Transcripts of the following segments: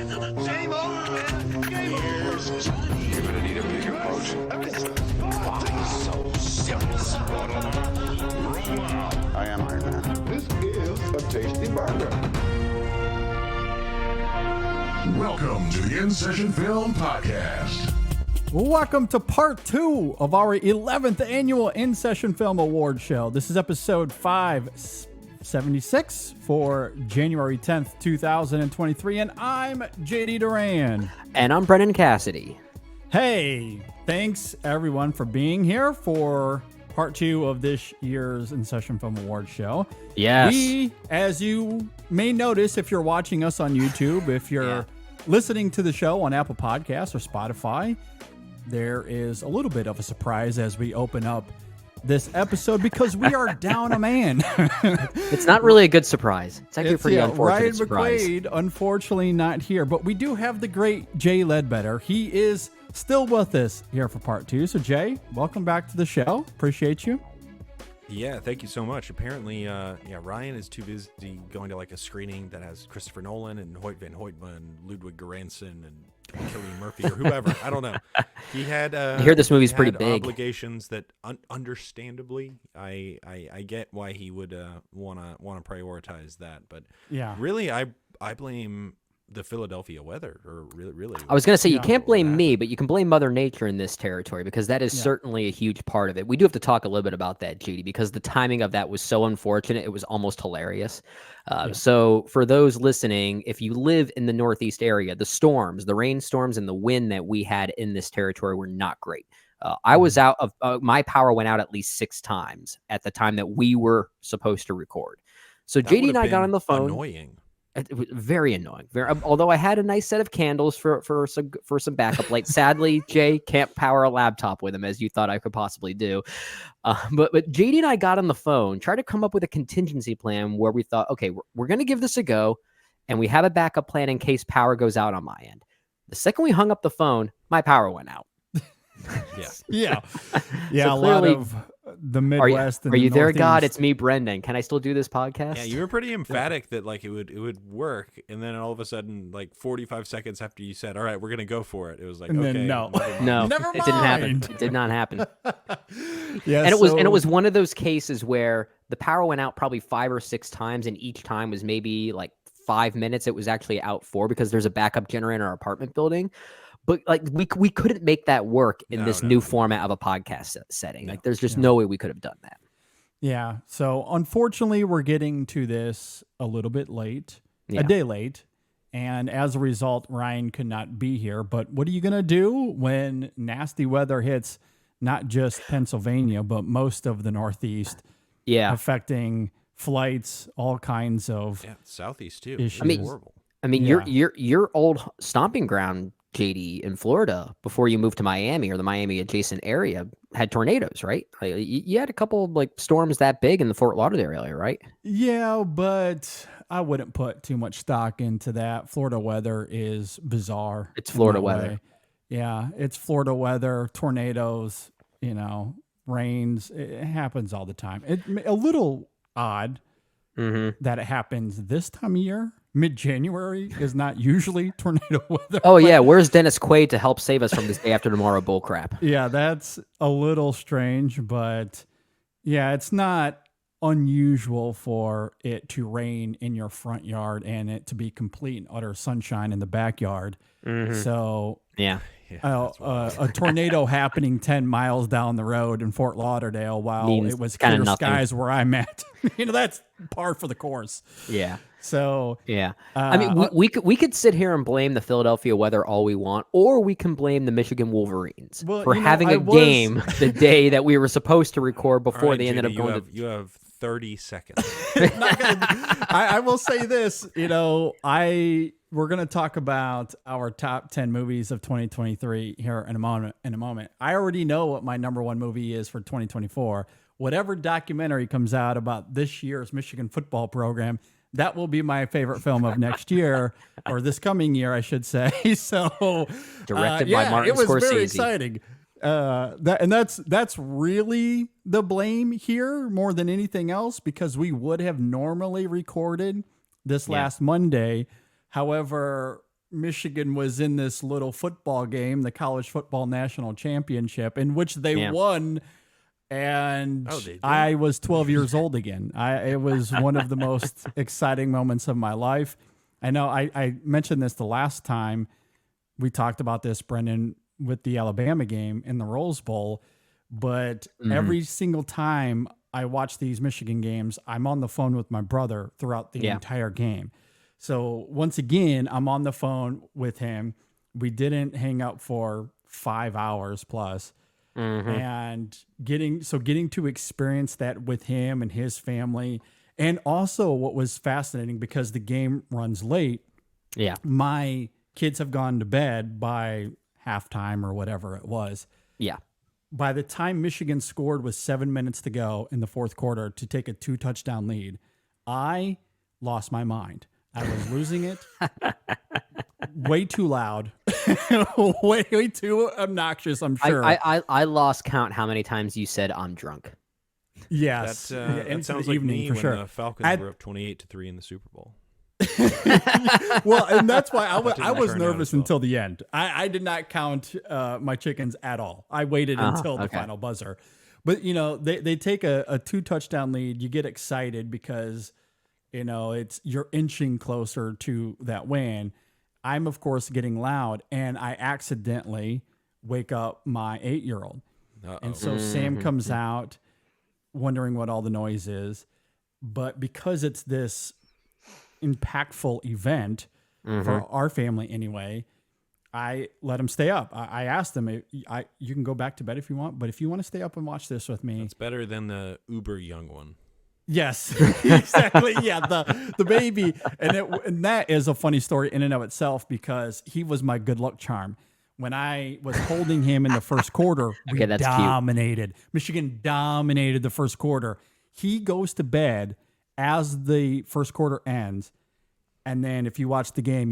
Game over, man. Game over. You're gonna need a big approach. Why so serious? I am Iron Man. This is a tasty burger. Welcome to the InSession Film Podcast. Welcome to part 2 of our 11th annual InSession Film Awards show. This is episode 576 for January 10th, 2023, and I'm JD Duran. And I'm Brennan Cassidy. Hey, thanks everyone for being here for part 2 of this year's InSession Film Awards show. Yes. We, as you may notice if you're watching us on YouTube, if you're listening to the show on Apple Podcasts or Spotify, there is a little bit of a surprise as we open up this episode because we are down a man. It's not really a good surprise. It's actually a pretty unfortunate Ryan surprise. McQuaid, unfortunately not here, but we do have the great Jay Ledbetter. He is still with us here for part 2. So Jay, welcome back to the show. Appreciate you. Yeah, thank you so much. Apparently, Ryan is too busy going to like a screening that has Christopher Nolan and Hoyt van Hoytma and Ludwig Göransson and Cillian Murphy or whoever. I don't know. He had. I hear this movie's pretty big. Obligations that, understandably, I get why he would wanna prioritize that. But Yeah. really, I blame the Philadelphia weather, or really. I was going to say, you Yeah. can't blame me, but you can blame Mother Nature in this territory because that is certainly a huge part of it. We do have to talk a little bit about that, JD, because the timing of that was so unfortunate. It was almost hilarious. So for those listening, if you live in the Northeast area, the storms, the rainstorms and the wind that we had in this territory were not great. I was out of my power went out at least 6 times at the time that we were supposed to record. So That JD would and have I got been on the phone. Annoying. It was very annoying. Although I had a nice set of candles for some backup light. Sadly, Jay can't power a laptop with him as you thought I could possibly do. But JD and I got on the phone, tried to come up with a contingency plan where we thought, okay, we're going to give this a go, and we have a backup plan in case power goes out on my end. The second we hung up the phone, my power went out. Yeah. So A lot clearly- of the Midwest. Are you there, God? It's me, Brendan. Can I still do this podcast? Yeah, you were pretty emphatic that like it would work, and then all of a sudden, like 45 seconds after you said, "All right, we're gonna go for it," it was like, And okay, then no. never mind. No, Never it didn't happen. mind. It did not happen. Yeah, And it was one of those cases where the power went out probably 5 or 6 times, and each time was maybe like 5 minutes. It was actually out 4 because there's a backup generator in our apartment building. But like we couldn't make that work in this new format of a podcast setting. Like there's just no way we could have done that. Yeah. So unfortunately, we're getting to this a little bit late, Yeah. a day late. And as a result, Ryan could not be here. But what are you going to do when nasty weather hits not just Pennsylvania, but most of the Northeast, Yeah. affecting flights, all kinds of Yeah, Southeast too. issues. I mean, horrible. I mean, Yeah. your old stomping ground, JD, in Florida, before you moved to Miami or the Miami adjacent area, had tornadoes, right? Like, you had a couple of like storms that big in the Fort Lauderdale area, right? Yeah, but I wouldn't put too much stock into that. Florida weather is bizarre. It's in Florida that weather. way. Yeah, it's Florida weather, tornadoes, rains. It happens all the time. A little odd that it happens this time of year. Mid-January is not usually tornado weather. Oh yeah, where's Dennis Quaid to help save us from this day after tomorrow bullcrap? Yeah, that's a little strange, but yeah, it's not unusual for it to rain in your front yard and it to be complete and utter sunshine in the backyard. So Yeah. a tornado happening 10 miles down the road in Fort Lauderdale while Means it was kinda clear nothing. skies where I'm at. That's par for the course. Yeah. So Yeah. I mean, we could sit here and blame the Philadelphia weather all we want, or we can blame the Michigan Wolverines Well, for having I a was- game the day that we we supposed to record All before right, they ended up JD, going to. you have 30 seconds. I will say this, we're going to talk about our top 10 movies of 2023 here in a moment. I already know what my number 1 movie is for 2024. Whatever documentary comes out about this year's Michigan football program, that will be my favorite film of next year, or this coming year, I should say. So, Directed by Martin it was very Scorsese. exciting. That's really the blame here more than anything else, because we would have normally recorded this last Monday. However, Michigan was in this little football game, the college football national championship, in which they won. And I was 12 years old again. It was one of the most exciting moments of my life. I know I mentioned this the last time we talked about this, Brendan, with the Alabama game in the Rose Bowl. But every single time I watch these Michigan games, I'm on the phone with my brother throughout the entire game. So once again, I'm on the phone with him. We didn't hang up for 5 hours plus. And getting to experience that with him and his family. And also what was fascinating, because the game runs late. Yeah. My kids have gone to bed by halftime or whatever it was. Yeah. By the time Michigan scored with 7 minutes to go in the fourth quarter to take a 2-touchdown lead, I lost my mind. I was losing it. Way too loud. way too obnoxious, I'm sure. I lost count how many times you said I'm drunk. Yes. That sounds like me for when sure. the Falcons were up 28-3 in the Super Bowl. Well, and that's why I was turn out nervous as well. until the end. I did not count my chickens at all. I waited until the final buzzer. But, they take a 2-touchdown lead. You get excited because, you're inching closer to that win. I'm, of course, getting loud, and I accidentally wake up my 8-year-old. And so Sam comes out wondering what all the noise is. But because it's this impactful event for our family anyway, I let him stay up. I asked him, you can go back to bed if you want, but if you want to stay up and watch this with me. It's better than the uber young one. Yes, exactly. Yeah, the baby. And that is a funny story in and of itself, because he was my good luck charm. When I was holding him in the first quarter, we dominated. Cute. Michigan dominated the first quarter. He goes to bed as the first quarter ends. And then if you watch the game,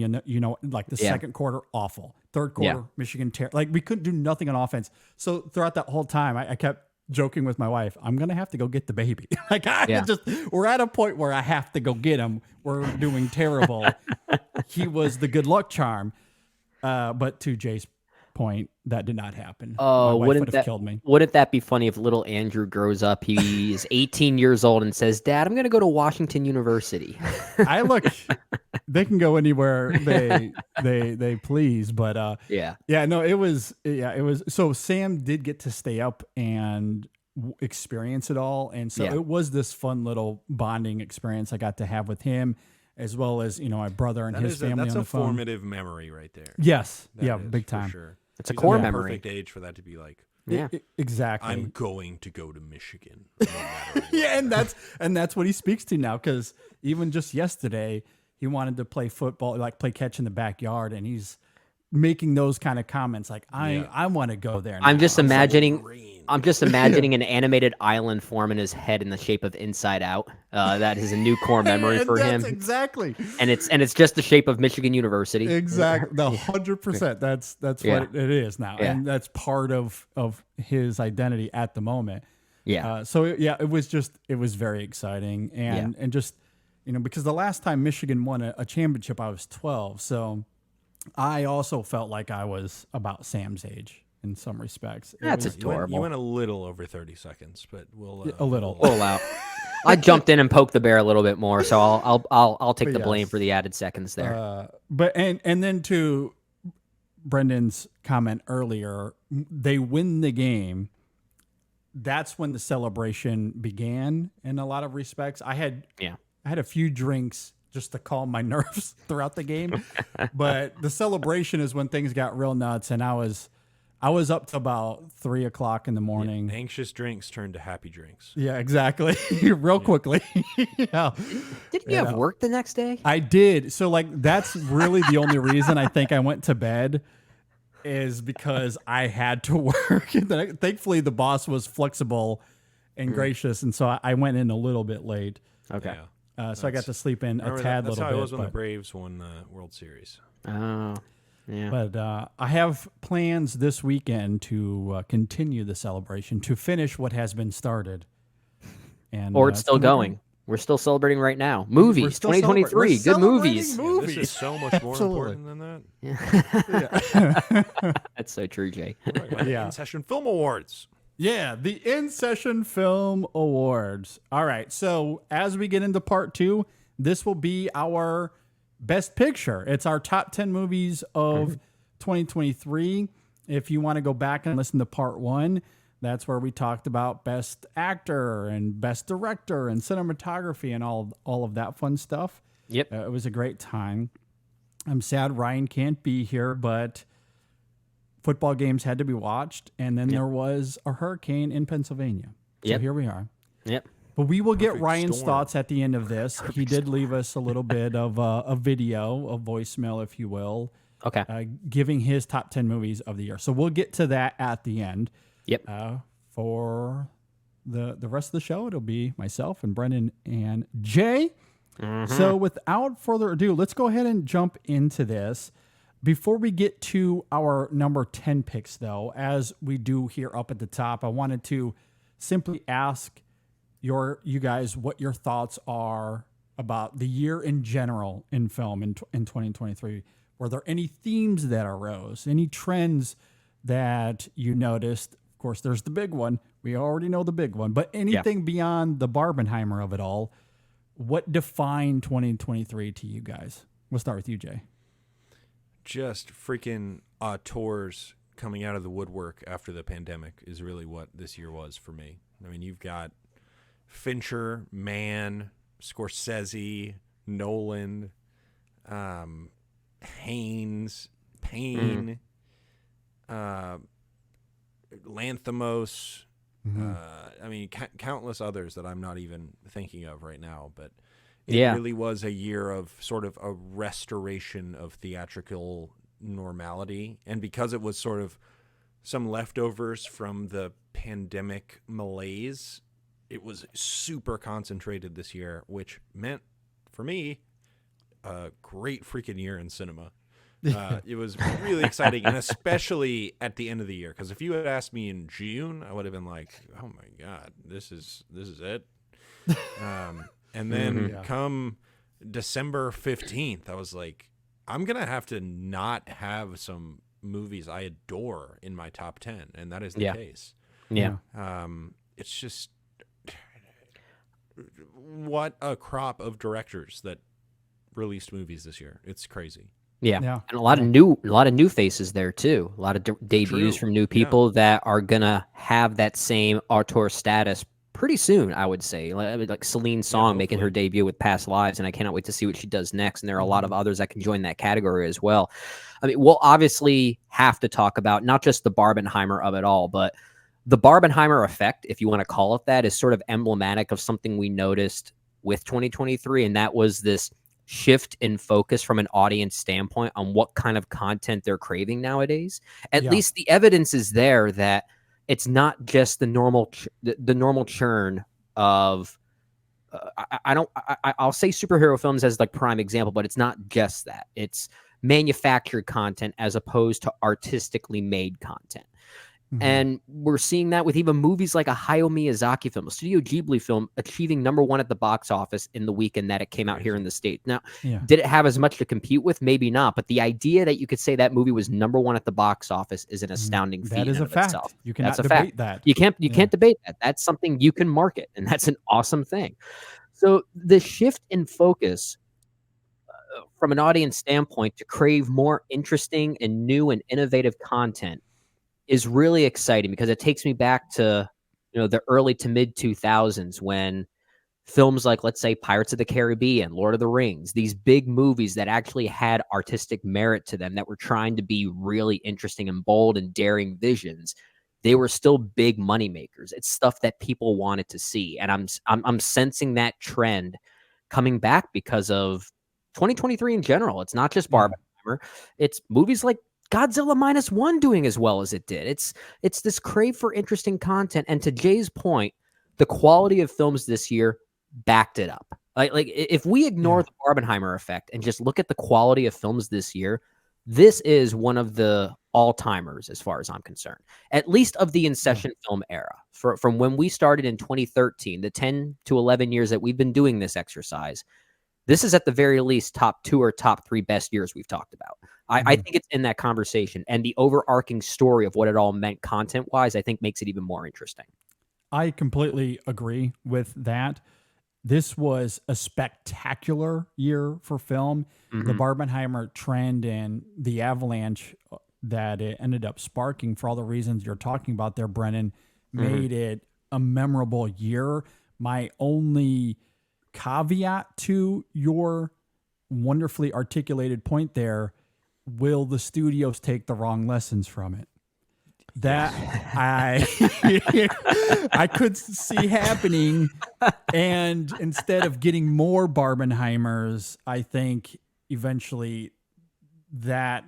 like the second quarter, awful. Third quarter, Michigan, like we couldn't do nothing on offense. So throughout that whole time, I kept joking with my wife, I'm going to have to go get the baby. Like we're at a point where I have to go get him. We're doing terrible. He was the good luck charm. But to Jay's point, that did not happen. Oh, my wife would have killed me. Wouldn't that be funny if little Andrew grows up, he is 18 years old and says, Dad, I'm going to go to Washington University. They can go anywhere they please, but it was. So Sam did get to stay up and experience it all, and so it was this fun little bonding experience I got to have with him, as well as my brother and his family. That's on a the phone. Formative memory right there. Yes, That big time. Sure. It's a core memory. Perfect age for that to be like. Yeah, exactly. I'm going to go to Michigan. No matter what. Yeah, and that's what he speaks to now, because even just yesterday he wanted to play football, like play catch in the backyard, and he's making those kind of comments like I want to go there. I'm just imagining an animated island form in his head in the shape of Inside Out. That is a new core memory for him. Exactly. And it's just the shape of Michigan University. Exactly. 100%. That's what it is now. Yeah. And that's part of his identity at the moment. Yeah. It was very exciting. And just, because the last time Michigan won a championship, I was 12. So I also felt like I was about Sam's age in some respects. That's adorable. You went a little over 30 seconds, but a little. We'll allow. I jumped in and poked the bear a little bit more, so I'll take the blame for the added seconds there. But then to Brendan's comment earlier, they win the game. That's when the celebration began in a lot of respects. I had a few drinks just to calm my nerves throughout the game, but the celebration is when things got real nuts, and I was up to about 3 o'clock in the morning. Anxious drinks turned to happy drinks. Yeah, exactly. Real quickly. Yeah. Didn't you have work the next day? I did. So that's really the only reason I think I went to bed, is because I had to work. And thankfully the boss was flexible and gracious, and so I went in a little bit late. Okay. Yeah. So I got to sleep in a tad little bit. That's how it was when the Braves won the World Series. Oh, yeah. But I have plans this weekend to continue the celebration, to finish what has been started. And or it's still going. We're still celebrating right now. Movies, still 2023, good movies. Yeah, this is so much more Absolutely. important than that. That's so true, Jay. Yeah. InSession Film Awards. Yeah, the InSession Film Awards. All right, so as we get into part 2, this will be our best picture. It's our top 10 movies of 2023. If you want to go back and listen to part 1, that's where we talked about best actor and best director and cinematography and all of that fun stuff. Yep. It was a great time. I'm sad Ryan can't be here, but football games had to be watched, and then there was a hurricane in Pennsylvania. So Yep. here we are. Yep. But we will get Perfect Ryan's storm. thoughts at the end of this. He did leave us a little bit of a video, a voicemail, if you will, Okay. giving his top 10 movies of the year. So we'll get to that at the end. Yep. For the rest of the show, it'll be myself and Brendan and Jay. So without further ado, let's go ahead and jump into this. Before we get to our number 10 picks, though, as we do here up at the top, I wanted to simply ask you guys what your thoughts are about the year in general in film in 2023. Were there any themes that arose? Any trends that you noticed? Of course, there's the big one. We already know the big one. But anything beyond the Barbenheimer of it all, what defined 2023 to you guys? We'll start with you, Jay. Just freaking auteurs coming out of the woodwork after the pandemic is really what this year was for me. I mean, you've got Fincher, Mann, Scorsese, Nolan, Haynes, Payne, Lanthimos. I mean, countless others that I'm not even thinking of right now. But it really was a year of sort of a restoration of theatrical normality. And because it was sort of some leftovers from the pandemic malaise, it was super concentrated this year, which meant for me a great freaking year in cinema. It was really exciting, and especially at the end of the year, because if you had asked me in June, I would have been like, "Oh my god, this is it." And then come December 15th, I was like, "I'm gonna have to not have some movies I adore in my top 10," and that is the case. Yeah. It's just what a crop of directors that released movies this year. It's crazy. Yeah. Yeah. And a lot of new faces there too. A lot of debuts True. from new people that are gonna have that same auteur status pretty soon, I would say. Like Celine Song making her debut with Past Lives, and I cannot wait to see what she does next. And there are a lot of others that can join that category as well. I mean, we'll obviously have to talk about not just the Barbenheimer of it all, but the Barbenheimer effect, if you want to call it that, is sort of emblematic of something we noticed with 2023, and that was this shift in focus from an audience standpoint on what kind of content they're craving nowadays. At least the evidence is there that it's not just the normal churn of I'll say superhero films as like prime example, but it's not just that. It's manufactured content as opposed to artistically made content. And we're seeing that with even movies like a Hayao Miyazaki film, a Studio Ghibli film, achieving #1 at the box office in the weekend that it came out here in the States. Now, did it have as much to compete with? Maybe not. But the idea that you could say that movie was #1 at the box office is an astounding feat. That is in a of fact. itself. You cannot That's a debate fact. that. You can't debate that. That's something you can market, and that's an awesome thing. So the shift in focus from an audience standpoint to crave more interesting and new and innovative content is really exciting, because it takes me back to, the early to mid 2000s when films like, let's say, Pirates of the Caribbean, Lord of the Rings, these big movies that actually had artistic merit to them, that were trying to be really interesting and bold and daring visions, they were still big money makers. It's stuff that people wanted to see, and I'm sensing that trend coming back because of 2023 in general. It's not just Barbenheimer; it's movies like Godzilla -1 doing as well as it did. It's this crave for interesting content. And to Jay's point, the quality of films this year backed it up. Like if we ignore the Barbenheimer effect and just look at the quality of films this year, this is one of the all-timers as far as I'm concerned, at least of the InSession film era. From when we started in 2013, the 10 to 11 years that we've been doing this exercise, this is at the very least top 2 or top 3 best years we've talked about. I think it's in that conversation, and the overarching story of what it all meant content-wise, I think makes it even more interesting. I completely agree with that. This was a spectacular year for film. The Barbenheimer trend and the avalanche that it ended up sparking, for all the reasons you're talking about there, Brennan, made it a memorable year. My only caveat to your wonderfully articulated point there, will the studios take the wrong lessons from it? That I could see happening, and instead of getting more Barbenheimers, I think eventually that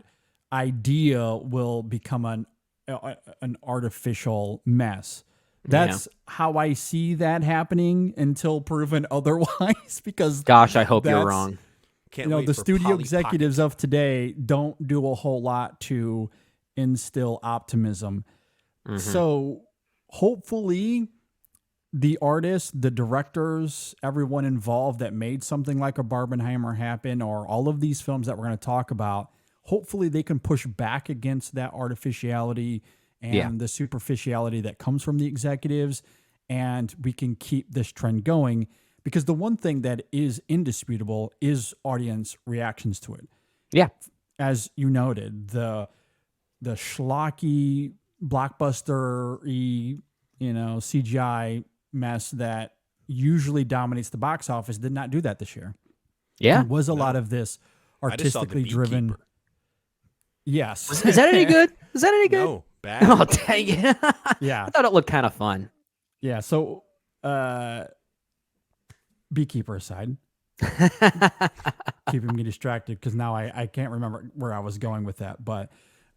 idea will become an artificial mess. That's how I see that happening until proven otherwise. Because gosh, I hope you're wrong. The studio executives of today don't do a whole lot to instill optimism. So hopefully the artists, the directors, everyone involved that made something like a Barbenheimer happen, or all of these films that we're going to talk about, hopefully they can push back against that artificiality and the superficiality that comes from the executives, and we can keep this trend going. Because the one thing that is indisputable is audience reactions to it. Yeah. As you noted, the schlocky, blockbuster-y, CGI mess that usually dominates the box office did not do that this year. Yeah. There was a lot of this artistically driven. Yes. Is that any good? Is that any good? No, bad. Oh, dang it. Yeah. I thought it looked kind of fun. Yeah. So, Beekeeper aside, keeping me distracted because now I can't remember where I was going with that. But,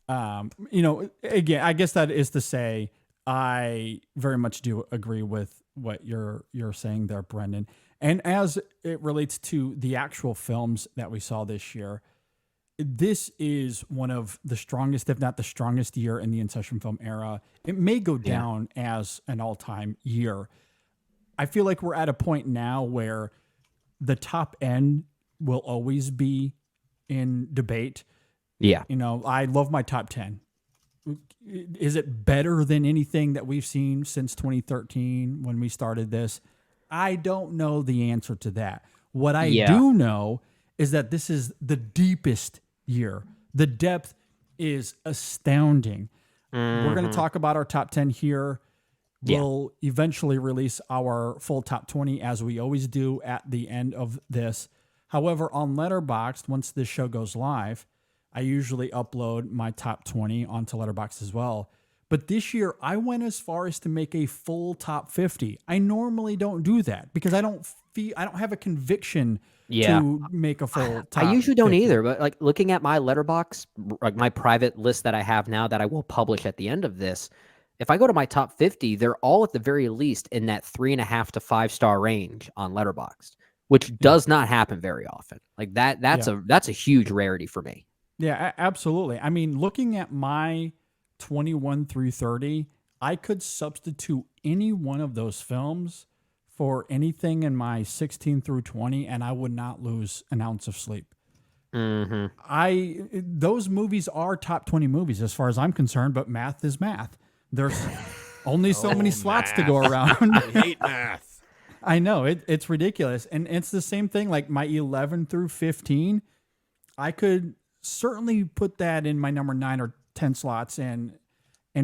again, I guess that is to say, I very much do agree with what you're saying there, Brendan. And as it relates to the actual films that we saw this year, this is one of the strongest, if not the strongest year in the InSession film era. It may go down as an all-time year. I feel like we're at a point now where the top end will always be in debate. Yeah. I love my top 10. Is it better than anything that we've seen since 2013 when we started this? I don't know the answer to that. What I do know is that this is the deepest year. The depth is astounding. We're going to talk about our top 10 here. We'll eventually release our full top 20 as we always do at the end of this. However, on Letterboxd, once this show goes live, I usually upload my top 20 onto Letterboxd as well. But this year, I went as far as to make a full top 50. I normally don't do that because I don't have a conviction to make a full top I usually don't 50. either, but like looking at my Letterboxd, like my private list that I have now that I will publish at the end of this, if I go to my top 50, they're all at the very least in that 3.5 to 5-star range on Letterboxd, which does not happen very often. Like that's a huge rarity for me. Yeah, absolutely. I mean, looking at my 21 through 30, I could substitute any one of those films for anything in my 16 through 20, and I would not lose an ounce of sleep. Those movies are top 20 movies as far as I'm concerned, but math is math. There's only so many slots to go around. I hate math. I know, it's ridiculous. And it's the same thing, like my 11 through 15, I could certainly put that in my number 9 or 10 slots and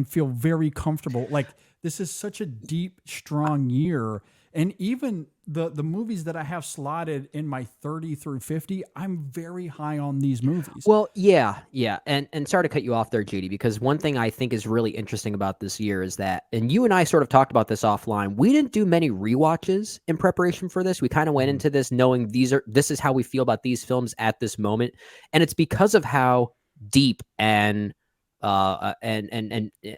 feel very comfortable. Like, this is such a deep, strong year. And even the movies that I have slotted in my 30 through 50, I'm very high on these movies. Well, yeah. And sorry to cut you off there, Judy, because one thing I think is really interesting about this year is that, and you and I sort of talked about this offline, we didn't do many rewatches in preparation for this. We kind of went into this knowing this is how we feel about these films at this moment. And it's because of how deep and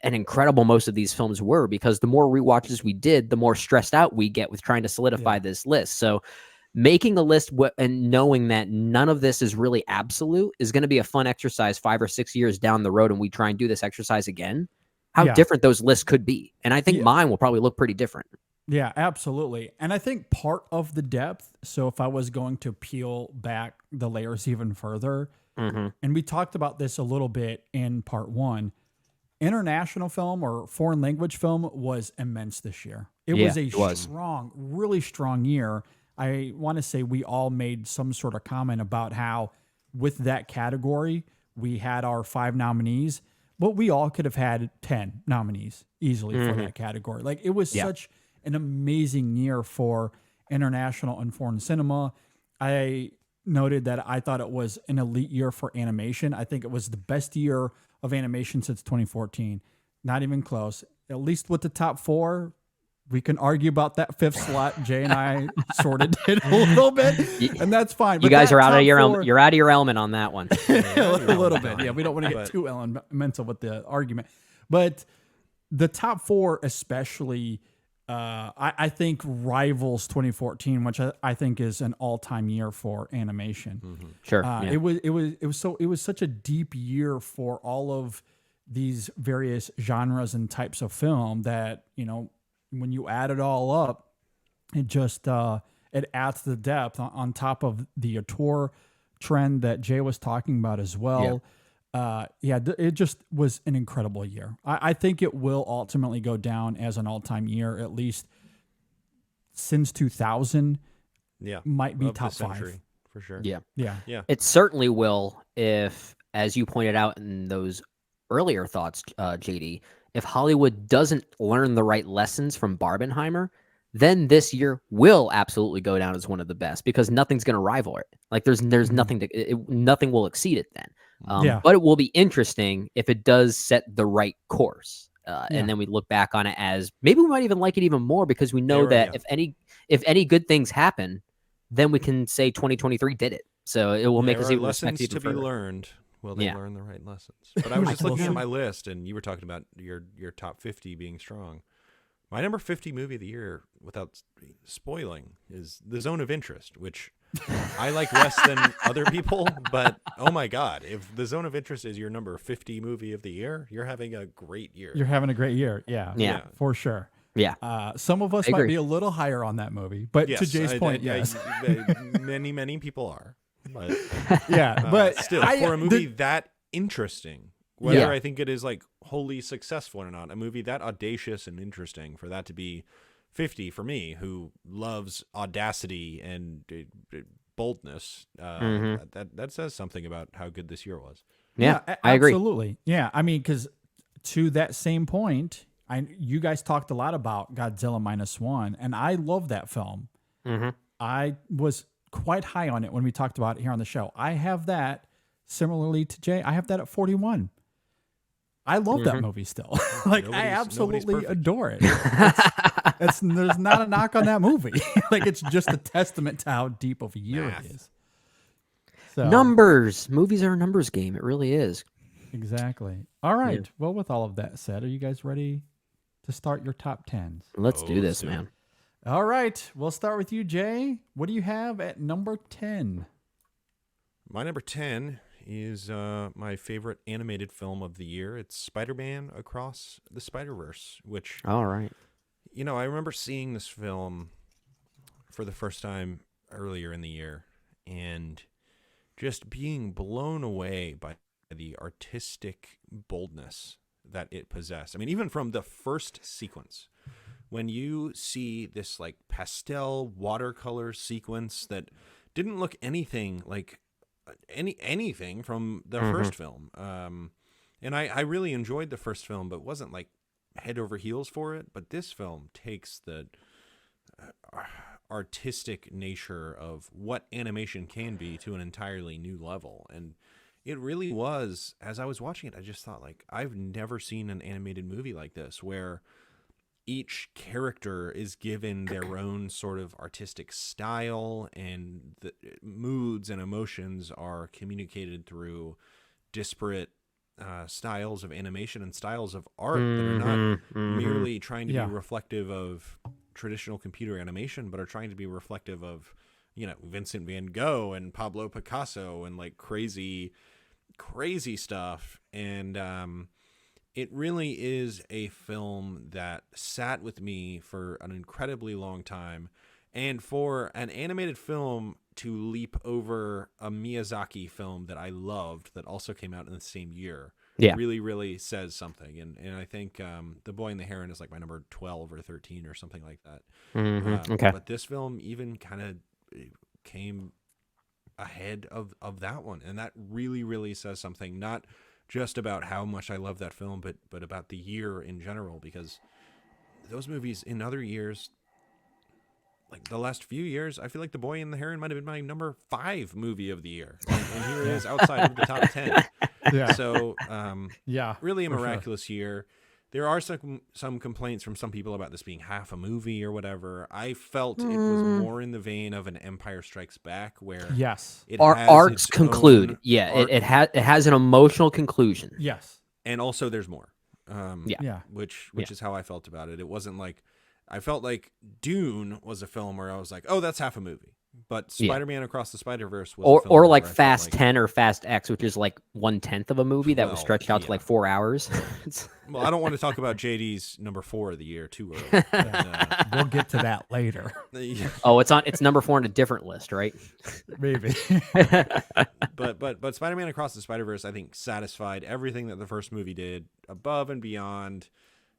incredible most of these films were, because the more rewatches we did, the more stressed out we get with trying to solidify this list. So making a list and knowing that none of this is really absolute is going to be a fun exercise 5 or 6 years down the road, and we try and do this exercise again, how different those lists could be. And I think mine will probably look pretty different. Yeah, absolutely. And I think part of the depth, so if I was going to peel back the layers even further, and we talked about this a little bit in part 1, international film or foreign language film was immense this year. It was a strong, really strong year. I want to say we all made some sort of comment about how with that category, we had our 5 nominees, but we all could have had 10 nominees easily for that category. Like, it was such an amazing year for international and foreign cinema. I noted that I thought it was an elite year for animation. I think it was the best year of animation since 2014. Not even close. At least with the top 4, we can argue about that 5th slot. Jay and I sorted it a little bit, and that's fine. You guys are out of your element. You're out of your element on that one. A little bit. Yeah, we don't want to get too elemental with the argument. But the top 4 especially, I think rivals 2014, which I think is an all-time year for animation. Sure. It was such a deep year for all of these various genres and types of film that, you know, when you add it all up, it just it adds to the depth on top of the auteur trend that Jay was talking about as well. It just was an incredible year. I think it will ultimately go down as an all-time year, at least since 2000. Yeah, might be of the top century, 5 for sure. Yeah. It certainly will if, as you pointed out in those earlier thoughts, JD, if Hollywood doesn't learn the right lessons from Barbenheimer, then this year will absolutely go down as one of the best, because nothing's going to rival it. Like, there's nothing nothing will exceed it then. But it will be interesting if it does set the right course. And then we look back on it as maybe we might even like it even more, because we know that if any good things happen, then we can say 2023 did it. So it will make us even respect lessons even to be further. learned. Will they learn the right lessons? But I was just looking at my list, and you were talking about your top 50 being strong. My number 50 movie of the year, without spoiling, is The Zone of Interest, which I like less than other people. But oh my God, if The Zone of Interest is your number 50 movie of the year, you're having a great year. You're having a great year. Yeah, for sure. Yeah. Some of us might be a little higher on that movie, but to Jay's point, yes. Many people are. But but still, for a movie that interesting, whether I think it is like wholly successful or not, a movie that audacious and interesting, for that to be 50 for me, who loves audacity and boldness, that says something about how good this year was. Yeah, I agree. Absolutely. Yeah, I mean, because to that same point, you guys talked a lot about Godzilla -1, and I love that film. I was quite high on it when we talked about it here on the show. I have that, similarly to Jay, I have that at 41. I love that movie still. Like, I absolutely adore it. There's not a knock on that movie. Like, it's just a testament to how deep of a year it is. So, Numbers. Movies are a numbers game. It really is. Exactly. All right. Well, with all of that said, are you guys ready to start your top 10s? Let's do this, man. All right. We'll start with you, Jay. What do you have at number 10? My number 10 is my favorite animated film of the year. It's Spider-Man Across the Spider-Verse, which, all right, you know, I remember seeing this film for the first time earlier in the year and just being blown away by the artistic boldness that it possessed. I mean, even from the first sequence, when you see this like pastel watercolor sequence that didn't look anything like anything from the first film. And I really enjoyed the first film, but wasn't like head over heels for it. But this film takes the artistic nature of what animation can be to an entirely new level. And it really was, as I was watching it, I just thought, like, I've never seen an animated movie like this, where each character is given their own sort of artistic style, and the moods and emotions are communicated through disparate styles of animation and styles of art that are not merely trying to be reflective of traditional computer animation, but are trying to be reflective of Vincent van Gogh and Pablo Picasso and like crazy stuff. And it really is a film that sat with me for an incredibly long time. And for an animated film to leap over a Miyazaki film that I loved that also came out in the same year really, really says something. And I think The Boy and the Heron is like my number 12 or 13 or something like that. Okay. But this film even kind of came ahead of that one. And that really, really says something, not just about how much I love that film, but about the year in general, because those movies in other years, like the last few years, I feel like The Boy and the Heron might have been my number 5 movie of the year. And here it is outside of the top 10. Yeah. So, really a for miraculous year. There are some complaints from some people about this being half a movie or whatever. I felt it was more in the vein of an Empire Strikes Back, where Yes. it Our has arcs its conclude. own Yeah, arc, it has an emotional conclusion. Yes. and also there's more. Yeah. Which is how I felt about it. It wasn't like, I felt like Dune was a film where I was like, oh, that's half a movie. But Spider-Man Across the Spider-Verse was a film or like where I felt Fast like, 10 or Fast X, which is like 1/10 of a movie that was stretched out to like 4 hours. Well, I don't want to talk about JD's number 4 of the year too early. We'll get to that later. Oh, it's number 4 on a different list, right? Maybe. but Spider-Man Across the Spider-Verse, I think, satisfied everything that the first movie did above and beyond.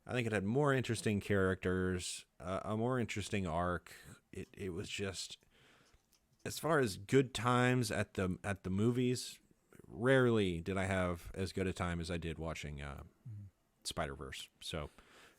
I think it had more interesting characters, a more interesting arc. It was just, as far as good times at the movies, rarely did I have as good a time as I did watching Spider-Verse. So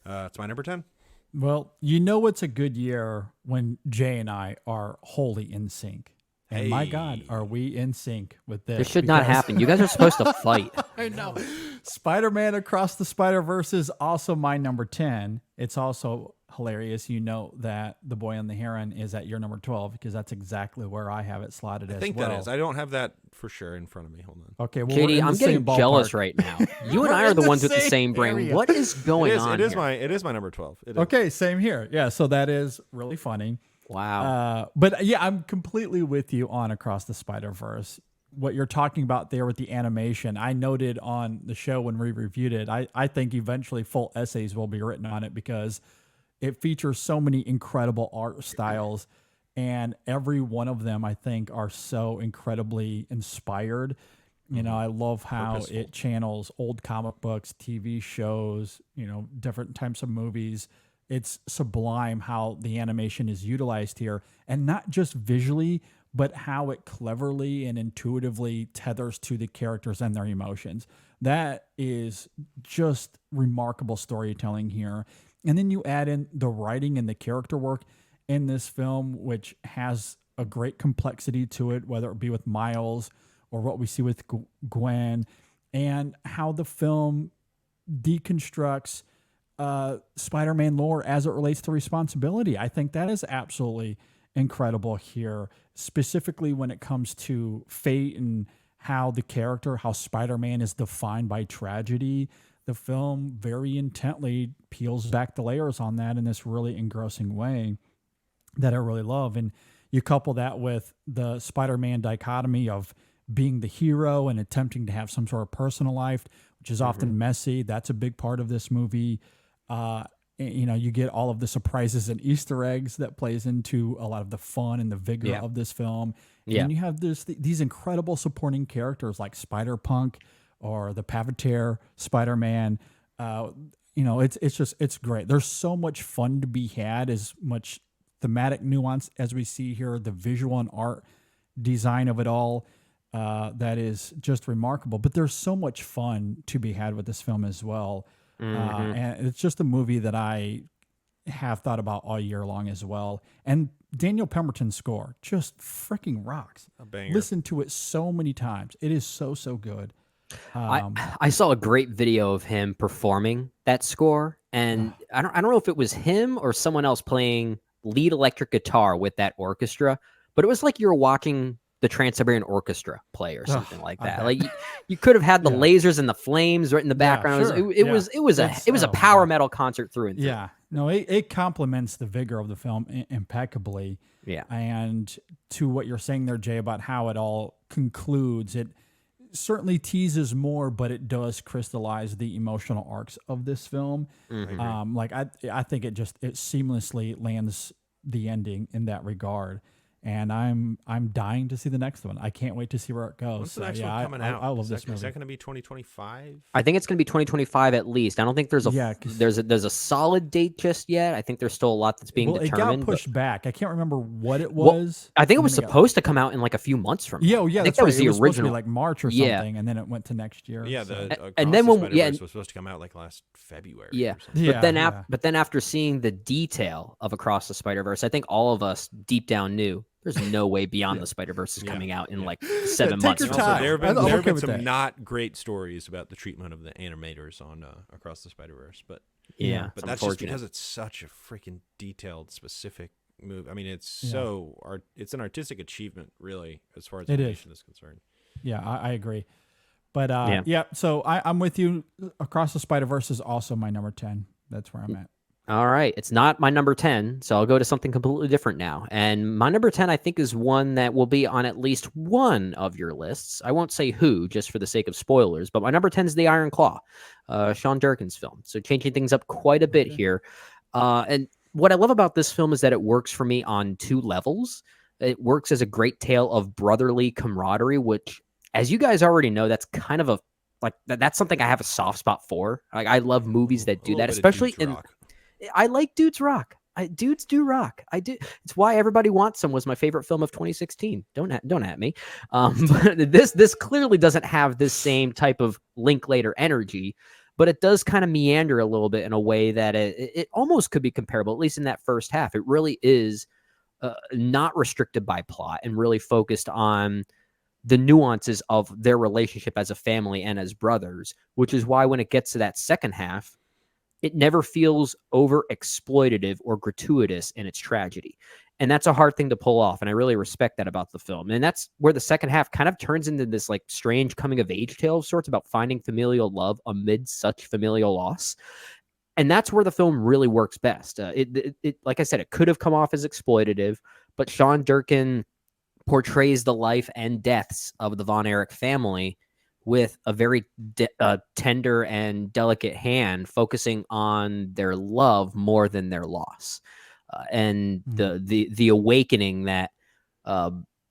it's my number 10. Well, you know it's a good year when Jay and I are wholly in sync. And my God, are we in sync with this? This should not happen. You guys are supposed to fight. I know. Spider-Man Across the Spider-Verse is also my number 10. It's also hilarious. You know that The Boy and the Heron is at your number 12 because that's exactly where I have it slotted as well. I think that is. I don't have that for sure in front of me. Hold on. Okay, well, we're JD, in I'm the getting same jealous ballpark. right now. You and I are the ones with the same brain. area. What is going on? It is my number 12. It is. Okay, same here. Yeah, so that is really funny. Wow. But yeah, I'm completely with you on Across the Spider-Verse. What you're talking about there with the animation, I noted on the show when we reviewed it, I think eventually full essays will be written on it because it features so many incredible art styles, and every one of them I think are so incredibly inspired. You know, I love how it channels old comic books, TV shows, different types of movies. It's sublime how the animation is utilized here, and not just visually, but how it cleverly and intuitively tethers to the characters and their emotions. That is just remarkable storytelling here. And then you add in the writing and the character work in this film, which has a great complexity to it, whether it be with Miles or what we see with Gwen, and how the film deconstructs Spider-Man lore as it relates to responsibility. I think that is absolutely incredible here, specifically when it comes to fate and how Spider-Man is defined by tragedy. The film very intently peels back the layers on that in this really engrossing way that I really love. And you couple that with the Spider-Man dichotomy of being the hero and attempting to have some sort of personal life, which is often messy. That's a big part of this movie. You get all of the surprises and Easter eggs that plays into a lot of the fun and the vigor of this film. Yeah. And you have these incredible supporting characters like Spider-Punk or the Pavitare Spider-Man. It's great. There's so much fun to be had, as much thematic nuance as we see here, the visual and art design of it all. That is just remarkable. But there's so much fun to be had with this film as well. And it's just a movie that I have thought about all year long as well. And Daniel Pemberton's score just freaking rocks. A banger. Listen to it so many times. It is so good. I saw a great video of him performing that score, and I don't know if it was him or someone else playing lead electric guitar with that orchestra, but it was like you were watching the Trans-Siberian Orchestra play or something like that. Like you could have had the lasers and the flames right in the background. sure. It was a power metal concert through and through. Yeah, no, it complements the vigor of the film impeccably. Yeah. And to what you're saying there, Jay, about how it all concludes, it certainly teases more, but it does crystallize the emotional arcs of this film. Like I think it seamlessly lands the ending in that regard. And I'm dying to see the next one. I can't wait to see where it goes. When's the next one coming out? I love this movie. Is that going to be 2025? I think it's going to be 2025 at least. I don't think there's a solid date just yet. I think there's still a lot that's being determined. It got pushed back. I can't remember what it was. I think it was supposed to come out in like a few months from now. Yeah, I think that was the original. Supposed to be like March or something, and then it went to next year. Yeah, so. and then when was supposed to come out like last February. Yeah, or but then after seeing the detail of Across the Spider-Verse, I think all of us deep down knew there's no way Beyond the Spider-Verse is coming out in like 7 months. Take your time. There have been some not great stories about the treatment of the animators on Across the Spider-Verse, but that's just because it's such a freaking detailed, specific movie. I mean, it's it's an artistic achievement, really, as far as animation is concerned. Yeah, I agree. But so I'm with you. Across the Spider-Verse is also my number 10. That's where I'm at. All right. It's not my number 10, so I'll go to something completely different now. And my number 10, I think, is one that will be on at least one of your lists. I won't say who, just for the sake of spoilers, but my number 10 is The Iron Claw, Sean Durkin's film. So changing things up quite a bit here. And what I love about this film is that it works for me on 2 levels. It works as a great tale of brotherly camaraderie, which, as you guys already know, that's kind of that's something I have a soft spot for. Like, I love movies that do that, especially in... I like Dudes Rock. Dudes do rock. I do. It's why Everybody Wants Some was my favorite film of 2016. Don't at me. But this clearly doesn't have this same type of Linklater energy, but it does kind of meander a little bit in a way that it almost could be comparable, at least in that first half. It really is not restricted by plot and really focused on the nuances of their relationship as a family and as brothers, which is why when it gets to that second half, it never feels over exploitative or gratuitous in its tragedy. And that's a hard thing to pull off. And I really respect that about the film. And that's where the second half kind of turns into this like strange coming of age tale of sorts about finding familial love amid such familial loss. And that's where the film really works best. It like I said, it could have come off as exploitative, but Sean Durkin portrays the life and deaths of the Von Erich family with a very tender and delicate hand, focusing on their love more than their loss, and the awakening that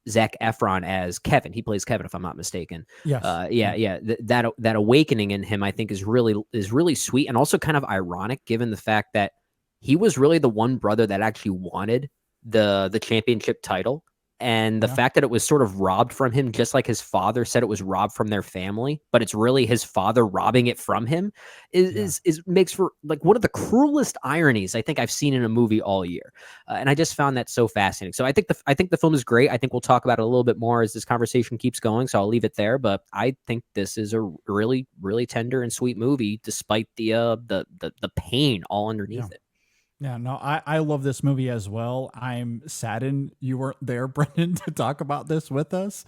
Zac Efron as Kevin, he plays Kevin if I'm not mistaken. Yes. That awakening in him, I think, is really sweet and also kind of ironic, given the fact that he was really the one brother that actually wanted the championship title. And the fact that it was sort of robbed from him, just like his father said it was robbed from their family, but it's really his father robbing it from him, is makes for like one of the cruelest ironies I think I've seen in a movie all year. And I just found that so fascinating. So I think the film is great. I think we'll talk about it a little bit more as this conversation keeps going. So I'll leave it there. But I think this is a really, really tender and sweet movie, despite the pain all underneath it. Yeah, no, I love this movie as well. I'm saddened you weren't there, Brendan, to talk about this with us.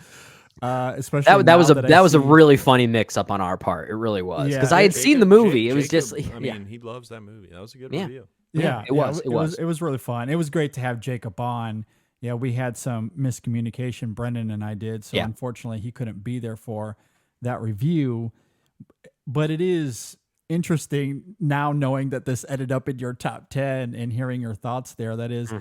Especially that was a really funny mix up on our part. It really was, because I had seen the movie. He loves that movie. That was a good review. Yeah, it was really fun. It was great to have Jacob on. Yeah, we had some miscommunication, Brendan and I did, so unfortunately he couldn't be there for that review. But it is interesting now knowing that this ended up in your top 10 and hearing your thoughts there. That is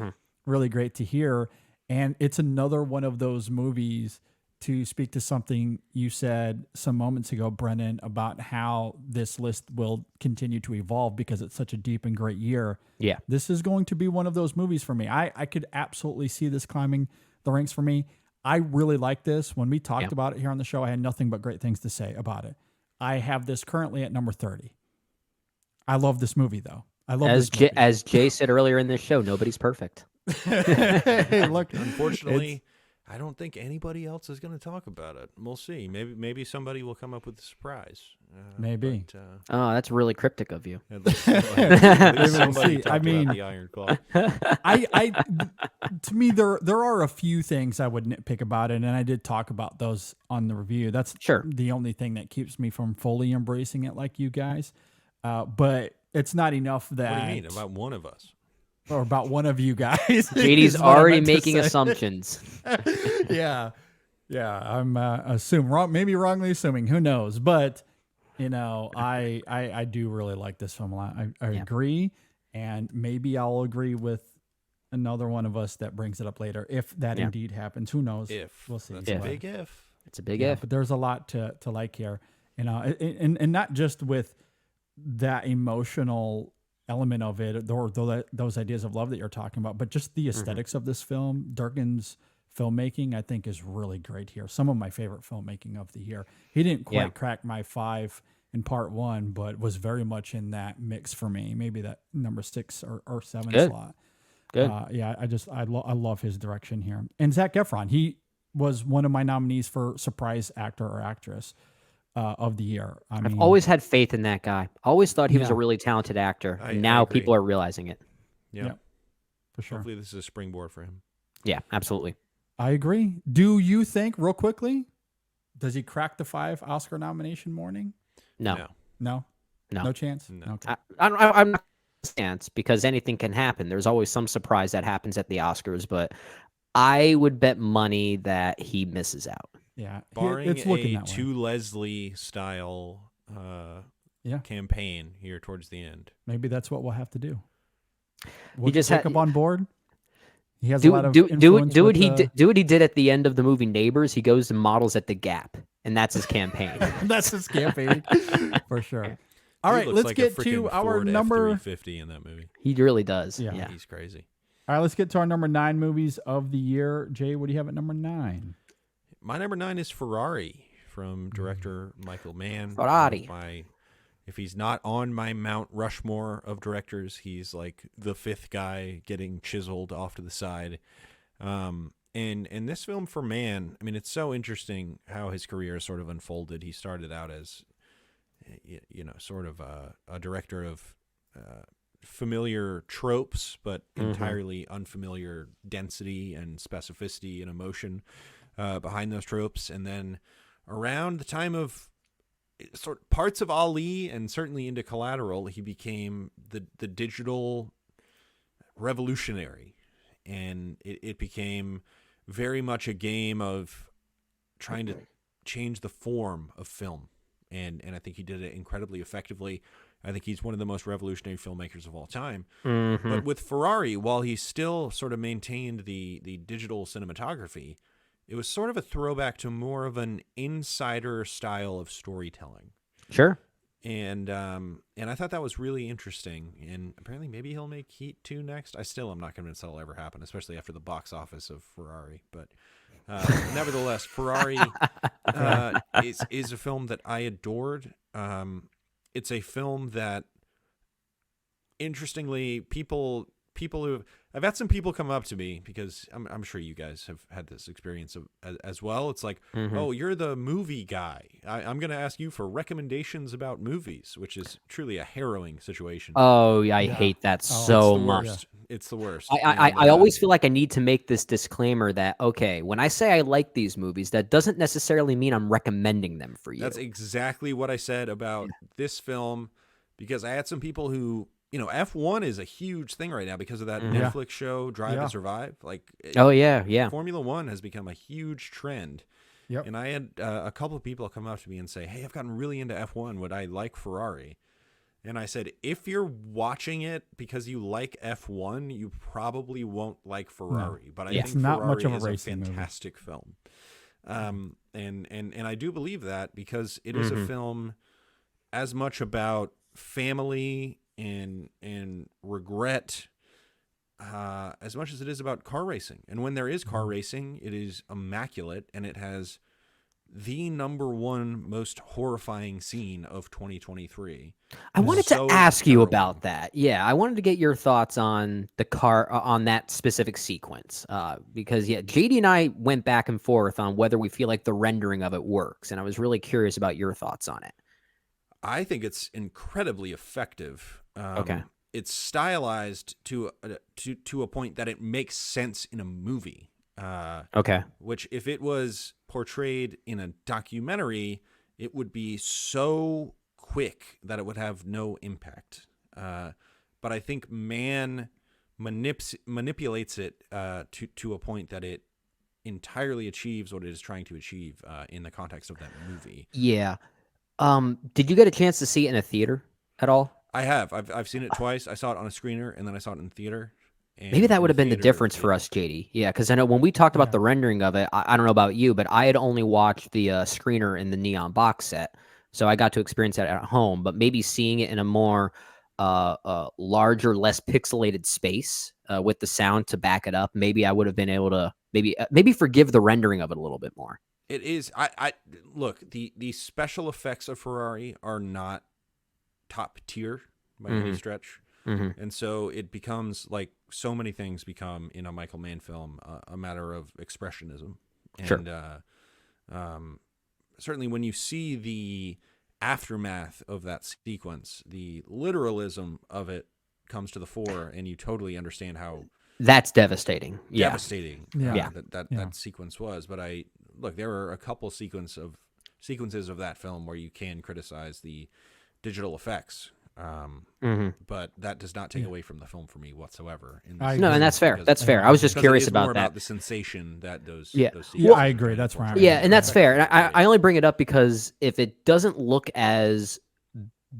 really great to hear. And it's another one of those movies, to speak to something you said some moments ago, Brennan, about how this list will continue to evolve because it's such a deep and great year. Yeah. This is going to be one of those movies for me. I could absolutely see this climbing the ranks for me. I really like this. When we talked about it here on the show, I had nothing but great things to say about it. I have this currently at number 30. I love this movie, though. I love this movie. As Jay said earlier in this show, nobody's perfect. Hey, look, unfortunately, I don't think anybody else is going to talk about it. We'll see. Maybe somebody will come up with a surprise. Maybe. Oh, that's really cryptic of you. I mean, the Iron Claw. To me, there are a few things I would nitpick about it, and I did talk about those on the review. That's the only thing that keeps me from fully embracing it like you guys. But it's not enough that... What do you mean? About one of us? or about one of you guys. JD's is what I already meant to making say. assumptions. Yeah. I'm maybe wrongly assuming. Who knows? But I do really like this film a lot. I agree, and maybe I'll agree with another one of us that brings it up later if that indeed happens. Who knows? We'll see. That's a big if. It's a big if. But there's a lot to like here, and not just with that emotional element of it, or those ideas of love that you're talking about, but just the aesthetics of this film. Durkin's filmmaking, I think, is really great here. Some of my favorite filmmaking of the year. He didn't quite crack my 5 in part 1, but was very much in that mix for me. Maybe that number 6 or 7 slot. Good. I love his direction here. And Zac Efron, he was one of my nominees for surprise actor or actress of the year. I've always had faith in that guy. Always thought he was a really talented actor. And now people are realizing it. Yeah, for sure. Hopefully this is a springboard for him. Yeah, absolutely. I agree. Do you think, real quickly, does he crack the 5 Oscar nomination morning? No. No chance. No. Okay. I'm not stance because anything can happen. There's always some surprise that happens at the Oscars, but I would bet money that he misses out. Yeah, Barring it's looking a that way. To Leslie style campaign here towards the end. Maybe that's what we'll have to do. He just Jacob on board. He has a do lot of do influence what with, do what he did at the end of the movie Neighbors. He goes and models at the Gap, and that's his campaign. That's his campaign for sure. All Dude right, looks let's like get a to freaking our Ford number. F-350 in that movie. He really does. Yeah. Yeah. He's crazy. All right, let's get to our number 9 movies of the year. Jay, what do you have at number 9? My number 9 is Ferrari from director Michael Mann. Ferrari. If he's not on my Mount Rushmore of directors, he's like the 5th guy getting chiseled off to the side. And this film for Mann, I mean, it's so interesting how his career sort of unfolded. He started out as, sort of a director of familiar tropes, but entirely unfamiliar density and specificity and emotion behind those tropes. And then around the time of parts of Ali and certainly into Collateral, he became the digital revolutionary. And it became very much a game of trying to change the form of film. And I think he did it incredibly effectively. I think he's one of the most revolutionary filmmakers of all time. But with Ferrari, while he still sort of maintained the digital cinematography, it was sort of a throwback to more of an insider style of storytelling. Sure. And I thought that was really interesting. And apparently maybe he'll make Heat 2 next. I still am not convinced that'll ever happen, especially after the box office of Ferrari. But nevertheless, Ferrari is a film that I adored. It's a film that, interestingly, people who I've had some people come up to me, because I'm sure you guys have had this experience as well. It's like, oh, you're the movie guy. I'm going to ask you for recommendations about movies, which is truly a harrowing situation. Oh, yeah, I hate that so much. Worst. It's the worst. I always feel like I need to make this disclaimer that, okay, when I say I like these movies, that doesn't necessarily mean I'm recommending them for you. That's exactly what I said about this film, because I had some people who, F1 is a huge thing right now because of that Netflix show, Drive to Survive. Formula One has become a huge trend. Yep. And I had a couple of people come up to me and say, hey, I've gotten really into F1. Would I like Ferrari? And I said, if you're watching it because you like F1, you probably won't like Ferrari. But I think it's not Ferrari much of a is racing movie. fantastic film. And I do believe that because it is a film as much about family and regret as much as it is about car racing. And when there is car racing, it is immaculate, and it has the number one most horrifying scene of 2023. I wanted to ask you about that. Yeah, I wanted to get your thoughts on the car, on that specific sequence, because JD and I went back and forth on whether we feel like the rendering of it works, and I was really curious about your thoughts on it. I think it's incredibly effective. Okay. It's stylized to a point that it makes sense in a movie. Okay. Which, if it was portrayed in a documentary, it would be so quick that it would have no impact. But I think Mann manipulates it to a point that it entirely achieves what it is trying to achieve in the context of that movie. Yeah. Did you get a chance to see it in a theater at all? I have. I've seen it twice. I saw it on a screener, and then I saw it in theater. And Maybe that in would have been the theater, difference for us, JD. Yeah, because I know when we talked about the rendering of it, I don't know about you, but I had only watched the screener in the neon box set, so I got to experience that at home. But maybe seeing it in a more larger, less pixelated space with the sound to back it up, maybe I would have been able to maybe forgive the rendering of it a little bit more. It is. I look, the special effects of Ferrari are not top tier by any stretch. And so it becomes like so many things become in a Michael Mann film a matter of expressionism. And certainly when you see the aftermath of that sequence, the literalism of it comes to the fore, and you totally understand how that's devastating. devastating Yeah. that sequence was. But there are a couple sequences of that film where you can criticize the digital effects. But that does not take away from the film for me whatsoever. I No, and that's fair. That's fair. I was just because curious it is about more that. about the sensation that those Yeah, sequences I agree. That's where I'm Yeah, and that's fair. And I only bring it up because if it doesn't look as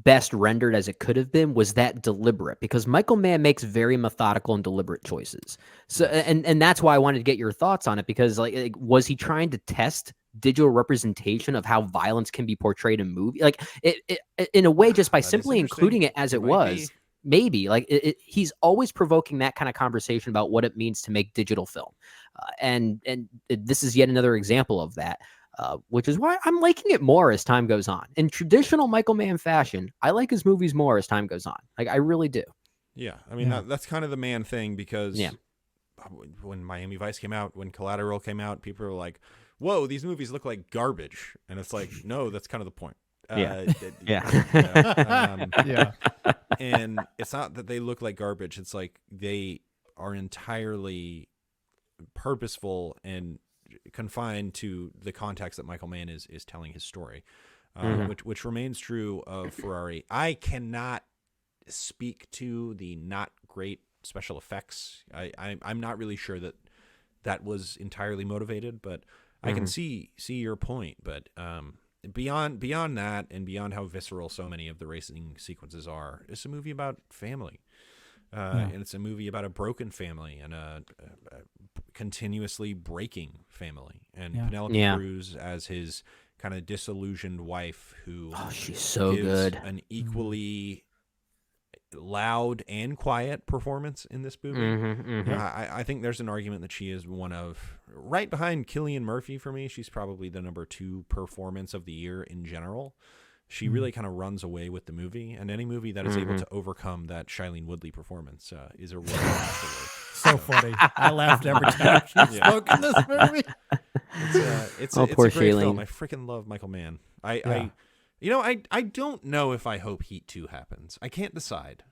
best rendered as it could have been, was that deliberate? Because Michael Mann makes very methodical and deliberate choices. So, and that's why I wanted to get your thoughts on it, because like was he trying to test digital representation of how violence can be portrayed in movie, like it in a way, just by That is simply interesting. including it as It it might was? be. Maybe like he's always provoking that kind of conversation about what it means to make digital film, and this is yet another example of that. Which is why I'm liking it more as time goes on. In traditional Michael Mann fashion, I like his movies more as time goes on. Like, I really do. Yeah, I mean that's kind of the Mann thing, because Yeah. when Miami Vice came out, when Collateral came out, people were like, "Whoa, these movies look like garbage," and it's like, no, that's kind of the point. Yeah. Yeah. And it's not that they look like garbage; it's like they are entirely purposeful and confined to the context that Michael Mann is telling his story, which remains true of Ferrari. I cannot speak to the not great special effects. I'm not really sure that was entirely motivated, but I can see your point. But beyond that, and beyond how visceral so many of the racing sequences are, it's a movie about family. And it's a movie about a broken family and a continuously breaking family. And Penelope Cruz as his kind of disillusioned wife, who She's so gives good. an equally loud and quiet performance in this movie. I think there's an argument that she is one of, right behind Cillian Murphy for me, she's probably the number 2 performance of the year in general. She really kind of runs away with the movie, and any movie that is able to overcome that Shailene Woodley performance is a real masterwork. So funny. I laughed every time she spoke in this movie. It's Oh, a poor great film. Shailene. I freaking love Michael Mann. I don't know if I hope Heat 2 happens. I can't decide.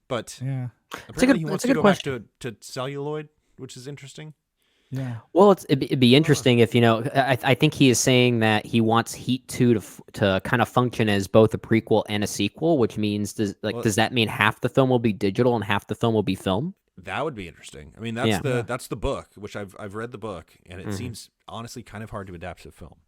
But Yeah. apparently he wants a to good go question. back to celluloid, which is interesting. Yeah. Well, it'd be interesting if, I think he is saying that he wants Heat 2 to kind of function as both a prequel and a sequel, which means does that mean half the film will be digital and half the film will be film? That would be interesting. I mean, Yeah. that's the book, which I've read the book, and it seems honestly kind of hard to adapt to film.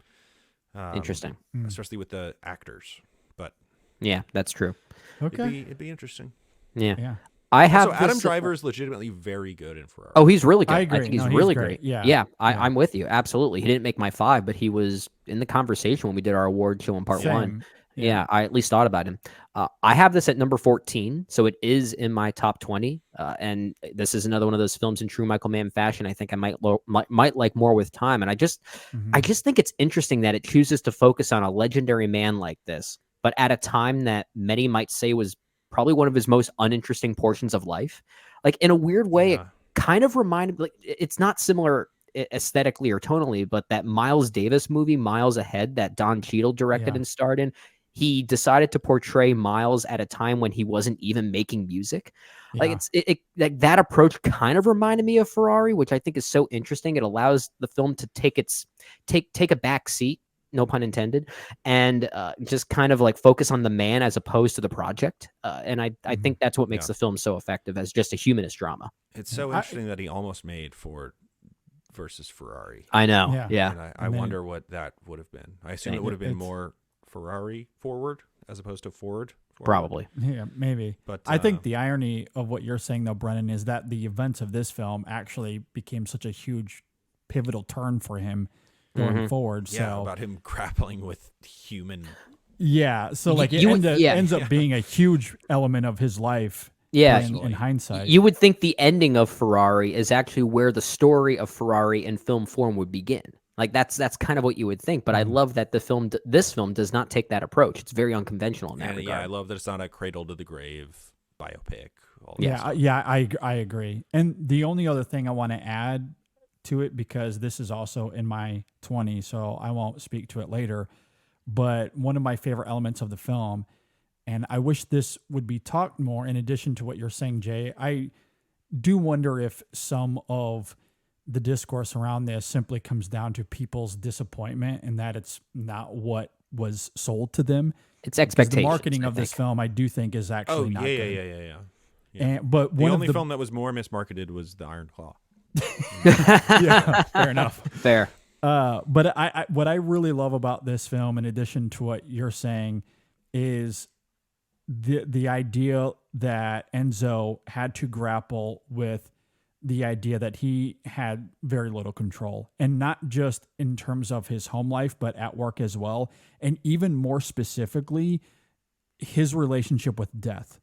Interesting. Especially with the actors. But Yeah, that's true. Okay. it'd be interesting. Yeah. Yeah. I have So Adam this- Driver is legitimately very good in Ferrari. Oh, he's really good. I I agree. think he's No, he's really great. great. Yeah. I'm with you. Absolutely. He didn't make my 5, but he was in the conversation when we did our award show in part Same. 1. Yeah, I at least thought about him. I have this at number 14, so it is in my top 20. And this is another one of those films in true Michael Mann fashion. I think I might like more with time. And I just think it's interesting that it chooses to focus on a legendary man like this, but at a time that many might say was probably one of his most uninteresting portions of life. Like, in a weird way, it kind of reminded, like, it's not similar aesthetically or tonally, but that Miles Davis movie, Miles Ahead, that Don Cheadle directed and starred in, he decided to portray Miles at a time when he wasn't even making music. Like, like that approach kind of reminded me of Ferrari, which I think is so interesting. It allows the film to take a back seat no pun intended, and just kind of like focus on the man as opposed to the project. And I think that's what makes the film so effective as just a humanist drama. It's so interesting that he almost made Ford versus Ferrari. I know. Yeah. Yeah. And I wonder what that would have been. I assume it would have been It's- more Ferrari forward as opposed to Ford. Probably. Yeah, maybe. But I think the irony of what you're saying, though, Brennan, is that the events of this film actually became such a huge pivotal turn for him going forward. Yeah, So about him grappling with human. yeah, so like it you would- ends up being a huge element of his life. Yeah. in hindsight. You would think the ending of Ferrari is actually where the story of Ferrari in film form would begin. Like that's kind of what you would think, but I love that this film does not take that approach. It's very unconventional in that And regard. yeah, I love that it's not a cradle to the grave biopic. All that Yeah, stuff. I agree. And the only other thing I want to add to it, because this is also in my 20s, so I won't speak to it later, but one of my favorite elements of the film, and I wish this would be talked more in addition to what you're saying, Jay, I do wonder if some of the discourse around this simply comes down to people's disappointment and that it's not what was sold to them. It's 'Cause expectations. the marketing I of this think. film, I do think, is Oh actually yeah, not yeah, good. yeah. And, but The one only of the film that was more mismarketed was The Iron Claw. yeah, fair enough. Fair. But I what I really love about this film, in addition to what you're saying, is the idea that Enzo had to grapple with the idea that he had very little control, and not just in terms of his home life, but at work as well. And even more specifically, his relationship with death.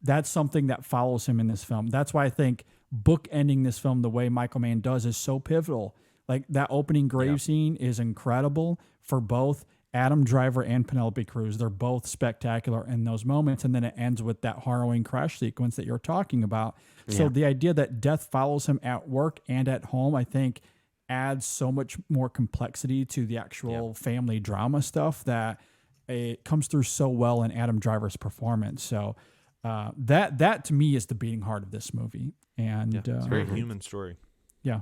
That's something that follows him in this film. That's why I think bookending this film the way Michael Mann does is so pivotal. Like that opening grave scene is incredible for both Adam Driver and Penelope Cruz. They're both spectacular in those moments. And then it ends with that harrowing crash sequence that you're talking about. So the idea that death follows him at work and at home, I think adds so much more complexity to the actual family drama stuff that it comes through so well in Adam Driver's performance. So that to me is the beating heart of this movie. And It's a very human story. yeah.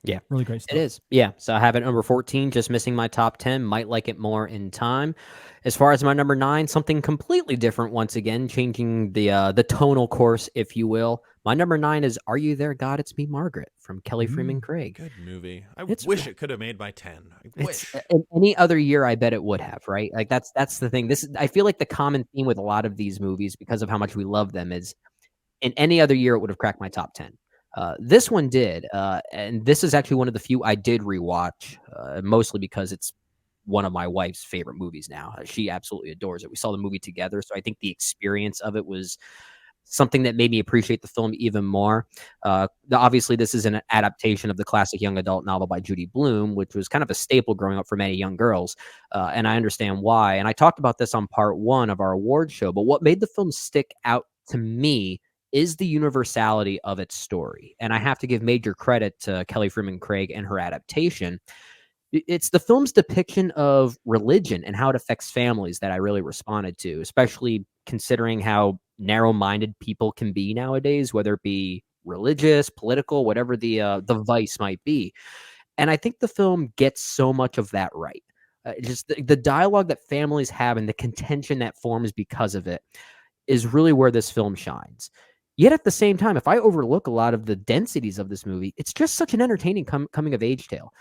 Yeah. Really great stuff. It is. Yeah. So I have it number 14, just missing my top 10. Might like it more in time. As far as my number 9, something completely different once again, changing the tonal course, if you will. My number 9 is Are You There, God? It's Me, Margaret, from Kelly Freeman Craig. Good movie. I It's- wish it could have made my 10. I wish. In any other year, I bet it would have, right? Like that's the thing. I feel like the common theme with a lot of these movies, because of how much we love them, is in any other year, it would have cracked my top 10. This one did, and this is actually one of the few I did rewatch, mostly because it's one of my wife's favorite movies now. She absolutely adores it. We saw the movie together, so I think the experience of it was something that made me appreciate the film even more. Obviously, this is an adaptation of the classic young adult novel by Judy Blume, which was kind of a staple growing up for many young girls, and I understand why. And I talked about this on part 1 of our award show, but what made the film stick out to me is the universality of its story. And I have to give major credit to Kelly Freeman Craig and her adaptation. It's the film's depiction of religion and how it affects families that I really responded to, especially considering how narrow-minded people can be nowadays, whether it be religious, political, whatever the vice might be. And I think the film gets so much of that right. Just the dialogue that families have and the contention that forms because of it is really where this film shines. Yet at the same time, if I overlook a lot of the densities of this movie, it's just such an entertaining coming of age tale.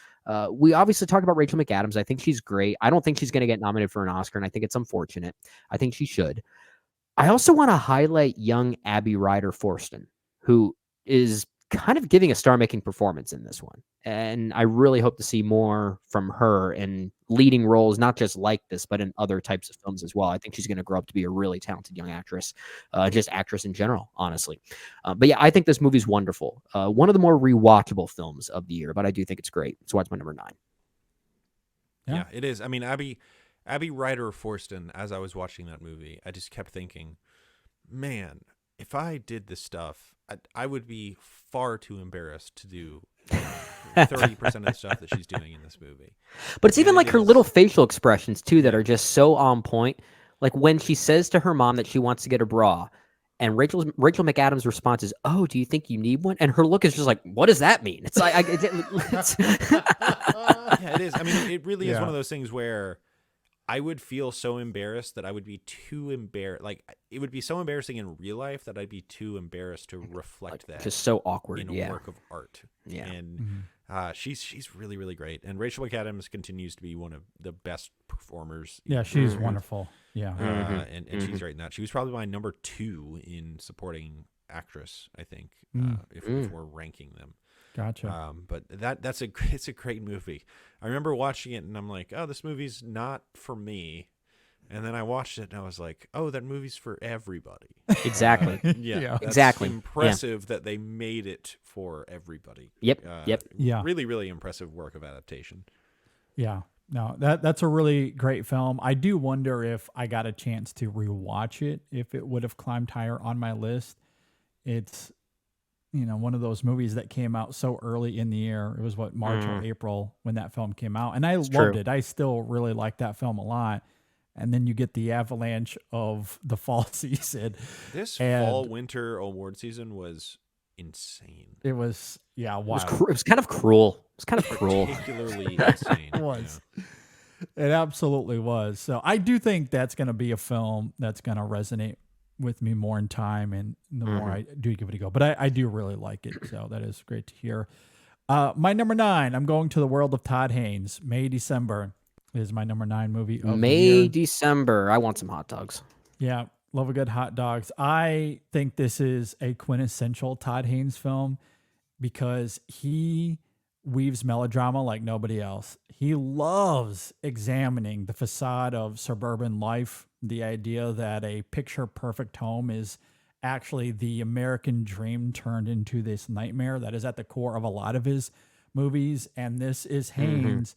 We obviously talk about Rachel McAdams. I think she's great. I don't think she's going to get nominated for an Oscar, and I think it's unfortunate. I think she should. I also want to highlight young Abby Ryder Forston, who is kind of giving a star-making performance in this one. And I really hope to see more from her in leading roles, not just like this, but in other types of films as well. I think she's going to grow up to be a really talented young actress, just actress in general, honestly. But yeah, I think this movie's wonderful. One of the more rewatchable films of the year, but I do think it's great. So that's my number 9. Yeah, it is. I mean, Abby Ryder Forston, as I was watching that movie, I just kept thinking, man, if I did this stuff, I would be far too embarrassed to do 30% of the stuff that she's doing in this movie. But it's even And like it her is. little facial expressions too that are just so on point. Like when she says to her mom that she wants to get a bra, and Rachel McAdams' response is, "Oh, do you think you need one?" And her look is just like, "What does that mean?" It's like, Yeah, it is. I mean, it really is Yeah. one of those things where I would feel so embarrassed that I would be too embarrassed. Like, it would be so embarrassing in real life that I'd be too embarrassed to reflect that Just so awkward. in a Yeah. work of art. Yeah. And she's really, really great. And Rachel McAdams continues to be one of the best performers. Yeah, she's wonderful. Yeah. And she's right in that. She was probably my number 2 in supporting actress, I think, if we're ranking them. Gotcha. But it's a great movie. I remember watching it and I'm like, oh, this movie's not for me. And then I watched it and I was like, oh, that movie's for everybody. Exactly. Yeah, Yeah. that's Exactly. impressive that they made it for everybody. Yep. Yep. Yeah. Really, really impressive work of adaptation. Yeah. No, that's a really great film. I do wonder if I got a chance to rewatch it, if it would have climbed higher on my list. It's, one of those movies that came out so early in the year. It was March or April when that film came out. And I loved true. it. I still really like that film a lot. And then you get the avalanche of the fall season. This And- fall-winter award season was insane. It was, wild. It was kind of cruel. It was kind of cruel. Particularly insane. It was. It absolutely was. So I do think that's going to be a film that's going to resonate with me more in time, and the more I do give it a go. But I do really like it, so that is great to hear. My number 9, I'm going to the world of Todd Haynes. May, December is my number 9 movie of the year. December. I want some hot dogs. Yeah, love a good hot dogs. I think this is a quintessential Todd Haynes film because he weaves melodrama like nobody else. He loves examining the facade of suburban life, the idea that a picture-perfect home is actually the American dream turned into this nightmare that is at the core of a lot of his movies. And this is Haynes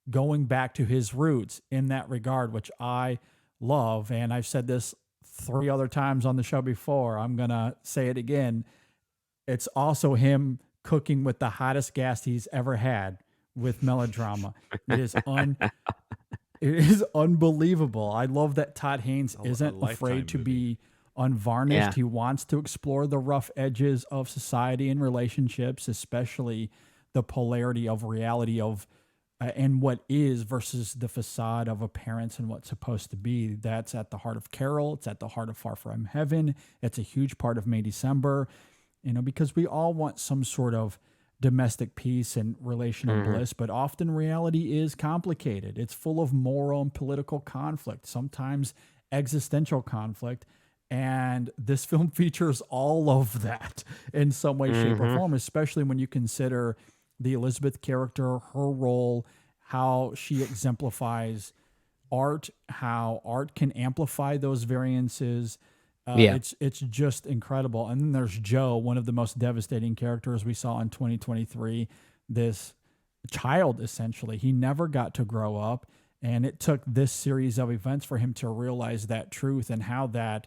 going back to his roots in that regard, which I love. And I've said this 3 other times on the show before. I'm going to say it again. It's also him cooking with the hottest gas he's ever had with melodrama. It is unbelievable. I love that Todd Haynes isn't Lifetime afraid to movie. be unvarnished. Yeah. He wants to explore the rough edges of society and relationships, especially the polarity of reality of and what is versus the facade of appearance and what's supposed to be. That's at the heart of Carol. It's at the heart of Far From Heaven. It's a huge part of May, December, because we all want some sort of domestic peace and relational bliss, but often reality is complicated. It's full of moral and political conflict, sometimes existential conflict. And this film features all of that in some way, shape, or form, especially when you consider the Elizabeth character, her role, how she exemplifies art, how art can amplify those variances. It's just incredible. And then there's Joe, one of the most devastating characters we saw in 2023. This child, essentially, he never got to grow up. And it took this series of events for him to realize that truth and how that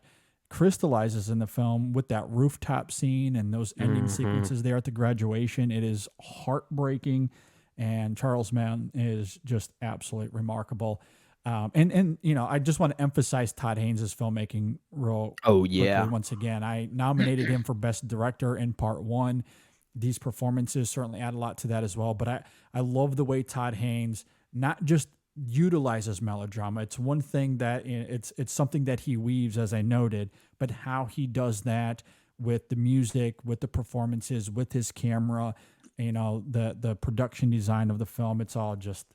crystallizes in the film with that rooftop scene and those ending sequences there at the graduation. It is heartbreaking. And Charles Mann is just absolutely remarkable. And I just want to emphasize Todd Haynes' filmmaking real quickly once again. I nominated him for Best Director in Part 1. These performances certainly add a lot to that as well. But I love the way Todd Haynes not just utilizes melodrama. It's one thing that it's something that he weaves, as I noted, but how he does that with the music, with the performances, with his camera, the production design of the film. It's all just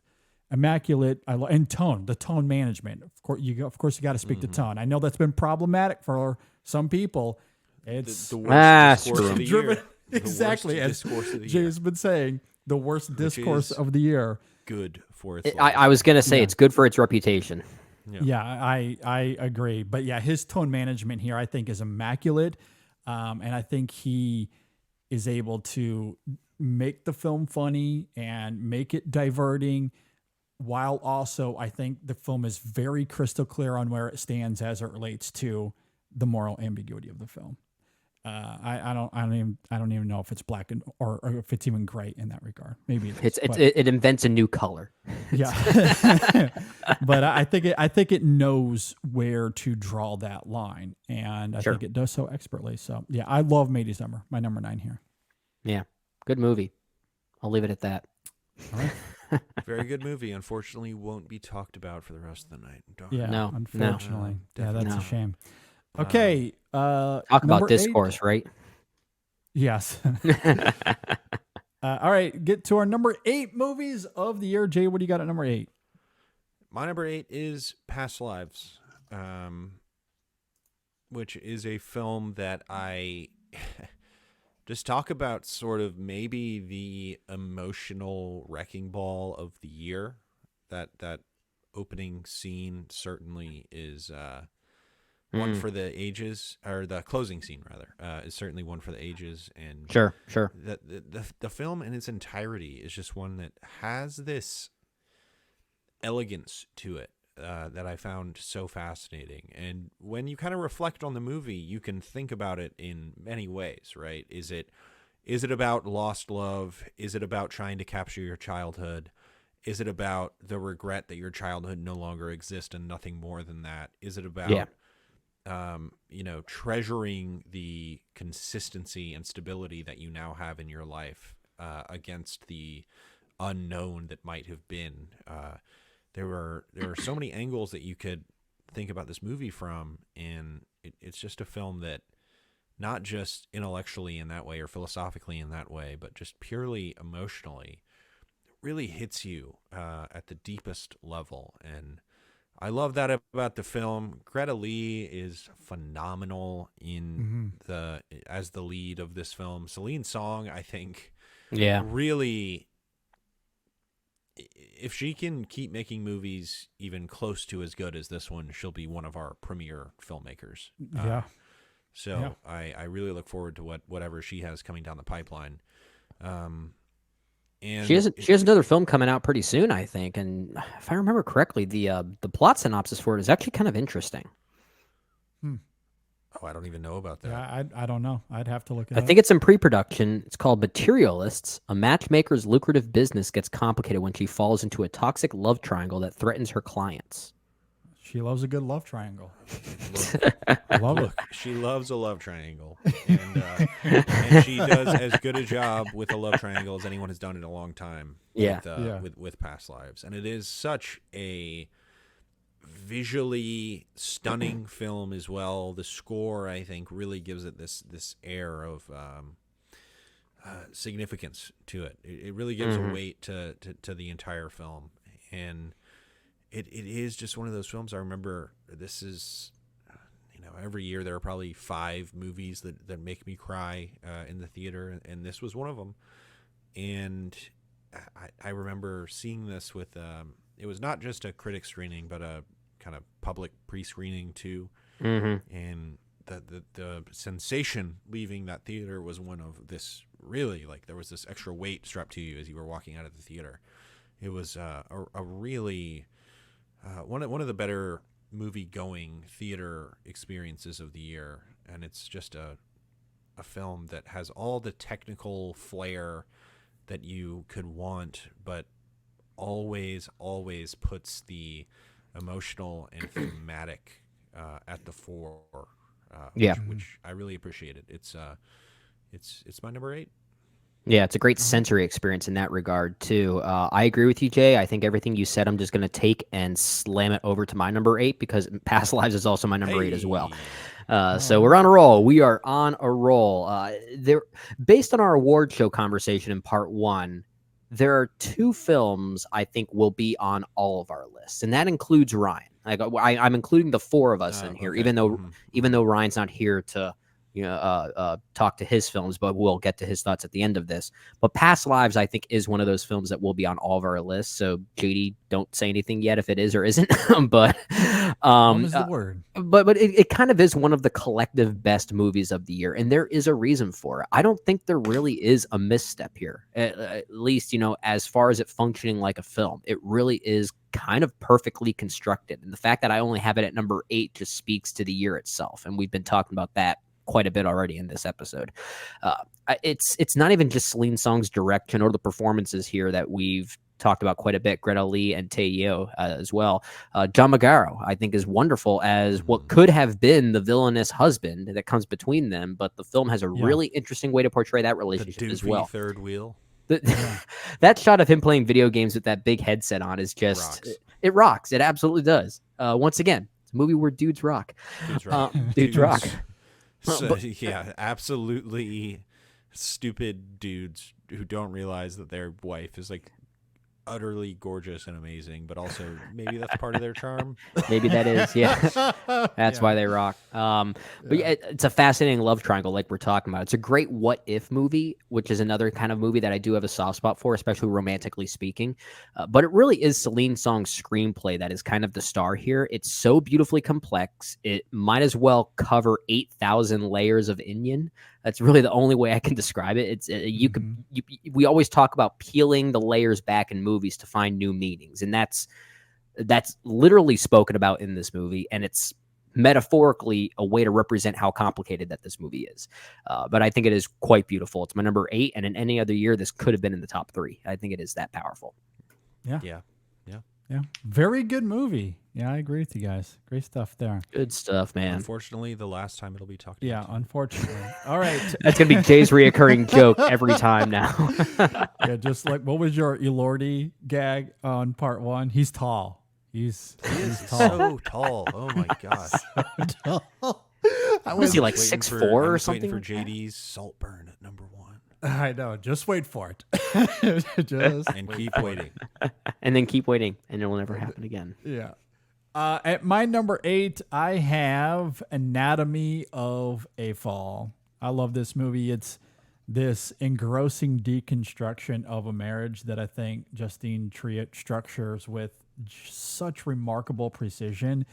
immaculate. And the tone management. Of course, you got to speak to tone. I know that's been problematic for some people. It's the worst discourse of the driven year. exactly The as worst discourse of the Jay's year. been saying. The worst discourse is of the year. Good for its I was going to say it's good for its reputation. Yeah, I agree. But yeah, his tone management here, I think, is immaculate. And I think he is able to make the film funny and make it diverting, while also I think the film is very crystal clear on where it stands as it relates to the moral ambiguity of the film. I don't even know if it's black or if it's even gray in that regard. Maybe It invents a new color. Yeah, but I think it knows where to draw that line, and I think it does so expertly. So yeah, I love May, December, my number 9 here. Yeah, good movie. I'll leave it at that. All right. Very good movie. Unfortunately, won't be talked about for the rest of the night. Darn. Yeah, No, no. unfortunately. Yeah, that's No. a shame. Okay. Talk number about 8. discourse, right? Yes. All right, get to our number 8 movies of the year. Jay, what do you got at number 8? My number 8 is Past Lives, which is a film that I just talk about sort of maybe the emotional wrecking ball of the year. That opening scene certainly is one for the ages, or the closing scene rather, is certainly one for the ages. And Sure. the film in its entirety is just one that has this elegance to it that I found so fascinating. And when you kind of reflect on the movie, you can think about it in many ways, right? Is it about lost love? Is it about trying to capture your childhood? Is it about the regret that your childhood no longer exists and nothing more than that? Is it about treasuring the consistency and stability that you now have in your life against the unknown that might have been? There are so many angles that you could think about this movie from, and it's just a film that not just intellectually in that way or philosophically in that way, but just purely emotionally really hits you at the deepest level. And I love that about the film. Greta Lee is phenomenal in as the lead of this film. Celine Song, I think, really, if she can keep making movies even close to as good as this one, she'll be one of our premier filmmakers. I really look forward to whatever she has coming down the pipeline. And she has another film coming out pretty soon, I think. And if I remember correctly, the plot synopsis for it is actually kind of interesting. Oh, I don't even know about that. Yeah, I don't know. I'd have to look it I up. think it's in pre-production. It's called Materialists. A matchmaker's lucrative business gets complicated when she falls into a toxic love triangle that threatens her clients. She loves a good love triangle. Love it. She loves a love triangle, and she does as good a job with a love triangle as anyone has done in a long time. With Past Lives, and it is such a visually stunning film as well. The score, I think, really gives it this air of significance to it. It really gives a weight to the entire film, and it is just one of those films. I remember this is, every year there are probably 5 movies that make me cry in the theater, and this was one of them. And I remember seeing this with it was not just a critic screening, but a kind of public pre-screening too. And the sensation leaving that theater was one of this, really, like, there was this extra weight strapped to you as you were walking out of the theater. It was a really one of the better movie-going theater experiences of the year, and it's just a film that has all the technical flair that you could want, but always puts the emotional and thematic at the fore. Which I really appreciated. It's my number 8. Yeah, it's a great sensory experience in that regard, too. I agree with you, Jay. I think everything you said, I'm just going to take and slam it over to my number 8, because Past Lives is also my number 8 as well. So we're on a roll. We are on a roll. Based on our award show conversation in part 1, there are 2 films I think will be on all of our lists, and that includes Ryan. I'm including the 4 of us in here, even though Ryan's not here to talk to his films, but we'll get to his thoughts at the end of this. But Past Lives, I think, is one of those films that will be on all of our lists. So JD, don't say anything yet if it is or isn't. But is the word. But it kind of is one of the collective best movies of the year, and there is a reason for it. I don't think there really is a misstep here, at least as far as it functioning like a film. It really is kind of perfectly constructed, and the fact that I only have it at number 8 just speaks to the year itself, and we've been talking about that quite a bit already in this episode. It's not even just Celine Song's direction or the performances here that we've talked about quite a bit. Greta Lee and Tae-Yo as well. John Magaro, I think, is wonderful as what could have been the villainous husband that comes between them, but the film has a really interesting way to portray that relationship as well. Third wheel. That shot of him playing video games with that big headset on is just Rocks. it rocks. It absolutely does. Once again, it's a movie where dudes rock. Dudes rock. Dudes rock. So, yeah, absolutely stupid dudes who don't realize that their wife is like utterly gorgeous and amazing, but also maybe that's part of their charm. Maybe that is, yeah. That's why they rock. But yeah, it's a fascinating love triangle, like we're talking about. It's a great what if movie, which is another kind of movie that I do have a soft spot for, especially romantically speaking. But it really is Celine Song's screenplay that is kind of the star here. It's so beautifully complex. It might as well cover 8,000 layers of onion. That's really the only way I can describe it. It's we always talk about peeling the layers back in movies to find new meanings, and that's literally spoken about in this movie, and it's metaphorically a way to represent how complicated that this movie is. But I think it is quite beautiful. It's my number 8, and in any other year, this could have been in the top 3. I think it is that powerful. Yeah. Very good movie. Yeah, I agree with you guys. Great stuff there. Good stuff, man. Unfortunately, the last time it'll be talked Yeah, about. unfortunately. All right. That's going to be Jay's reoccurring joke every time now. Yeah, just like, what was your Elordi gag on part 1? He's tall. He's tall. So tall. Oh my god. Was he like Waiting 6'4" for- or I'm just something? waiting for JD's Saltburn at number 1. I know. Just wait for it. Just And wait keep for it. waiting. And then keep waiting, and it will never happen again. Yeah. At my number 8, I have Anatomy of a Fall. I love this movie. It's this engrossing deconstruction of a marriage that I think Justine Triet structures with such remarkable precision.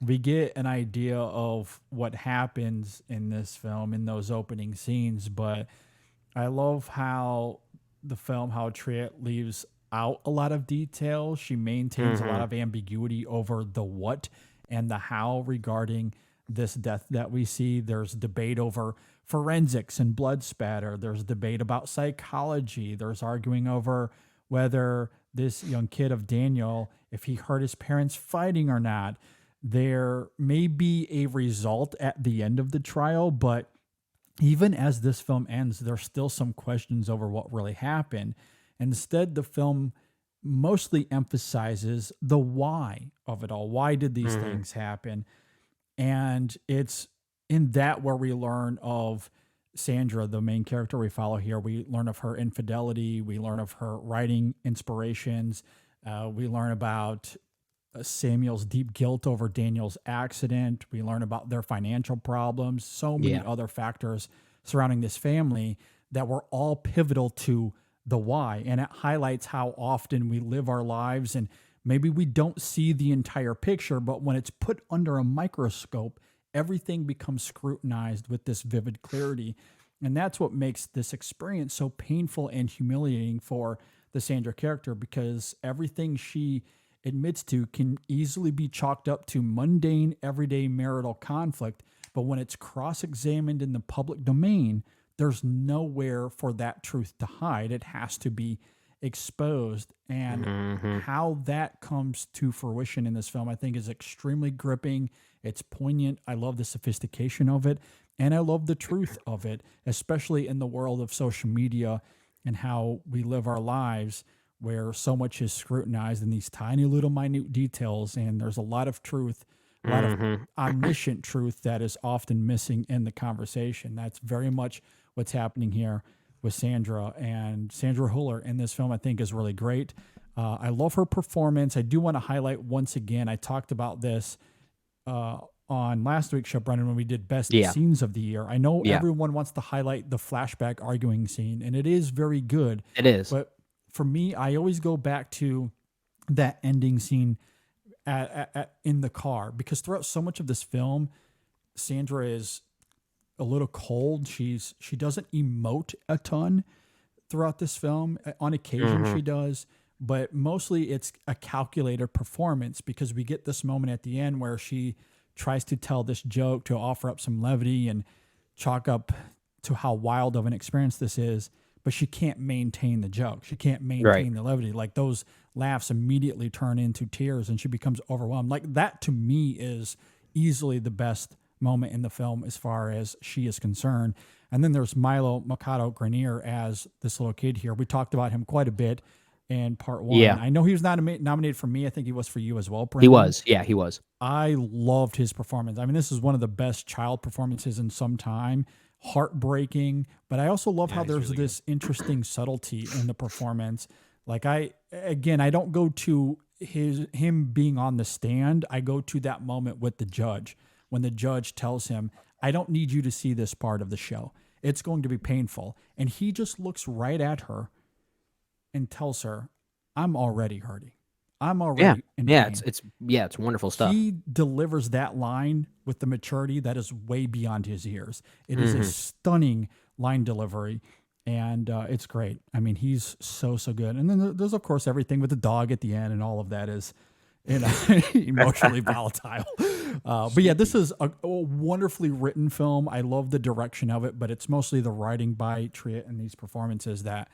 We get an idea of what happens in this film in those opening scenes, but I love how the film, how Triet leaves out a lot of detail. She maintains a lot of ambiguity over the what and the how regarding this death that we see. There's debate over forensics and blood spatter. There's debate about psychology. There's arguing over whether this young kid of Daniel, if he hurt his parents fighting or not. There may be a result at the end of the trial, but even as this film ends, there's still some questions over what really happened. Instead, the film mostly emphasizes the why of it all. Why did these things happen? And it's in that where we learn of Sandra, the main character we follow here. We learn of her infidelity. We learn of her writing inspirations. We learn about Samuel's deep guilt over Daniel's accident. We learn about their financial problems, so many other factors surrounding this family that were all pivotal to the why. And it highlights how often we live our lives and maybe we don't see the entire picture, but when it's put under a microscope, everything becomes scrutinized with this vivid clarity. And that's what makes this experience so painful and humiliating for the Sandra character, because everything she admits to can easily be chalked up to mundane, everyday marital conflict. But when it's cross-examined in the public domain, there's nowhere for that truth to hide. It has to be exposed. And how that comes to fruition in this film, I think, is extremely gripping. It's poignant. I love the sophistication of it. And I love the truth of it, especially in the world of social media and how we live our lives, where so much is scrutinized in these tiny little minute details. And there's a lot of truth, a lot of omniscient truth that is often missing in the conversation. That's very much what's happening here with Sandra. And Sandra Hüller in this film, I think, is really great. I love her performance. I do want to highlight once again, I talked about this on last week's show, Brendan, when we did best scenes of the year. I know everyone wants to highlight the flashback arguing scene, and it is very good. It is. But for me, I always go back to that ending scene in the car, because throughout so much of this film, Sandra is a little cold. She doesn't emote a ton throughout this film. On occasion she does, but mostly it's a calculated performance, because we get this moment at the end where she tries to tell this joke to offer up some levity and chalk up to how wild of an experience this is, but she can't maintain the joke. She can't maintain the levity. Like, those laughs immediately turn into tears and she becomes overwhelmed. Like, that to me is easily the best moment in the film as far as she is concerned. And then there's Milo Mercado Grenier as this little kid here. We talked about him quite a bit in part one. Yeah. I know he was not nominated for me. I think he was for you as well, He Brandon. was. Yeah, he was. I loved his performance. I mean, this is one of the best child performances in some time. Heartbreaking, but I also love how he's there's really this interesting subtlety in the performance. Like I don't go to him being on the stand. I go to that moment with the judge when the judge tells him, I don't need you to see this part of the show. It's going to be painful. And he just looks right at her and tells her, I'm already hurting. I'm already in pain. It's wonderful stuff. He delivers that line with the maturity that is way beyond his years. It is a stunning line delivery, and it's great. I mean, he's so good. And then there's, of course, everything with the dog at the end, and all of that is emotionally volatile. But yeah, this is a wonderfully written film. I love the direction of it, but it's mostly the writing by Triet and these performances that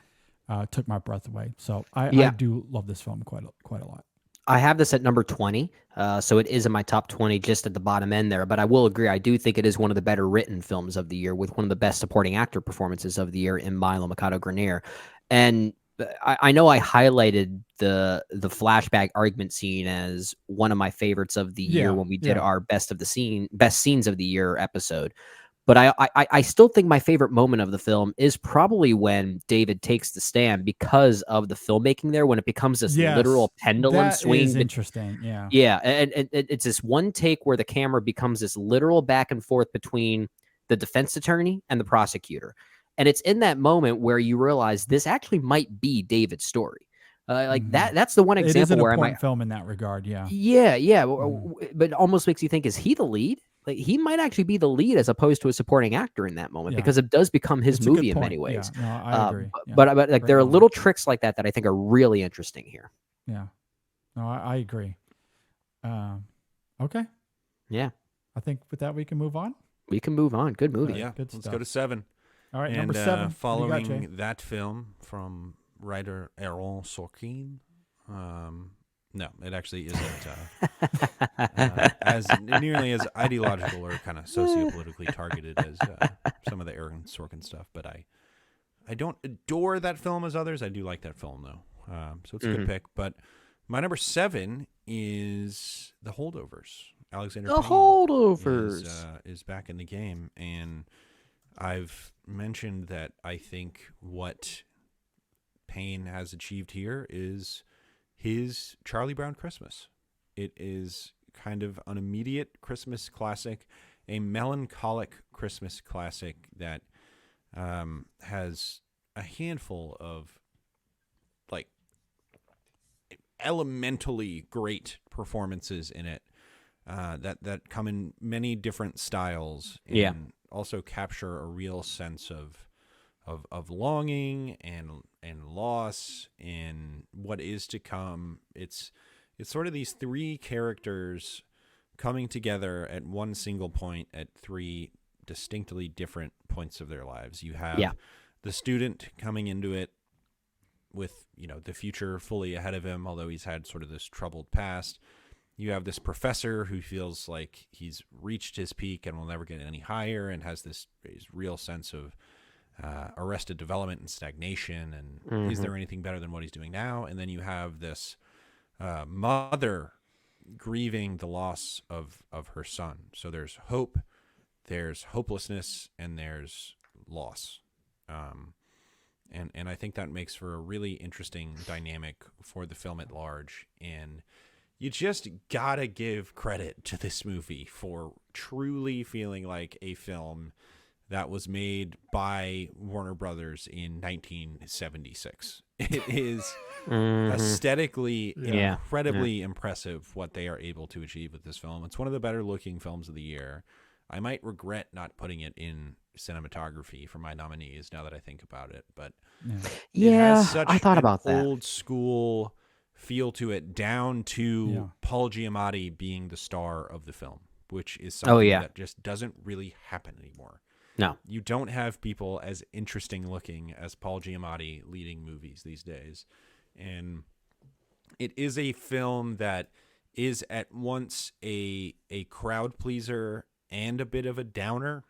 took my breath away. So I do love this film quite a lot. I have this at number 20, so it is in my top 20, just at the bottom end there. But I will agree, I do think it is one of the better written films of the year, with one of the best supporting actor performances of the year in Milo Mercado Grenier. And I know I highlighted the flashback argument scene as one of my favorites of the year when we did our best scenes of the year episode. But I still think my favorite moment of the film is probably when David takes the stand, because of the filmmaking there, when it becomes this literal pendulum swing. That is interesting. Yeah. Yeah. And it's this one take where the camera becomes this literal back and forth between the defense attorney and the prosecutor. And it's in that moment where you realize this actually might be David's story. That's the one example it is an where important film in that regard. Yeah. Yeah. But it almost makes you think, is he the lead? Like, he might actually be the lead as opposed to a supporting actor in that moment, because it does become his movie in many ways. Yeah, no, I agree. But like, there are little tricks like that I think are really interesting here. Yeah. No, I agree. Okay. Yeah. I think with that we can move on. We can move on. Good movie. Yeah, Good let's stuff. go to 7. All right, And number 7. following that film from writer Aaron Sorkin. No, it actually isn't as nearly as ideological or kind of sociopolitically targeted as some of the Aaron Sorkin stuff. But I don't adore that film as others. I do like that film, though. So it's a good pick. But my number 7 is The Holdovers. Alexander The Payne Holdovers is back in the game. And I've mentioned that I think what Payne has achieved here is his Charlie Brown Christmas. It is kind of an immediate Christmas classic, a melancholic Christmas classic that has a handful of like elementally great performances in it that come in many different styles and also capture a real sense of longing and loss and what is to come. It's sort of these 3 characters coming together at one single point at 3 distinctly different points of their lives. You have the student coming into it with, the future fully ahead of him, although he's had sort of this troubled past. You have this professor who feels like he's reached his peak and will never get any higher, and has this real sense of arrested development and stagnation, and is there anything better than what he's doing now? And then you have this mother grieving the loss of her son. So there's hope, there's hopelessness, and there's loss. And I think that makes for a really interesting dynamic for the film at large. And you just gotta give credit to this movie for truly feeling like a film that was made by Warner Brothers in 1976. It is aesthetically incredibly impressive what they are able to achieve with this film. It's one of the better looking films of the year. I might regret not putting it in cinematography for my nominees now that I think about it, but it has such I thought an about that. old school feel to it, down to Paul Giamatti being the star of the film, which is something that just doesn't really happen anymore. No. You don't have people as interesting looking as Paul Giamatti leading movies these days. And it is a film that is at once a crowd pleaser and a bit of a downer.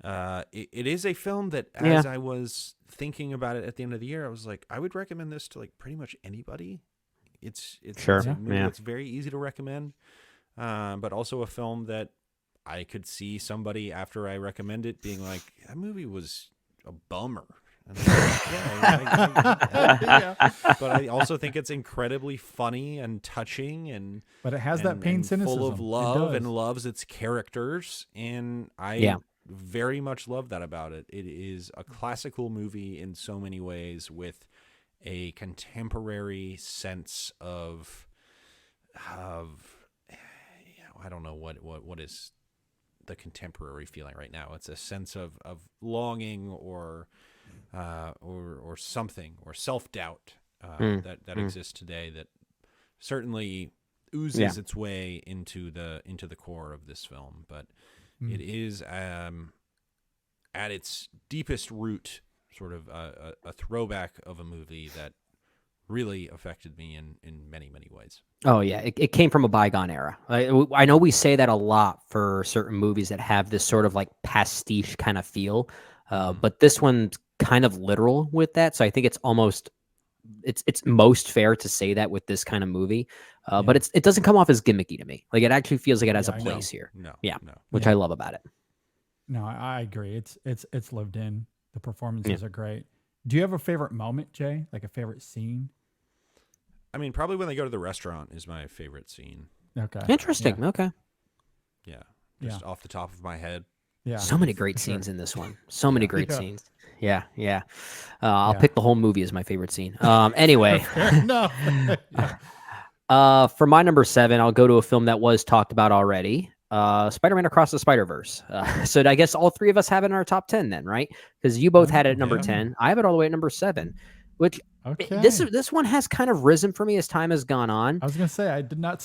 It is a film that, as I was thinking about it at the end of the year, I was like, I would recommend this to like pretty much anybody. It's Sure. a movie Yeah. that's very easy to recommend, but also a film that I could see somebody after I recommend it being like, that movie was a bummer. And I'm like, yeah. But I also think it's incredibly funny and touching, But it has that pain cynicism. full of It love does. and loves its characters, and I very much love that about it. It is a classical movie in so many ways, with a contemporary sense of I don't know what is the contemporary feeling right now. It's a sense of longing or something, or self-doubt that exists today, that certainly oozes its way into the core of this film. But it is at its deepest root sort of a throwback of a movie that really affected me in many, many ways. Oh yeah, it came from a bygone era. I know we say that a lot for certain movies that have this sort of like pastiche kind of feel, but this one's kind of literal with that. So I think it's most fair to say that with this kind of movie. But it doesn't come off as gimmicky to me. Like, it actually feels like it has a place here. No. Which I love about it. No, I agree. It's lived in. The performances are great. Do you have a favorite moment, Jay? Like a favorite scene? I mean, probably when they go to the restaurant is my favorite scene. Okay. Interesting. Yeah. Okay. Yeah. Just off the top of my head. Yeah. So many great scenes in this one. So many great Yeah. scenes. Yeah. I'll pick the whole movie as my favorite scene. Anyway. No. For my number 7, I'll go to a film that was talked about already. Spider-Man Across the Spider-Verse. So I guess all three of us have it in our top 10 then, right? Because you both had it at number 10. I have it all the way at number 7, which this one has kind of risen for me as time has gone on. I was gonna say I did not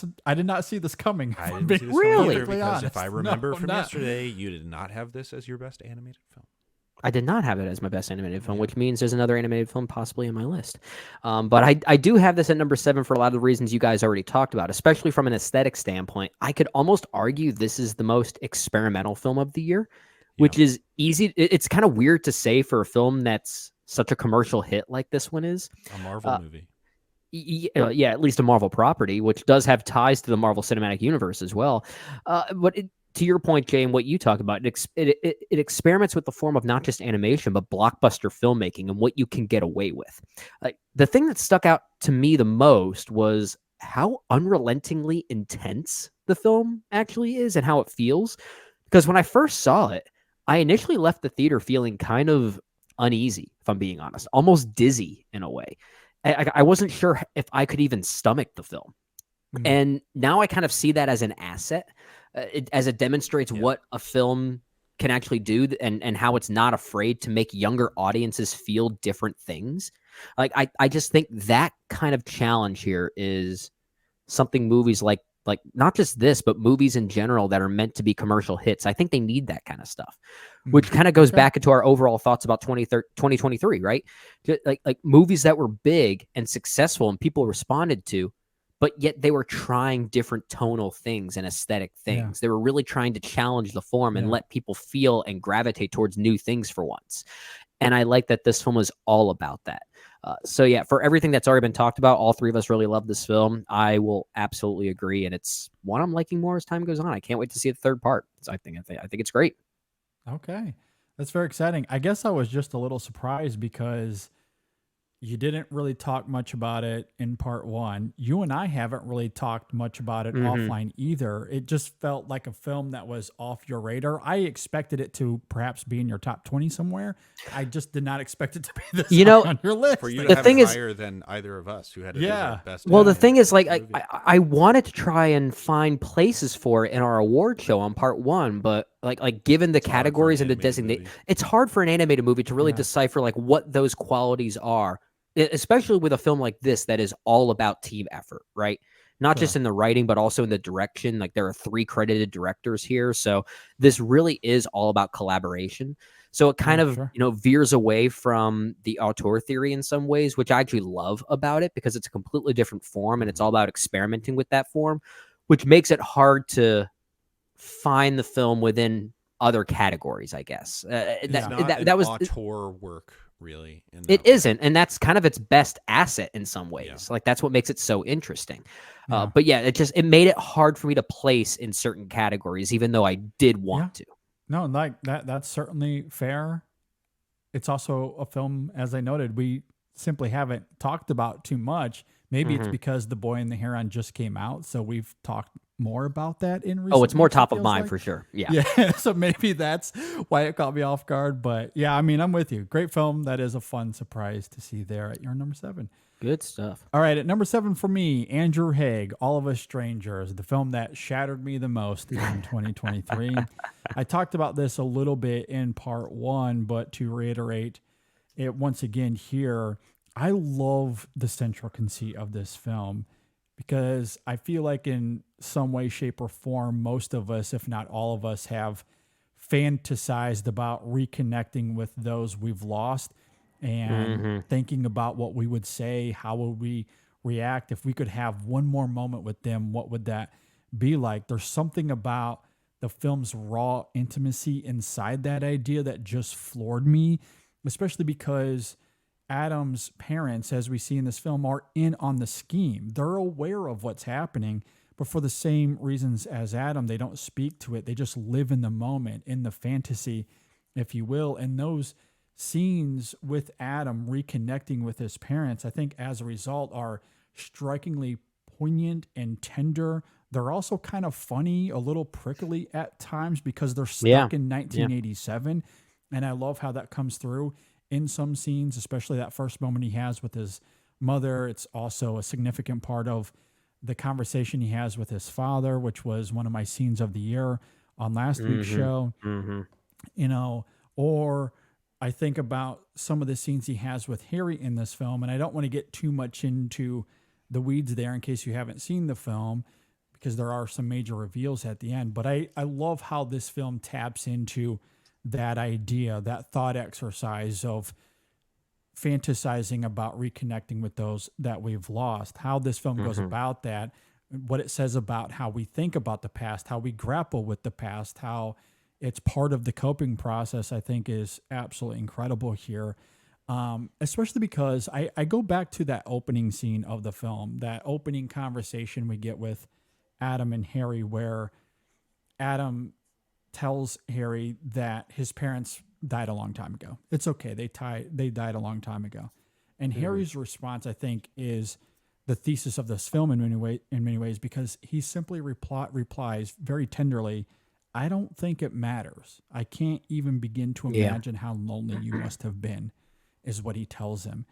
see this coming. I didn't see this Really? either, because honest. if I remember No, from not. yesterday, you did not have this as your best animated film. I did not have it as my best animated film, which means there's another animated film possibly on my list. But I do have this at number 7 for a lot of the reasons you guys already talked about, especially from an aesthetic standpoint. I could almost argue this is the most experimental film of the year, which is easy. It's kind of weird to say for a film that's such a commercial hit like this one is. A Marvel movie. Yeah, at least a Marvel property, which does have ties to the Marvel Cinematic Universe as well. But to your point, Jay, and what you talk about, it experiments with the form of not just animation, but blockbuster filmmaking and what you can get away with. Like, the thing that stuck out to me the most was how unrelentingly intense the film actually is and how it feels. Because when I first saw it, I initially left the theater feeling kind of uneasy, if I'm being honest, almost dizzy in a way. I wasn't sure if I could even stomach the film. And now I kind of see that as an asset, as it demonstrates what a film can actually do and how it's not afraid to make younger audiences feel different things. Like, I just think that kind of challenge here is something movies like not just this, but movies in general that are meant to be commercial hits. I think they need that kind of stuff, which kind of goes back into our overall thoughts about 2023, right? Like movies that were big and successful and people responded to, but yet they were trying different tonal things and aesthetic things. They were really trying to challenge the form and let people feel and gravitate towards new things for once. And I like that this film is all about that. So yeah, for everything that's already been talked about, all three of us really love this film. I will absolutely agree, and it's one I'm liking more as time goes on. I can't wait to see the third part. So I think it's great. Okay, that's very exciting. I guess I was just a little surprised because you didn't really talk much about it in part 1. You and I haven't really talked much about it offline either. It just felt like a film that was off your radar. I expected it to perhaps be in your top 20 somewhere. I just did not expect it to be this high on your list. For you to The have thing it is- higher than either of us who had it as our best. Well, the animated thing is, like, movie. I wanted to try and find places for it in our award show on part 1, but like given the hard for an categories and the animated designate, movie. it's hard for an animated movie to really decipher like what those qualities are, especially with a film like this that is all about team effort, right? Not just in the writing, but also in the direction. Like, there are 3 credited directors here, so this really is all about collaboration. So it kind of veers away from the auteur theory in some ways, which I actually love about it because it's a completely different form and it's all about experimenting with that form, which makes it hard to find the film within other categories, I guess. It's not That was auteur work, really. It isn't, and that's kind of its best asset in some ways. Yeah. Like that's what makes it so interesting. Yeah. But yeah, it made it hard for me to place in certain categories, even though I did want to. No, like that's certainly fair. It's also a film, as I noted, we simply haven't talked about too much. Maybe it's because The Boy and the Heron just came out, so we've talked more about that in recent It's more weeks, it top of feels mind like. for sure. Yeah. Yeah, so maybe that's why it caught me off guard. But yeah, I mean, I'm with you. Great film. That is a fun surprise to see there at your number 7. Good stuff. All right, at number 7 for me, Andrew Haigh, All of Us Strangers, the film that shattered me the most in 2023. I talked about this a little bit in part 1, but to reiterate it once again here, I love the central conceit of this film because I feel like in some way, shape, or form, most of us, if not all of us, have fantasized about reconnecting with those we've lost and thinking about what we would say, how would we react if we could have one more moment with them, what would that be like? There's something about the film's raw intimacy inside that idea that just floored me, especially because Adam's parents, as we see in this film, are in on the scheme. They're aware of what's happening, but for the same reasons as Adam, they don't speak to it. They just live in the moment, in the fantasy, if you will. And those scenes with Adam reconnecting with his parents, I think as a result are strikingly poignant and tender. They're also kind of funny, a little prickly at times because they're stuck in 1987. And I love how that comes through in some scenes, especially that first moment he has with his mother. It's also a significant part of the conversation he has with his father, which was one of my scenes of the year on last week's show. You know, or I think about some of the scenes he has with Harry in this film, and I don't want to get too much into the weeds there in case you haven't seen the film, because there are some major reveals at the end. But I love how this film taps into that idea, that thought exercise of fantasizing about reconnecting with those that we've lost, how this film goes about that, what it says about how we think about the past, how we grapple with the past, how it's part of the coping process, I think is absolutely incredible here. Especially because I go back to that opening scene of the film, that opening conversation we get with Adam and Harry, where Adam tells Harry that his parents died a long time ago. It's okay. They died a long time ago. And Harry's response, I think, is the thesis of this film in many ways, because he simply replies very tenderly, "I don't think it matters. I can't even begin to imagine how lonely you must have been," is what he tells him.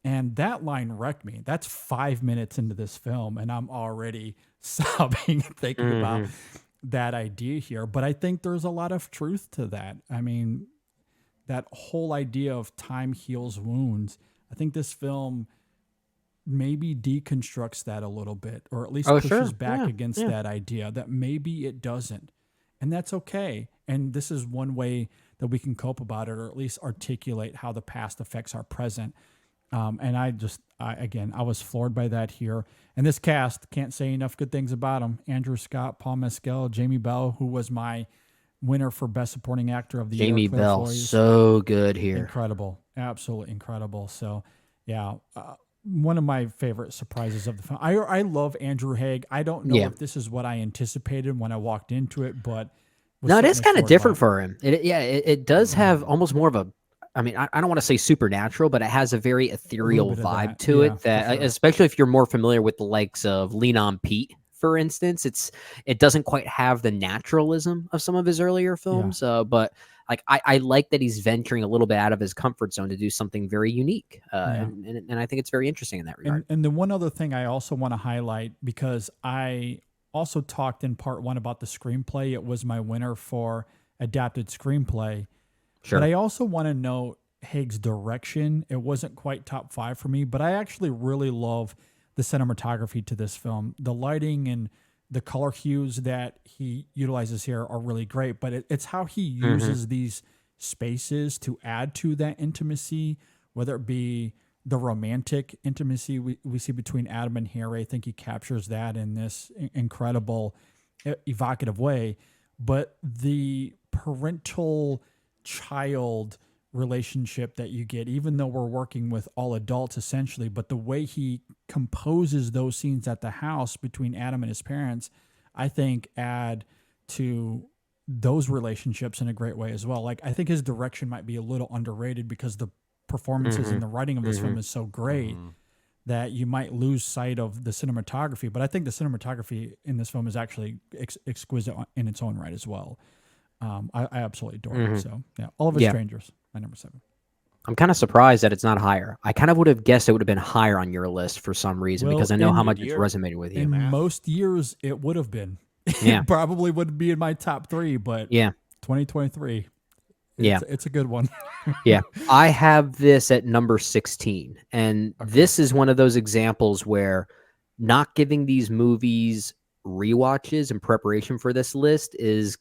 And that line wrecked me. That's 5 minutes into this film, and I'm already sobbing thinking about that idea here. But I think there's a lot of truth to that. I mean, that whole idea of time heals wounds. I think this film maybe deconstructs that a little bit, or at least pushes back against that idea that maybe it doesn't. And that's okay. And this is one way that we can cope about it, or at least articulate how the past affects our present. And I was floored by that here. And this cast, can't say enough good things about them. Andrew Scott, Paul Mescal, Jamie Bell, who was my winner for Best Supporting Actor of the Year. Jamie Bell, so good here. Incredible. Absolutely incredible. So, yeah, one of my favorite surprises of the film. I love Andrew Haigh. I don't know if this is what I anticipated when I walked into it, but no, it is kind of different for him. It does have almost more of a, I mean, I don't want to say supernatural, but it has a very ethereal vibe to it that, especially if you're more familiar with the likes of Lean on Pete, for instance, it doesn't quite have the naturalism of some of his earlier films, but like I like that he's venturing a little bit out of his comfort zone to do something very unique, and I think it's very interesting in that regard. And the one other thing I also want to highlight, because I also talked in part 1 about the screenplay. It was my winner for adapted screenplay. Sure. But I also want to note Haig's direction. It wasn't quite top 5 for me, but I actually really love the cinematography to this film. The lighting and the color hues that he utilizes here are really great, but it's how he uses these spaces to add to that intimacy, whether it be the romantic intimacy we see between Adam and Harry. I think he captures that in this incredible, evocative way. but the parental child relationship that you get, even though we're working with all adults essentially, but the way he composes those scenes at the house between Adam and his parents, I think add to those relationships in a great way as well. Like, I think his direction might be a little underrated because the performances and the writing of this film is so great that you might lose sight of the cinematography. But I think the cinematography in this film is actually exquisite in its own right as well. I absolutely adore it. So yeah, All of Us Strangers, my number 7. I'm kind of surprised that it's not higher. I kind of would have guessed it would have been higher on your list for some reason, because I know how much it's resonated with you. In most years, it would have been. Yeah. It probably would be in my top 3, but 2023, it's a good one. Yeah. I have this at number 16. And this is one of those examples where not giving these movies rewatches in preparation for this list is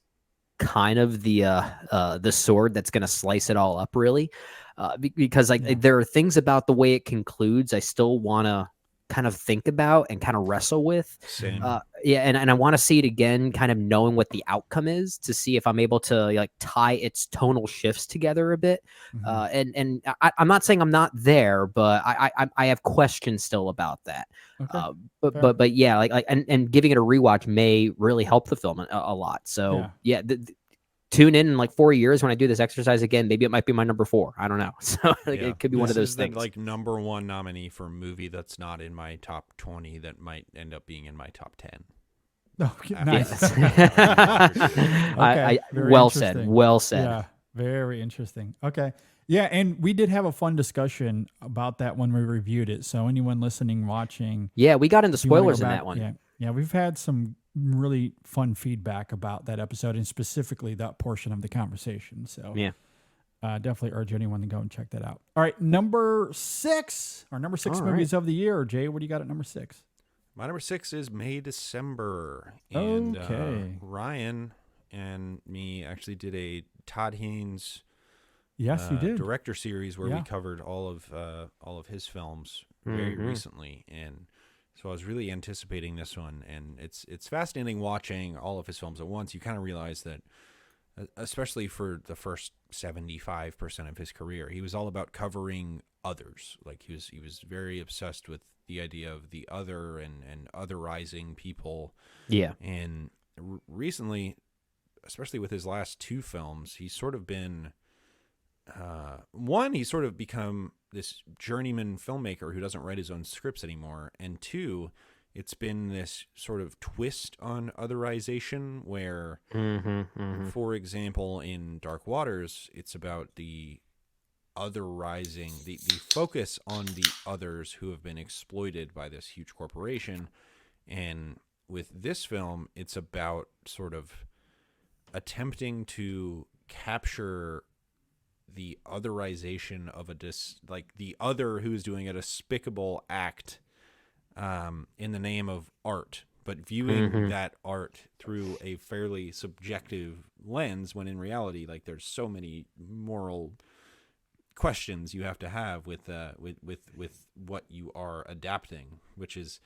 kind of the sword that's going to slice it all up, really. Because there are things about the way it concludes I still want to kind of think about and kind of wrestle with. Same. And I want to see it again, kind of knowing what the outcome is, to see if I'm able to like tie its tonal shifts together a bit. And I'm not saying I'm not there, but I have questions still about that. But yeah, and giving it a rewatch may really help the film a lot. So tune in like 4 years when I do this exercise again. Maybe it might be my number 4. I don't know. So it could be one of those things. Like number 1 nominee for a movie that's not in my top 20 that might end up being in my top 10. Oh, nice. Well said. Well said. Yeah, very interesting. Okay. Yeah, and we did have a fun discussion about that when we reviewed it. So anyone listening, watching. Yeah, we got into spoilers in that one. Yeah, we've had some really fun feedback about that episode and specifically that portion of the conversation. So definitely urge anyone to go and check that out. All right, number 6, our number 6 movies of the year. Jay, what do you got at number 6? My number 6 is May December. And Ryan and me actually did a Todd Haynes we did. director series where we covered all of his films very recently, and so I was really anticipating this one. And it's fascinating watching all of his films at once. You kind of realize that, especially for the first 75% of his career, he was all about covering others. Like he was very obsessed with the idea of the other and otherizing people. Yeah. And recently, especially with his last 2 films, he's sort of been he's sort of become this journeyman filmmaker who doesn't write his own scripts anymore, and 2, it's been this sort of twist on otherization where, for example, in Dark Waters, it's about the otherizing, the focus on the others who have been exploited by this huge corporation. And with this film, it's about sort of attempting to capture the otherization of the other who is doing a despicable act in the name of art, but viewing that art through a fairly subjective lens, when in reality, like, there's so many moral questions you have to have with what you are adapting, which is,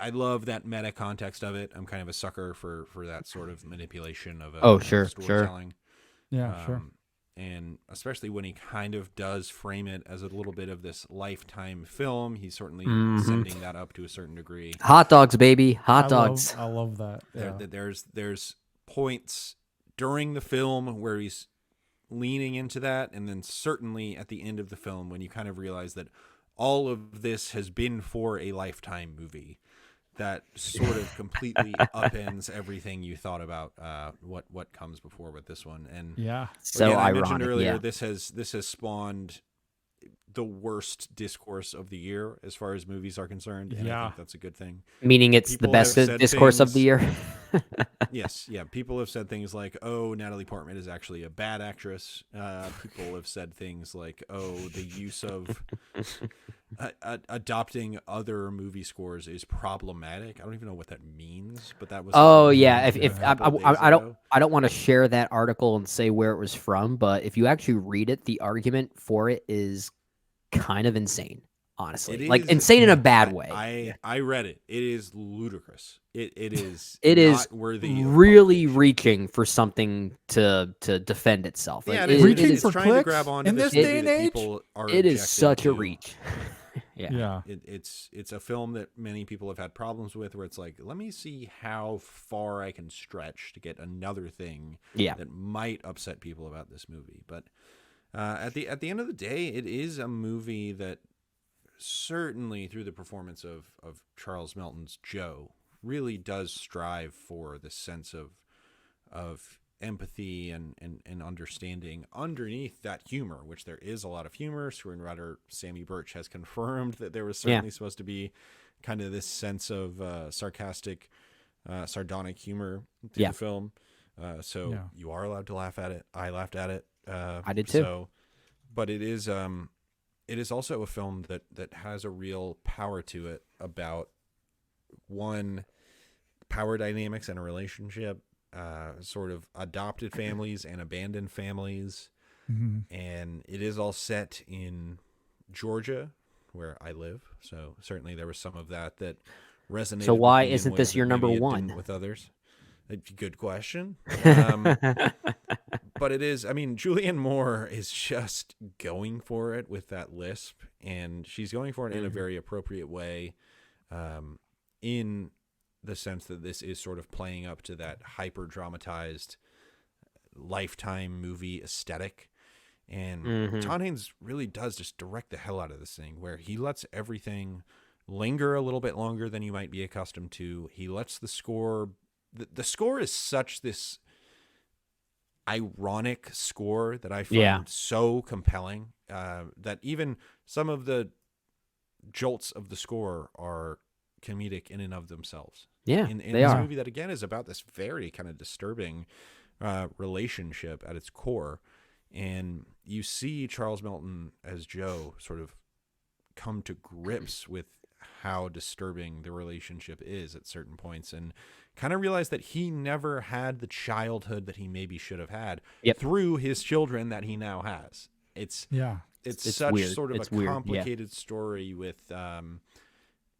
I love that meta context of it. I'm kind of a sucker for that sort of manipulation of storytelling. Yeah, sure. And especially when he kind of does frame it as a little bit of this Lifetime film, he's certainly sending that up to a certain degree. Hot dogs, baby, hot dogs. I love that. Yeah. There's points during the film where he's leaning into that, and then certainly at the end of the film when you kind of realize that all of this has been for a Lifetime movie. That sort of completely upends everything you thought about what comes before with this one. And so again, I ironic. mentioned earlier, this has spawned the worst discourse of the year as far as movies are concerned, and I think that's a good thing. Meaning it's the best discourse of the year. Yes, yeah. People have said things like, "Oh, Natalie Portman is actually a bad actress." People have said things like, "Oh, the use of adopting other movie scores is problematic." I don't even know what that means, but that was. Oh yeah, I don't want to share that article and say where it was from, but if you actually read it, the argument for it is kind of insane. Honestly, insane in a bad way. I read it. It is ludicrous. it is It is not worthy of really publication. reaching for something to defend itself. Yeah, Like, it is. Reaching It's for trying to clicks grab onto in this this movie day and that age? people are it is objecting such a to. reach. Yeah. Yeah. It's a film that many people have had problems with, where it's like, let me see how far I can stretch to get another thing Yeah. that might upset people about this movie. But at the end of the day, it is a movie that certainly, through the performance of Charles Melton's Joe, really does strive for the sense of empathy and understanding underneath that humor, which there is a lot of humor. Screenwriter Sammy Birch has confirmed that there was certainly supposed to be kind of this sense of sarcastic, sardonic humor through the film. So you are allowed to laugh at it. I laughed at it. I did too. So, but it is also a film that has a real power to it about, one, power dynamics in a relationship, sort of adopted families and abandoned families. And it is all set in Georgia, where I live. So certainly there was some of that resonated. So why with me in isn't ways this that your number maybe it one? didn't with others? Good question. But it is, I mean, Julianne Moore is just going for it with that lisp, and she's going for it in a very appropriate way, in the sense that this is sort of playing up to that hyper dramatized Lifetime movie aesthetic. And Todd Haynes really does just direct the hell out of this thing, where he lets everything linger a little bit longer than you might be accustomed to. He lets the score, the score is such this ironic score that I find so compelling, that even some of the jolts of the score are comedic in and of themselves. Yeah, in they this are. movie that, again, is about this very kind of disturbing relationship at its core. And you see Charles Melton as Joe sort of come to grips with how disturbing the relationship is at certain points, and kind of realize that he never had the childhood that he maybe should have had through his children that he now has. It's such weird. sort of It's a weird, complicated story with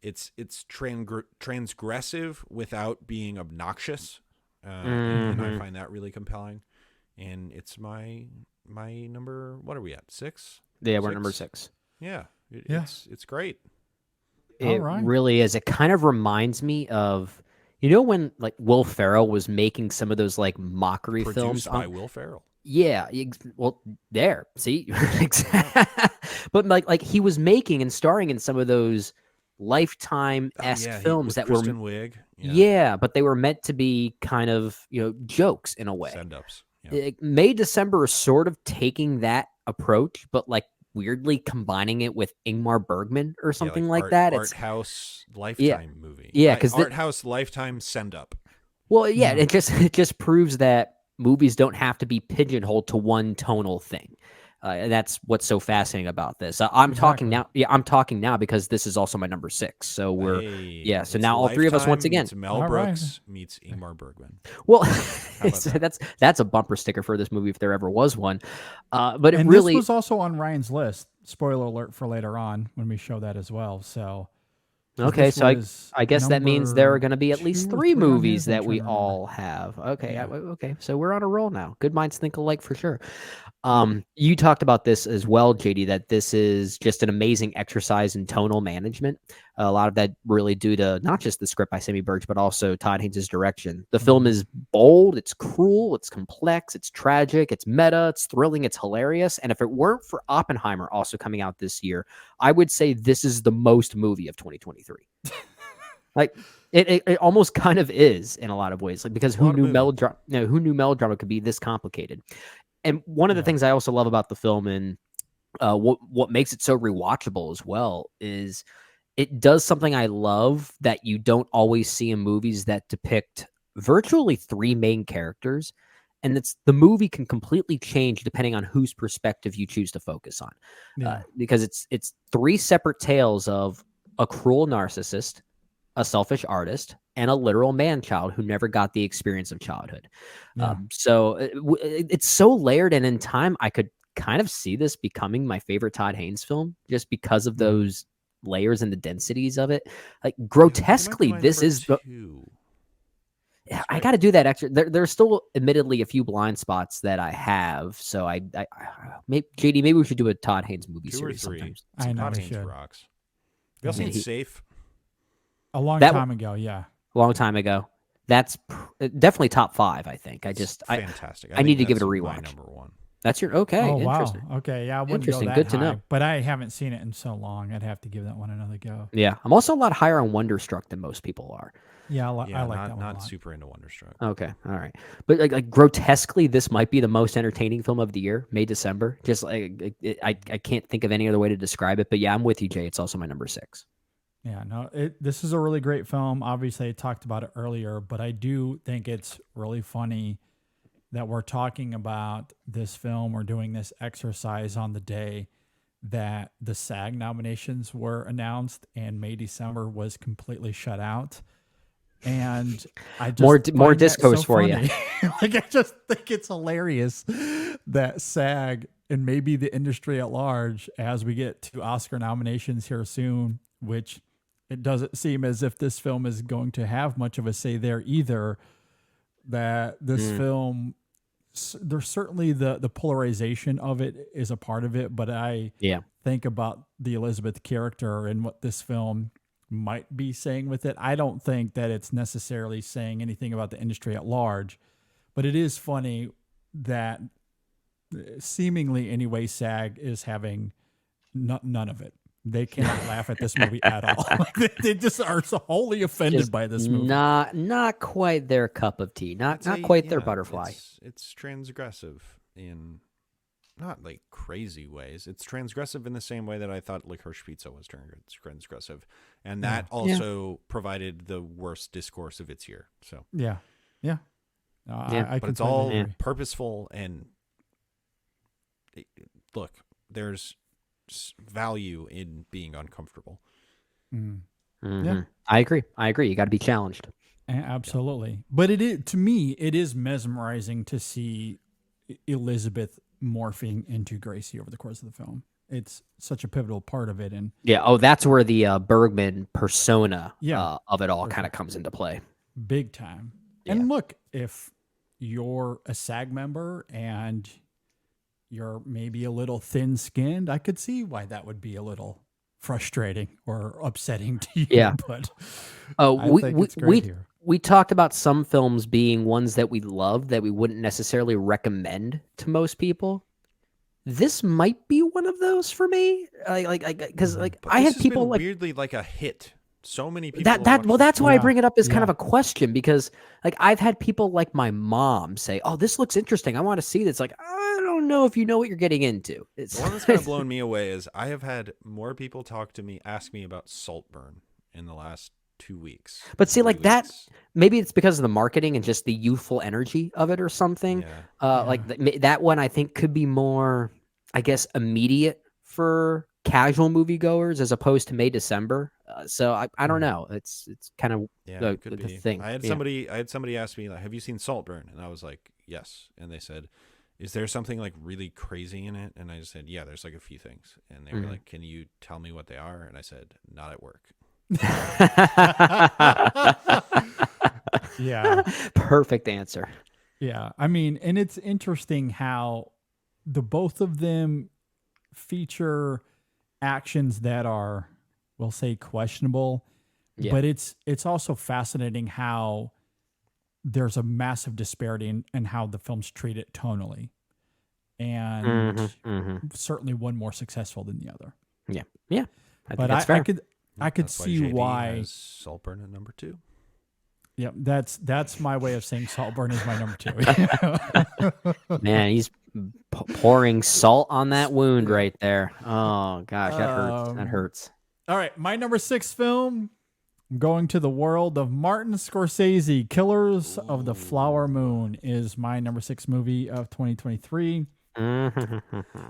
it's transgressive without being obnoxious, and I find that really compelling. And it's my number. What are we at? 6? Yeah, we're number 6. Yeah, it's great. It right. really is. It kind of reminds me of, when like Will Ferrell was making some of those like mockery films Produced by Will Ferrell. Yeah, well, there, see, but like he was making and starring in some of those Lifetime-esque films that Kristen were Wiig. but they were meant to be kind of jokes in a way. Send-ups. Yeah. May December is sort of taking that approach, but like weirdly combining it with Ingmar Bergman or something like that. Art house Lifetime movie. Yeah, because art house Lifetime send-up. Well, yeah, it just proves that movies don't have to be pigeonholed to one tonal thing. And that's what's so fascinating about this. I'm talking now. Yeah, I'm talking now because this is also my number 6. So we're So now all three of us once again. It's Mel Brooks meets Ingmar Bergman. Well, that's a bumper sticker for this movie if there ever was one. But and really this was also on Ryan's list. Spoiler alert for later on when we show that as well. So. Okay, so I guess that means there are going to be at least 3 movies that we all have. Okay, okay, so we're on a roll now. Good minds think alike for sure. You talked about this as well, JD, that this is just an amazing exercise in tonal management. A lot of that really due to not just the script by Sammy Birch, but also Todd Haynes' direction. The film is bold, it's cruel, it's complex, it's tragic, it's meta, it's thrilling, it's hilarious. And if it weren't for Oppenheimer also coming out this year, I would say this is the most movie of 2023. Like it almost kind of is in a lot of ways, like because who knew melodrama could be this complicated? And one of the things I also love about the film and what makes it so rewatchable as well is it does something I love that you don't always see in movies that depict virtually 3 main characters. And it's the movie can completely change depending on whose perspective you choose to focus on. Because it's 3 separate tales of a cruel narcissist, a selfish artist, and a literal man-child who never got the experience of childhood. So it's so layered, and in time, I could kind of see this becoming my favorite Todd Haynes film just because of those layers and the densities of it. Like grotesquely, this is the I got to do that extra. There's still admittedly a few blind spots that I have. So maybe JD, maybe we should do a Todd Haynes movie 2 or series 3. sometimes. I know Todd we Haynes should. rocks. You also need He- Safe. A long That time ago, yeah. A long time ago. That's definitely top 5. I think. I Fantastic. I need think to give it a that's my rewatch. number 1. That's your okay. Oh wow. Interesting. Okay, yeah, I wouldn't go Interesting. that Good to high, know. but I haven't seen it in so long. I'd have to give that one another go. Yeah, I'm also a lot higher on Wonderstruck than most people are. Yeah, I Yeah, like that one a not lot. super into Wonderstruck. Okay, all right, but like grotesquely, this might be the most entertaining film of the year, May December. Just like I can't think of any other way to describe it. But yeah, I'm with you, Jay. It's also my number 6. Yeah, no, this is a really great film. Obviously, I talked about it earlier, but I do think it's really funny that we're talking about this film. We're doing this exercise on the day that the SAG nominations were announced, and May December was completely shut out. And I just More find that discourse so for you. funny. Like, I just think it's hilarious that SAG and maybe the industry at large, as we get to Oscar nominations here soon, which it doesn't seem as if this film is going to have much of a say there either, that this film, there's certainly the polarization of it is a part of it, but I think about the Elizabeth character and what this film might be saying with it. I don't think that it's necessarily saying anything about the industry at large, but it is funny that seemingly anyway, SAG is having none of it. They cannot laugh at this movie at all. Like, they just are so wholly offended Just by this movie. Not quite their cup of tea. Not quite their butterfly. It's transgressive in not like crazy ways. It's transgressive in the same way that I thought Licorice Pizza was transgressive, and that also provided the worst discourse of its year. So Yeah. Yeah. I but it's completely all agree. purposeful and look, there's value in being uncomfortable. Mm. Mhm. I agree. You got to be challenged. Absolutely. But it is, to me, it is mesmerizing to see Elizabeth morphing into Gracie over the course of the film. It's such a pivotal part of it. And Yeah. Oh, that's where the Bergman persona Yeah. of it all kind of comes into play. big time. Yeah. And look, if you're a SAG member and you're maybe a little thin-skinned, I could see why that would be a little frustrating or upsetting to you. Yeah. But Oh, I think it's great here. we talked about some films being ones that we love that we wouldn't necessarily recommend to most people. This might be one of those for me. Because But I this had has people been like weirdly like a hit. So many people that. have That watched well, this that's why I Yeah. bring it up as kind Yeah. of a question because like I've had people like my mom say, "Oh, this looks interesting. I want to see this." Like I don't know if you know what you're getting into. It's The one that's kind of blown me away is I have had more people ask me about Saltburn in the last 2 weeks. But see, 3 like that, weeks. maybe it's because of the marketing and just the youthful energy of it or something. Yeah. Like that one, I think could be more, I guess, immediate for casual moviegoers as opposed to May December. So I don't know. It's kind of Yeah, the, it could the be. thing. I had Yeah. somebody ask me like, "Have you seen Saltburn?" And I was like, "Yes." And they said, "Is there something like really crazy in it?" And I just said, "Yeah, there's like a few things." And they were like, "Can you tell me what they are?" And I said, "Not at work." Yeah. Perfect answer. Yeah. I mean, and it's interesting how the both of them feature actions that are, we'll say, questionable. Yeah. But it's also fascinating how there's a massive disparity in how the films treat it tonally. And certainly one more successful than the other. Yeah. Yeah. I think But that's I fair. could That's see JD why. has Saltburn at number 2. Yeah, that's my way of saying Saltburn is my number 2. Man, he's pouring salt on that wound right there. Oh gosh, that hurts. That hurts. All right, my number 6 film, I'm going to the world of Martin Scorsese. Killers of the Flower Moon is my number 6 movie of 2023.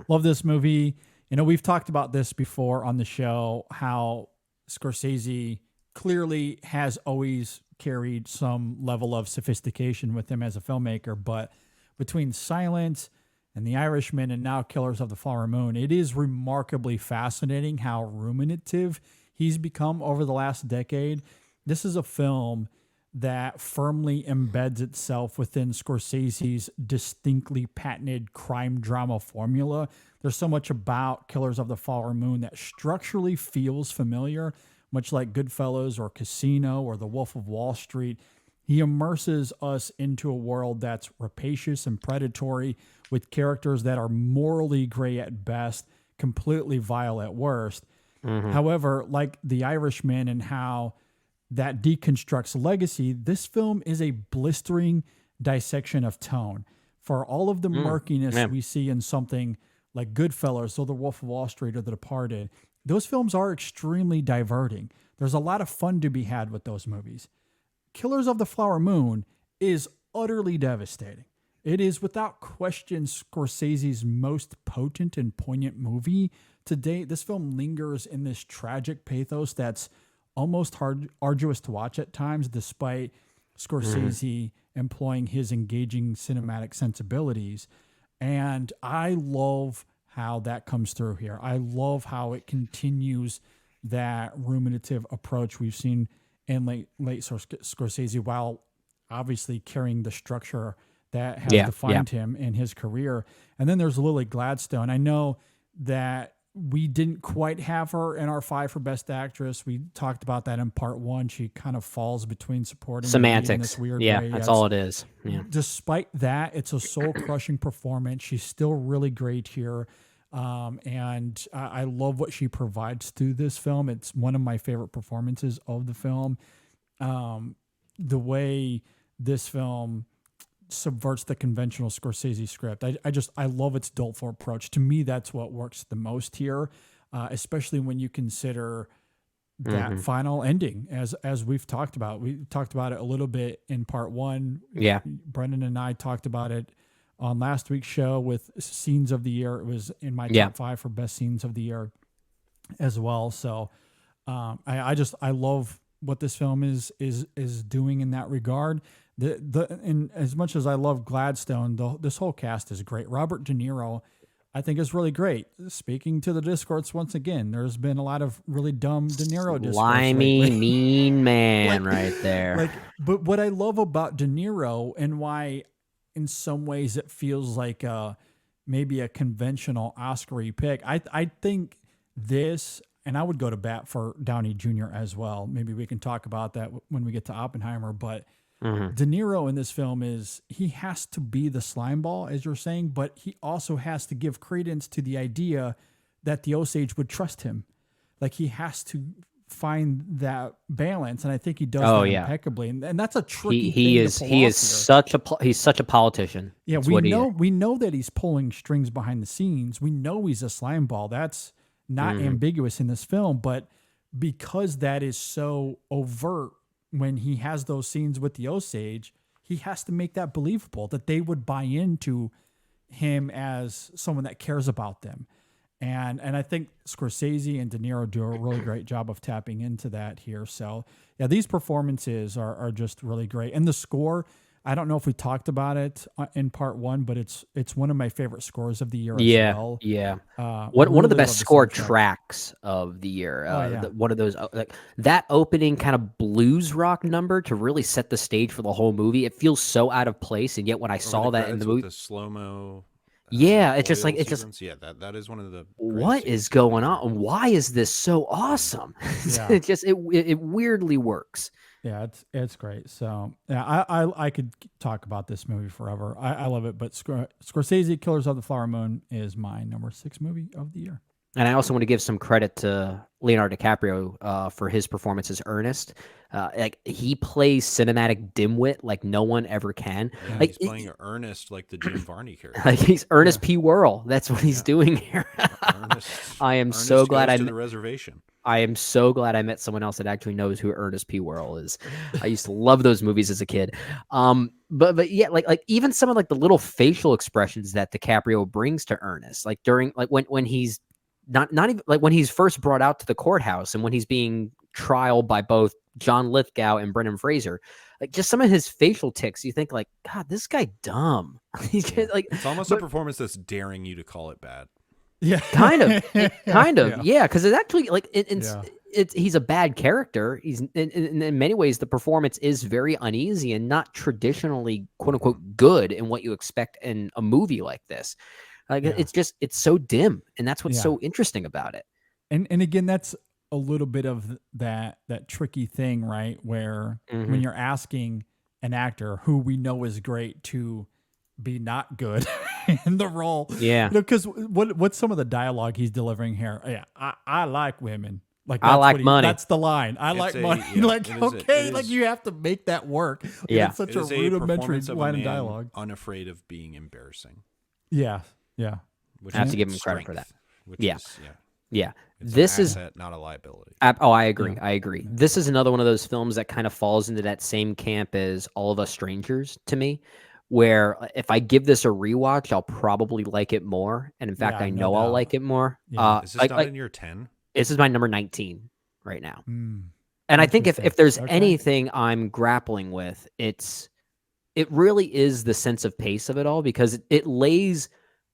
Love this movie. You know, we've talked about this before on the show, how Scorsese clearly has always carried some level of sophistication with him as a filmmaker, but between Silence and The Irishman and now Killers of the Flower Moon, it is remarkably fascinating how ruminative he's become over the last decade. This is a film that firmly embeds itself within Scorsese's distinctly patented crime drama formula. There's so much about Killers of the Flower Moon that structurally feels familiar, much like Goodfellas or Casino or The Wolf of Wall Street. He immerses us into a world that's rapacious and predatory, with characters that are morally gray at best, completely vile at worst. However, like The Irishman and how that deconstructs legacy, this film is a blistering dissection of tone. For all of the murkiness we see in something like Goodfellas or The Wolf of Wall Street or The Departed, those films are extremely diverting. There's a lot of fun to be had with those movies. Killers of the Flower Moon is utterly devastating. It is without question Scorsese's most potent and poignant movie to date. This film lingers in this tragic pathos that's almost arduous to watch at times, despite Scorsese employing his engaging cinematic sensibilities. And I love how that comes through here. I love how it continues that ruminative approach we've seen in late Scorsese, while obviously carrying the structure that has defined him in his career. And then there's Lily Gladstone. I know that we didn't quite have her in our 5 for Best Actress. We talked about that in part 1. She kind of falls between supporting semantics. in this weird way. That's all it is. Yeah. Despite that, it's a soul-crushing performance. She's still really great here. And I love what she provides through this film. It's one of my favorite performances of the film. The way this film subverts the conventional Scorsese script. I love its doleful approach. To me, that's what works the most here, especially when you consider that final ending, as we've talked about. We talked about it a little bit in part 1. Yeah. Brendan and I talked about it on last week's show with Scenes of the Year. It was in my top 5 for best scenes of the year as well. So I love what this film is doing in that regard. And as much as I love Gladstone, this whole cast is great. Robert De Niro, I think, is really great. Speaking to the discourse once again, there's been a lot of really dumb De Niro discourse. Slimy, mean man right there. But what I love about De Niro, and why in some ways it feels like maybe a conventional Oscar-y pick, I think this, and I would go to bat for Downey Jr. as well. Maybe we can talk about that when we get to Oppenheimer, but De Niro in this film he has to be the slime ball, as you're saying, but he also has to give credence to the idea that the Osage would trust him. Like, he has to find that balance, and I think he does that impeccably. And that's a tricky thing. He's such a politician. Yeah, we know that he's pulling strings behind the scenes. We know he's a slime ball. That's not ambiguous in this film, but because that is so overt, when he has those scenes with the Osage, he has to make that believable, that they would buy into him as someone that cares about them. And I think Scorsese and De Niro do a really great job of tapping into that here. So yeah, these performances are just really great. And the score, I don't know if we talked about it in part 1, but it's one of my favorite scores of the year as well. Yeah. One of the best score tracks of the year. One of those, that opening kind of blues rock number to really set the stage for the whole movie. It feels so out of place. And yet when I saw that in the movie, the slow-mo. It's just like, that is one of the. What is going on? Why is this so awesome? It weirdly works. Yeah, it's great. So yeah, I could talk about this movie forever. I love it. But Scorsese, Killers of the Flower Moon is my number 6 movie of the year. And I also want to give some credit to Leonardo DiCaprio for his performance as Ernest. Like, he plays cinematic dimwit like no one ever can. Yeah, like, he's playing Ernest like the Jim Varney character. Like, he's Ernest P. Worrell. That's what he's doing here. I am so glad I met the reservation. I am so glad I met someone else that actually knows who Ernest P. Worrell is. I used to love those movies as a kid. But yeah, like even some of like the little facial expressions that DiCaprio brings to Ernest, like during when he's not even like when he's first brought out to the courthouse and when he's being trialed by both John Lithgow and Brendan Fraser, like just some of his facial tics, you think like, God, this guy dumb. He's just, like, it's almost a performance that's daring you to call it bad. Yeah, kind of, yeah. Because it's actually like he's a bad character. He's in many ways the performance is very uneasy and not traditionally quote unquote good in what you expect in a movie like this. Like it's so dim, and that's what's so interesting about it. And again, that's a little bit of that tricky thing, right? Where when you're asking an actor who we know is great to be not good in the role, because what's some of the dialogue he's delivering here? Yeah, I like women. Like I like money. That's the line. I like money. Like you have to make that work. Like, it's such a rudimentary line of dialogue. Unafraid of being embarrassing. Yeah. Which I have to give him credit for that. Yeah. This is not a liability. I agree. I agree. This is another one of those films that kind of falls into that same camp as All of Us Strangers to me, where if I give this a rewatch, I'll probably like it more. And in fact, I know I'll like it more. Is this not in your 10? This is my number 19 right now. And I think if there's anything I'm grappling with, it really is the sense of pace of it all, because it lays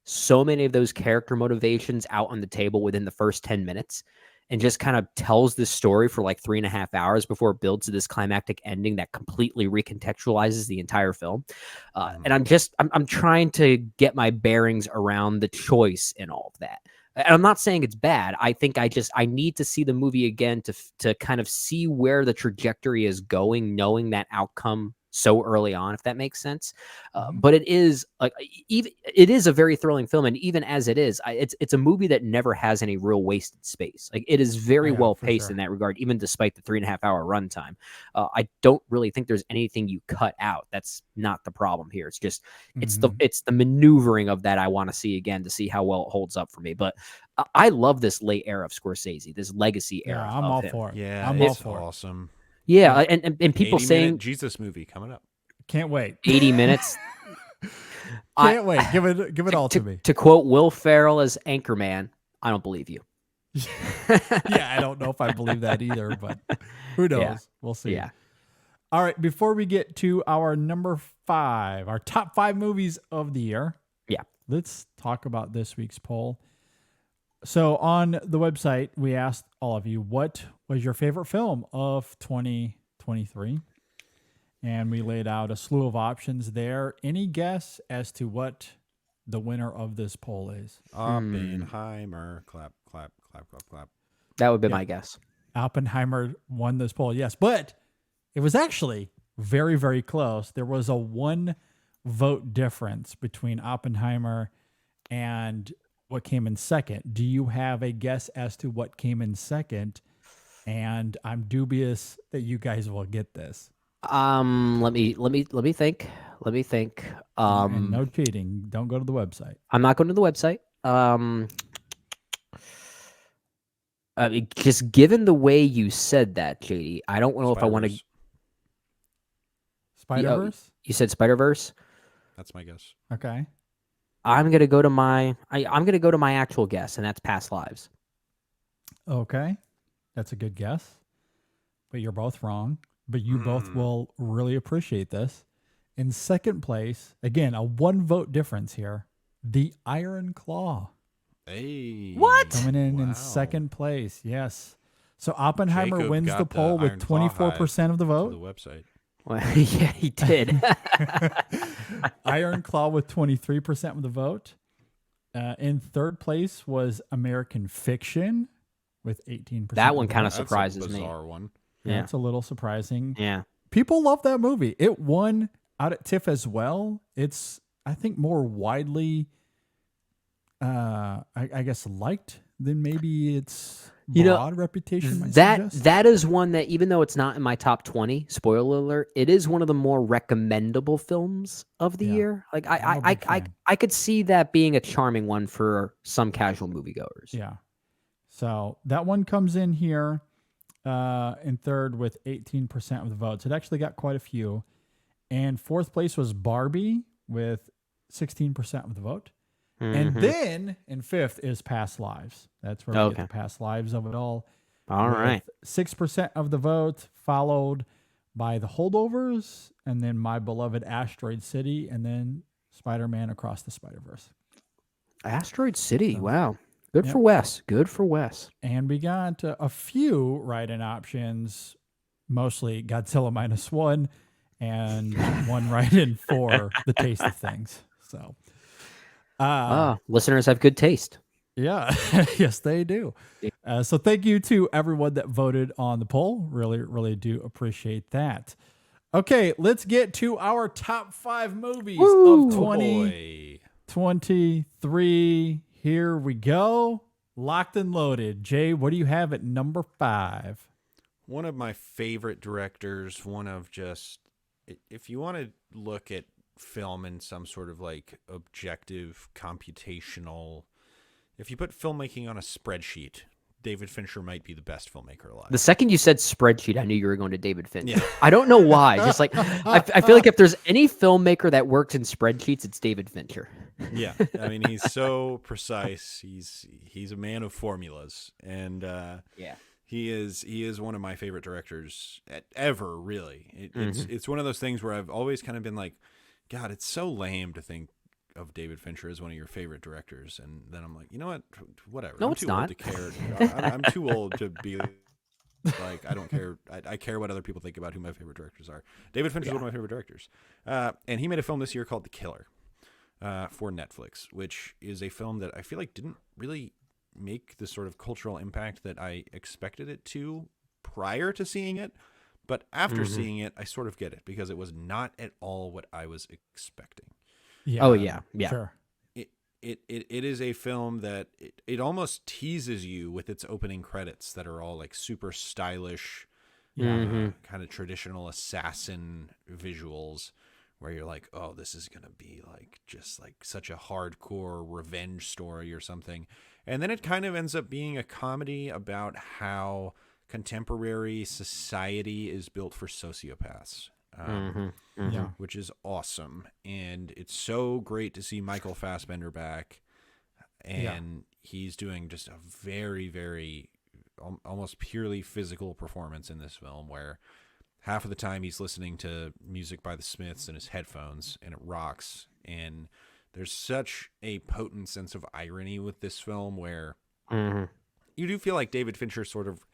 so many of those character motivations out on the table within the first 10 minutes and just kind of tells this story for like 3.5 hours before it builds to this climactic ending that completely recontextualizes the entire film. And I'm trying to get my bearings around the choice in all of that. And I'm not saying it's bad. I think I need to see the movie again to kind of see where the trajectory is going, knowing that outcome so early on, if that makes sense. But it is it is a very thrilling film, and even as it is, it's a movie that never has any real wasted space. Like, it is very well paced in that regard, even despite the 3.5 hour runtime. I don't really think there's anything you cut out. That's not the problem here. It's just it's the maneuvering of that I want to see again to see how well it holds up for me. But I love this late era of Scorsese, this legacy era. I'm of all him. for it. Yeah, I'm it's all for awesome. Yeah, and people saying Jesus movie coming up. Can't wait. 80 minutes. Can't wait. Give it all to me. To quote Will Ferrell as Anchorman, I don't believe you. I don't know if I believe that either, but who knows? Yeah. We'll see. Yeah. All right. Before we get to our number 5, our top 5 movies of the year. Yeah. Let's talk about this week's poll. So on the website, we asked all of you, what was your favorite film of 2023? And we laid out a slew of options there. Any guess as to what the winner of this poll is? Oppenheimer. Clap, clap, clap, clap, clap. That would be my guess. Oppenheimer won this poll, yes. But it was actually very, very close. There was a 1 vote difference between Oppenheimer and what came in second. Do you have a guess as to what came in second? And I'm dubious that you guys will get this. Let me think. And no cheating. Don't go to the website. I'm not going to the website. Just given the way you said that, JD, I don't know if I want to. Spider-Verse? You said Spider-Verse? That's my guess. Okay. I'm gonna go to my actual guess, and that's Past Lives. Okay. That's a good guess. But you're both wrong. But you both will really appreciate this. In second place, again, a 1 vote difference here, The Iron Claw. Hey. What? Coming in second place, yes. So Oppenheimer Jacob wins got the poll the with Iron Claw 24% of the To vote. the website. Well, yeah, he did. Iron Claw with 23% of the vote. In third place was American Fiction with 18%. That one kind of That's surprises a me. bizarre one. Yeah, it's a little surprising. Yeah. People love that movie. It won out at TIFF as well. It's, I think, more widely, I guess, liked than maybe its broad reputation might suggest. That is one that, even though it's not in my top 20, spoiler alert, it is one of the more recommendable films of the year. Like I could see that being a charming one for some casual moviegoers. Yeah. So that one comes in here in third with 18% of the votes. It actually got quite a few. And fourth place was Barbie with 16% of the vote. And then in fifth is Past Lives. That's where we get the Past Lives of it all. All right. 6% of the vote, followed by The Holdovers, and then My Beloved Asteroid City, and then Spider-Man Across the Spider-Verse. Asteroid City. Wow. Good Yep. for Wes. Good for Wes. And we got a few write-in options, mostly Godzilla -1 and one write-in for The Taste of Things. So, Listeners have good taste. yeah, yes, they do. So thank you to everyone that voted on the poll. Really, really do appreciate that. Okay, let's get to our top 5 movies of Oh 2023. Here we go. Locked and loaded. Jay, what do you have at number 5? One of my favorite directors, one of just, if you want to look at film in some sort of like objective, computational, if you put filmmaking on a spreadsheet, David Fincher might be the best filmmaker alive. The second you said spreadsheet, I knew you were going to David Fincher. Yeah. I don't know why. Just like I feel like if there's any filmmaker that works in spreadsheets, it's David Fincher. Yeah, I mean, he's so precise. He's a man of formulas, and Yeah. he is one of my favorite directors ever. Really, it's one of those things where I've always kind of been like, God, it's so lame to think of David Fincher as one of your favorite directors, and then I'm like, you know what, whatever. No, I'm it's too not. old to care. I'm too old to be like, I don't care. I care what other people think about who my favorite directors are. David Fincher is one of my favorite directors, and he made a film this year called The Killer for Netflix, which is a film that I feel like didn't really make the sort of cultural impact that I expected it to prior to seeing it. But after seeing it, I sort of get it, because it was not at all what I was expecting. Yeah. Oh, yeah. Yeah. Sure. It is a film that it almost teases you with its opening credits that are all like super stylish, kind of traditional assassin visuals, where you're like, oh, this is going to be like just like such a hardcore revenge story or something. And then it kind of ends up being a comedy about how contemporary society is built for sociopaths. Yeah. Which is awesome. And it's so great to see Michael Fassbender back. And he's doing just a very, very almost purely physical performance in this film, where half of the time he's listening to music by the Smiths in his headphones, and it rocks. And there's such a potent sense of irony with this film, where you do feel like David Fincher sort of,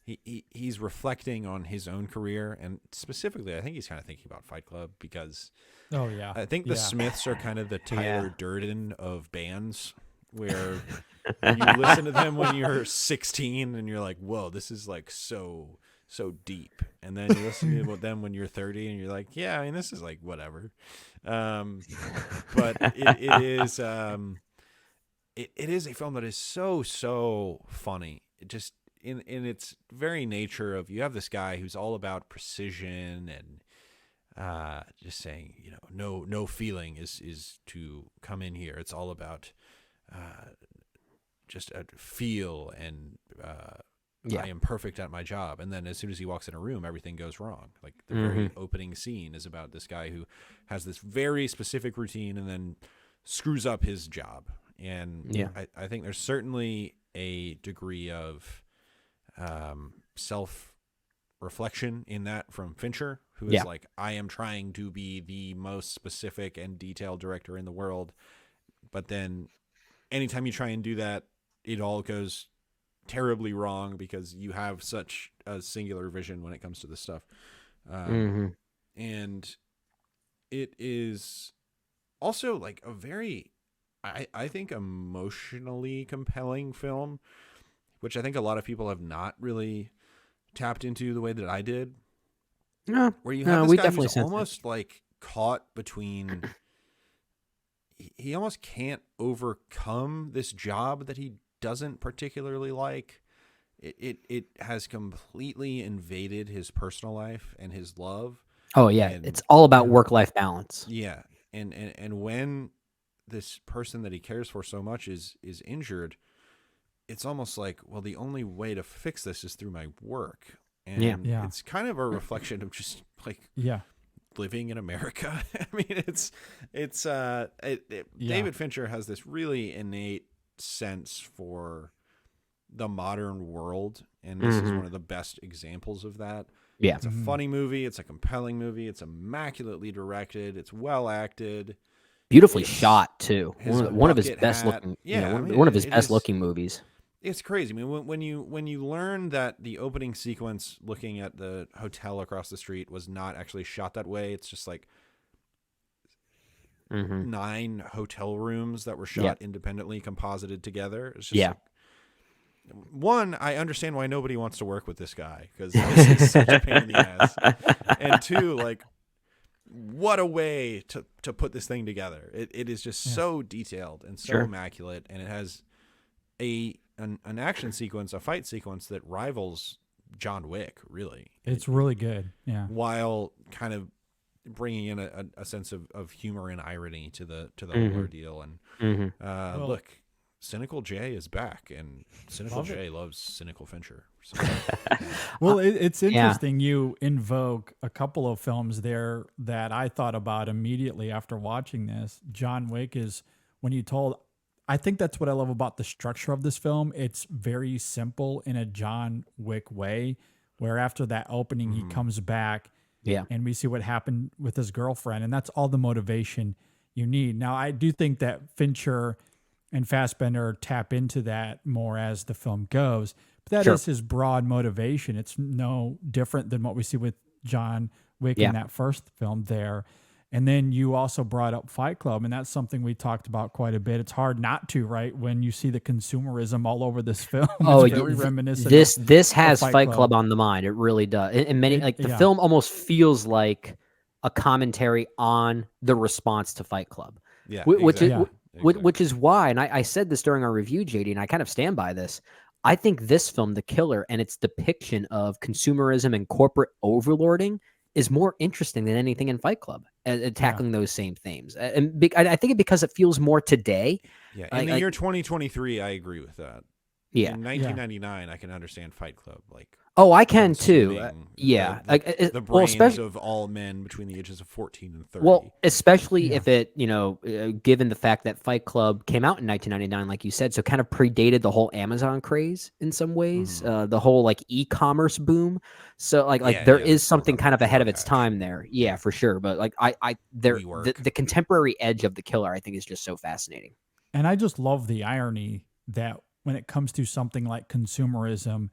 he's reflecting on his own career, and specifically I think he's kind of thinking about Fight Club, because Oh, yeah. I think the Smiths are kind of the Tyler Durden of bands, where you listen to them when you're 16 and you're like, whoa, this is like so deep. And then you listen to them when you're 30 and you're like, yeah, I mean, this is like whatever. But it is a film that is so funny. It just, in its very nature of, you have this guy who's all about precision and just saying, you know, no feeling is to come in here. It's all about just a feel and I am perfect at my job. And then as soon as he walks in a room, everything goes wrong. Like the very opening scene is about this guy who has this very specific routine and then screws up his job. And I think there's certainly a degree of self-reflection in that from Fincher, who is like, I am trying to be the most specific and detailed director in the world. But then anytime you try and do that, it all goes terribly wrong, because you have such a singular vision when it comes to this stuff. And it is also like a very, I think, emotionally compelling film, which I think a lot of people have not really tapped into the way that I did. No, where you have we this guy definitely who's sense almost like caught between, he almost can't overcome this job that he doesn't particularly like. It has completely invaded his personal life and his love. Oh yeah, And- it's all about work-life balance. Yeah, and when this person that he cares for so much is injured, it's almost like, well, the only way to fix this is through my work. And Yeah. it's kind of a reflection of just like living in America. I mean, David Fincher has this really innate sense for the modern world, and this is one of the best examples of that. Yeah. It's a funny movie, it's a compelling movie, it's immaculately directed, it's well acted. beautifully shot too. his One of his bucket best hat. looking, Yeah, I mean, one of his it best is- looking movies. It's crazy. I mean, when you learn that the opening sequence, looking at the hotel across the street, was not actually shot that way. It's just like 9 hotel rooms that were shot independently, composited together. It's just like, one, I understand why nobody wants to work with this guy, because this is such a pain in the ass. And two, like, what a way to put this thing together. It is just so detailed and so immaculate, and it has an action sequence, a fight sequence that rivals John Wick, really. It's really good. Yeah. While kind of bringing in a sense of humor and irony to the whole ordeal. And look, Cynical J is back, and Cynical J loves Cynical Fincher. So, Well, it's interesting. You invoke a couple of films there that I thought about immediately after watching this. John Wick is, when you told, I think that's what I love about the structure of this film. It's very simple in a John Wick way, where after that opening, he comes back and we see what happened with his girlfriend, and that's all the motivation you need. Now, I do think that Fincher and Fassbender tap into that more as the film goes, but that is his broad motivation. It's no different than what we see with John Wick in that first film there. And then you also brought up Fight Club, and that's something we talked about quite a bit. It's hard not to, right, when you see the consumerism all over this film. It's very reminiscent. This has Fight Club on the mind. It really does. And many the film almost feels like a commentary on the response to Fight Club. yeah, Which is why, and I said this during our review, JD, and I kind of stand by this. I think this film, The Killer, and its depiction of consumerism and corporate overlording is more interesting than anything in Fight Club, tackling those same themes. And I think because it feels more today. Yeah, in the year 2023, I agree with that. Yeah. In 1999, I can understand Fight Club. Like, I can too. The brains of all men between the ages of 14 and 30. Well, especially if it, given the fact that Fight Club came out in 1999, like you said, so kind of predated the whole Amazon craze in some ways, the whole like e-commerce boom. So there is something kind of ahead of its time there. Yeah, for sure. But like the contemporary edge of The Killer, I think, is just so fascinating. And I just love the irony that when it comes to something like consumerism,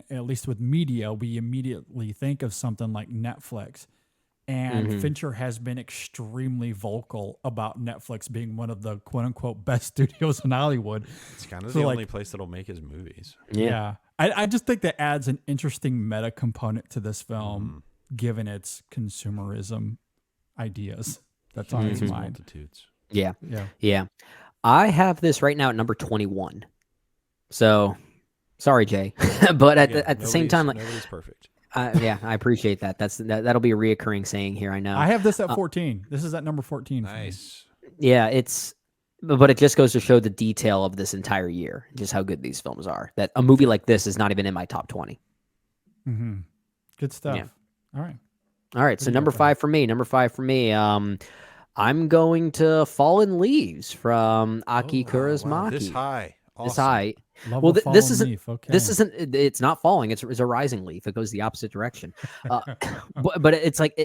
at least with media, we immediately think of something like Netflix. And Fincher has been extremely vocal about Netflix being one of the quote unquote best studios in Hollywood. It's kind of the only place that'll make his movies. Yeah. I just think that adds an interesting meta component to this film, given its consumerism ideas that's on its mind. Multitudes. Yeah. I have this right now at number 21. So, sorry, Jay, but at the same time, nobody's perfect. I appreciate that. That'll be a reoccurring saying here. I know. I have this at 14. This is at number 14. Nice. Yeah, but it just goes to show the detail of this entire year, just how good these films are. That a movie like this is not even in my top 20. Good stuff. Yeah. All right. So number 5 for me. I'm going to Fallen Leaves from Aki Kaurismäki. Wow. This high. Awesome. This high. Well, this isn't. It's not falling. It's a rising leaf. It goes the opposite direction. But it's like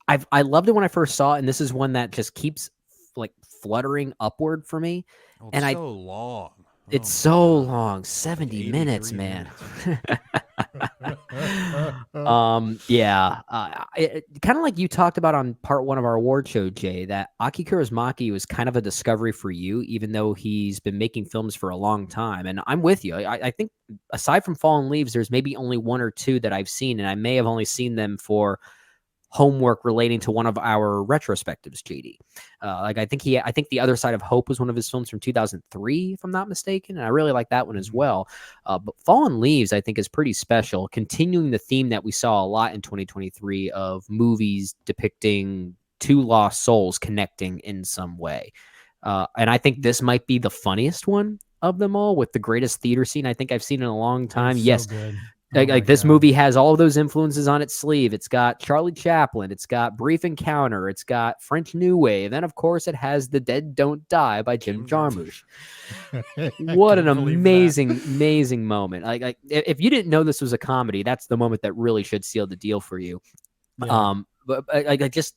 I loved it when I first saw it, and this is one that just keeps like fluttering upward for me. Oh, and so long. It's so long, 70 minutes, man. Kind of like you talked about on part 1 of our award show, Jay, that Aki Kaurismäki was kind of a discovery for you, even though he's been making films for a long time. And I'm with you. I think aside from Fallen Leaves, there's maybe only 1 or 2 that I've seen, and I may have only seen them for homework relating to one of our retrospectives, JD. I think The Other Side of Hope was one of his films from 2003, if I'm not mistaken, and I really like that one as well. But Fallen Leaves, I think, is pretty special, continuing the theme that we saw a lot in 2023 of movies depicting 2 lost souls connecting in some way. And I think this might be the funniest one of them all, with the greatest theater scene I think I've seen in a long time. Yes. Good. This movie has all of those influences on its sleeve. It's got Charlie Chaplin. It's got Brief Encounter. It's got French New Wave. And, of course, it has The Dead Don't Die by Jim Jarmusch. What an amazing moment. Like, if you didn't know this was a comedy, that's the moment that really should seal the deal for you. Yeah. But I just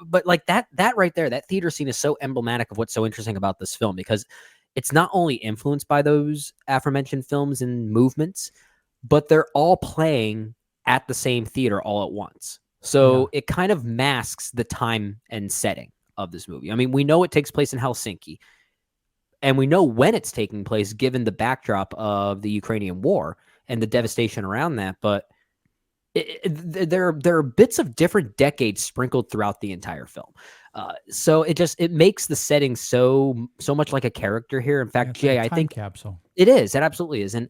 but like that right there, that theater scene is so emblematic of what's so interesting about this film, because it's not only influenced by those aforementioned films and movements, but they're all playing at the same theater all at once. So it kind of masks the time and setting of this movie. I mean, we know it takes place in Helsinki, and we know when it's taking place given the backdrop of the Ukrainian war and the devastation around that. But there are bits of different decades sprinkled throughout the entire film. So it makes the setting so much like a character here. In fact, Jay, I think capsule. It is. It absolutely is. And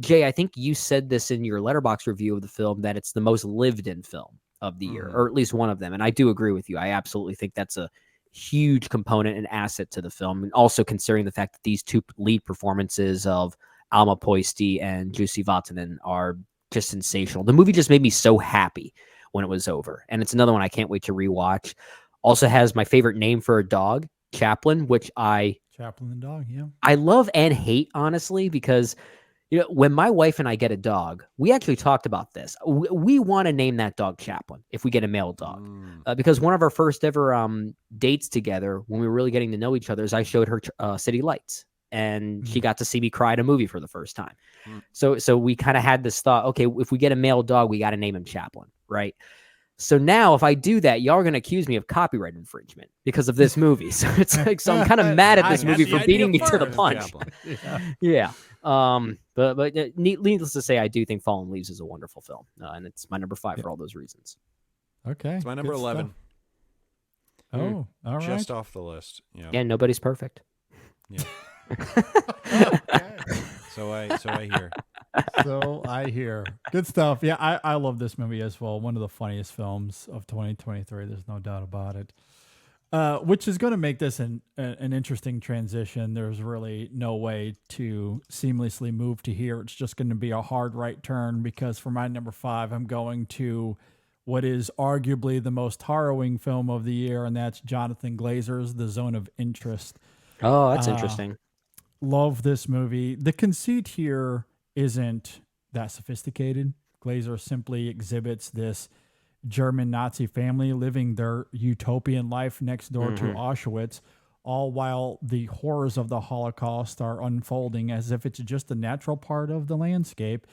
Jay, I think you said this in your Letterboxd review of the film, that it's the most lived in film of the year, or at least one of them. And I do agree with you. I absolutely think that's a huge component and asset to the film. And also considering the fact that these two lead performances of Alma Poisti and Jussi Vatanen are just sensational. The movie just made me so happy when it was over. And it's another one I can't wait to rewatch. Also has my favorite name for a dog, Chaplin, which Chaplin the dog, yeah. I love and hate, honestly, because when my wife and I get a dog, we actually talked about this. We want to name that dog Chaplin if we get a male dog, because one of our first ever dates together, when we were really getting to know each other, is I showed her City Lights, and she got to see me cry at a movie for the first time. So we kind of had this thought, okay, if we get a male dog, we got to name him Chaplin, right? So now if I do that, y'all are going to accuse me of copyright infringement because of this movie. So it's like, so I'm kind of mad at this movie for beating me to the punch. Yeah. But needless to say, I do think Fallen Leaves is a wonderful film. And it's my number 5 for all those reasons. Okay. It's my number 11. Oh, all right. Just off the list. Yeah, nobody's perfect. Yeah. So I hear. So I hear. Good stuff. Yeah, I love this movie as well. One of the funniest films of 2023. There's no doubt about it. Which is going to make this an interesting transition. There's really no way to seamlessly move to here. It's just going to be a hard right turn, because for my number 5, I'm going to what is arguably the most harrowing film of the year, and that's Jonathan Glazer's The Zone of Interest. Oh, that's interesting. Love this movie. The conceit here isn't that sophisticated. Glazer simply exhibits this German Nazi family living their utopian life next door to Auschwitz, all while the horrors of the Holocaust are unfolding as if it's just a natural part of the landscape.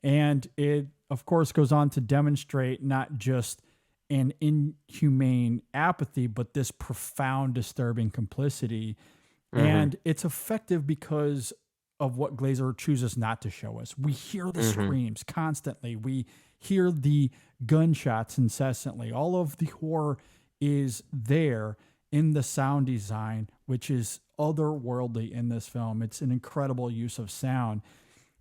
And it, of course, goes on to demonstrate not just an inhumane apathy, but this profound, disturbing complicity. And it's effective because of what Glazer chooses not to show us. We hear the screams constantly. We hear the gunshots incessantly. All of the horror is there in the sound design, which is otherworldly in this film. It's an incredible use of sound.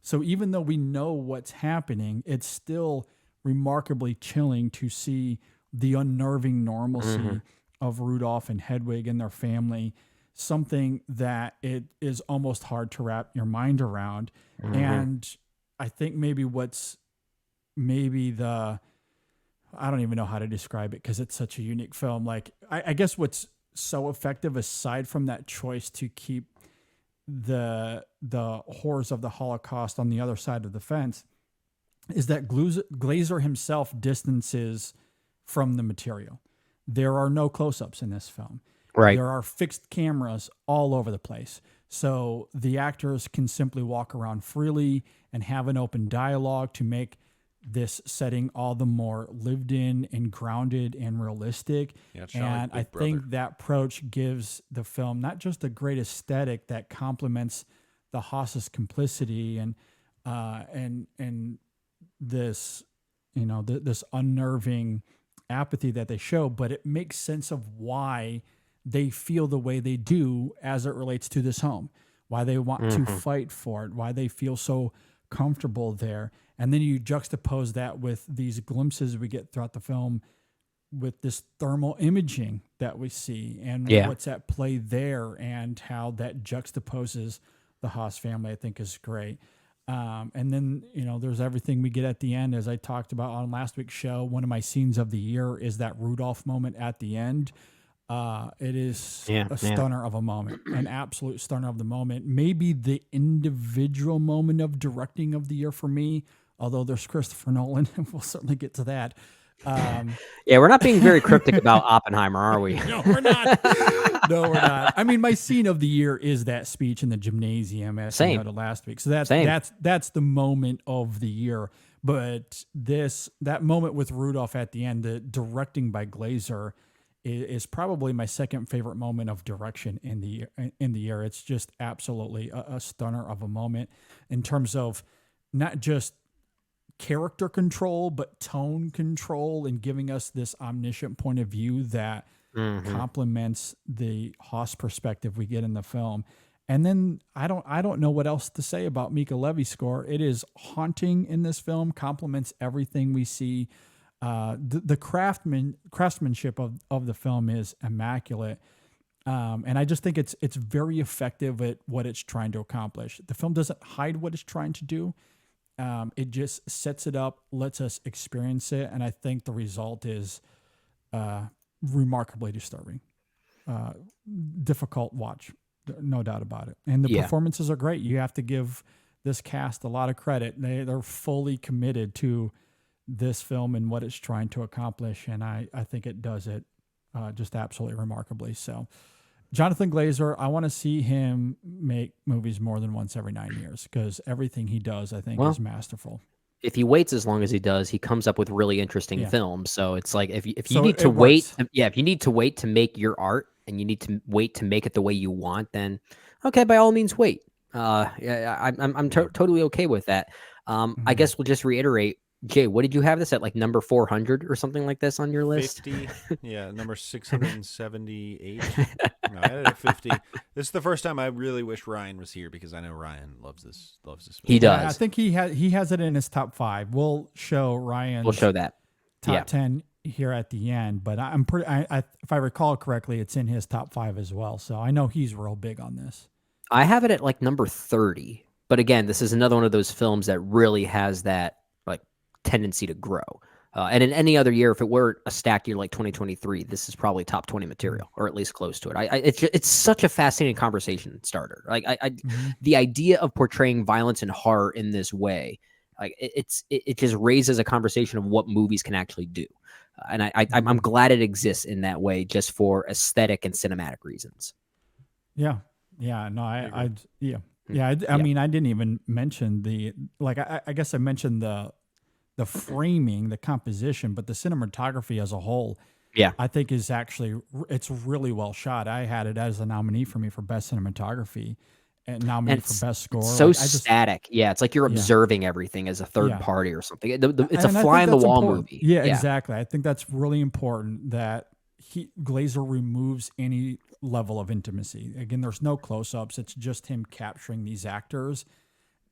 So even though we know what's happening, it's still remarkably chilling to see the unnerving normalcy of Rudolph and Hedwig and their family, something that it is almost hard to wrap your mind around. And I think maybe I don't even know how to describe it because it's such a unique film. Like, I guess what's so effective, aside from that choice to keep the horrors of the Holocaust on the other side of the fence, is that Glazer himself distances from the material. There are no close-ups in this film. Right. There are fixed cameras all over the place. So the actors can simply walk around freely and have an open dialogue to make this setting all the more lived in and grounded and realistic. Yeah, and I think that approach gives the film not just a great aesthetic that complements the Haas's complicity and this, this unnerving apathy that they show, but it makes sense of why they feel the way they do as it relates to this home, why they want to fight for it, why they feel so comfortable there. And then you juxtapose that with these glimpses we get throughout the film with this thermal imaging that we see and what's at play there and how that juxtaposes the Haas family, I think is great. And then, there's everything we get at the end. As I talked about on last week's show, one of my scenes of the year is that Rudolph moment at the end. It is a stunner of a moment, an absolute stunner of the moment. Maybe the individual moment of directing of the year for me, although there's Christopher Nolan, and we'll certainly get to that. Yeah, we're not being very cryptic about Oppenheimer, are we? No, we're not. No, we're not. I mean, my scene of the year is that speech in the gymnasium, as you Same. noted last week. So that's Same. that's the moment of the year. But that moment with Rudolph at the end, the directing by Glazer, is probably my second favorite moment of direction in the year. It's just absolutely a stunner of a moment in terms of not just character control, but tone control, and giving us this omniscient point of view that complements the Haas perspective we get in the film. And then I don't know what else to say about Mika Levy's score. It is haunting in this film, complements everything we see. The craftsmanship of the film is immaculate. And I just think it's very effective at what it's trying to accomplish. The film doesn't hide what it's trying to do. It just sets it up, lets us experience it. And I think the result is remarkably disturbing. Difficult watch, no doubt about it. And the performances are great. You have to give this cast a lot of credit. They're fully committed to this film and what it's trying to accomplish. And I think it does it just absolutely remarkably. So Jonathan Glazer, I want to see him make movies more than once every 9 years, because everything he does, I think, is masterful. If he waits as long as he does, he comes up with really interesting films. So it's like if you So need it to wait, works. if you need to wait to make your art and you need to wait to make it the way you want, then okay, by all means, wait. I'm totally okay with that. I guess we'll just reiterate. Jay, what did you have this at, like number 400 or something like this on your list? 50, yeah, number 678. No, I had it at 50. This is the first time I really wish Ryan was here, because I know Ryan loves this movie. He does. Yeah, I think he has it in his top 5. We'll show Ryan's We'll show that. top 10 here at the end, but I'm pretty. If I recall correctly, it's in his top 5 as well. So I know he's real big on this. I have it at like number 30. But again, this is another one of those films that really has that like tendency to grow. And in any other year, if it were a stacked year like 2023, this is probably top 20 material, or at least close to it. It's such a fascinating conversation starter. Like the idea of portraying violence and horror in this way, like it just raises a conversation of what movies can actually do. And I'm glad it exists in that way, just for aesthetic and cinematic reasons. Yeah. No, I mean, I didn't even mention I guess I mentioned the framing, the composition, but the cinematography as a whole, I think is actually, it's really well shot. I had it as a nominee for me for best cinematography and nominee for best score. So static. Yeah. It's like you're observing everything as a third party or something. It's a fly on the wall movie. Yeah, exactly. I think that's really important that Glazer removes any level of intimacy. Again, there's no close-ups. It's just him capturing these actors.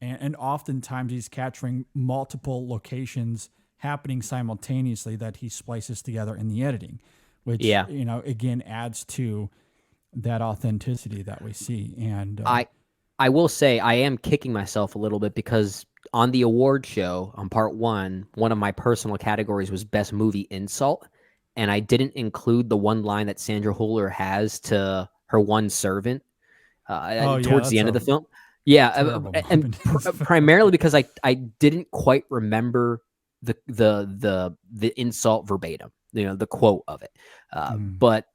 And oftentimes he's capturing multiple locations happening simultaneously that he splices together in the editing, which, again, adds to that authenticity that we see. And I will say I am kicking myself a little bit, because on the award show on part one of my personal categories was best movie insult. And I didn't include the one line that Sandra Hüller has to her one servant towards the end of the film. Yeah, and primarily because I didn't quite remember the insult verbatim, the quote of it. But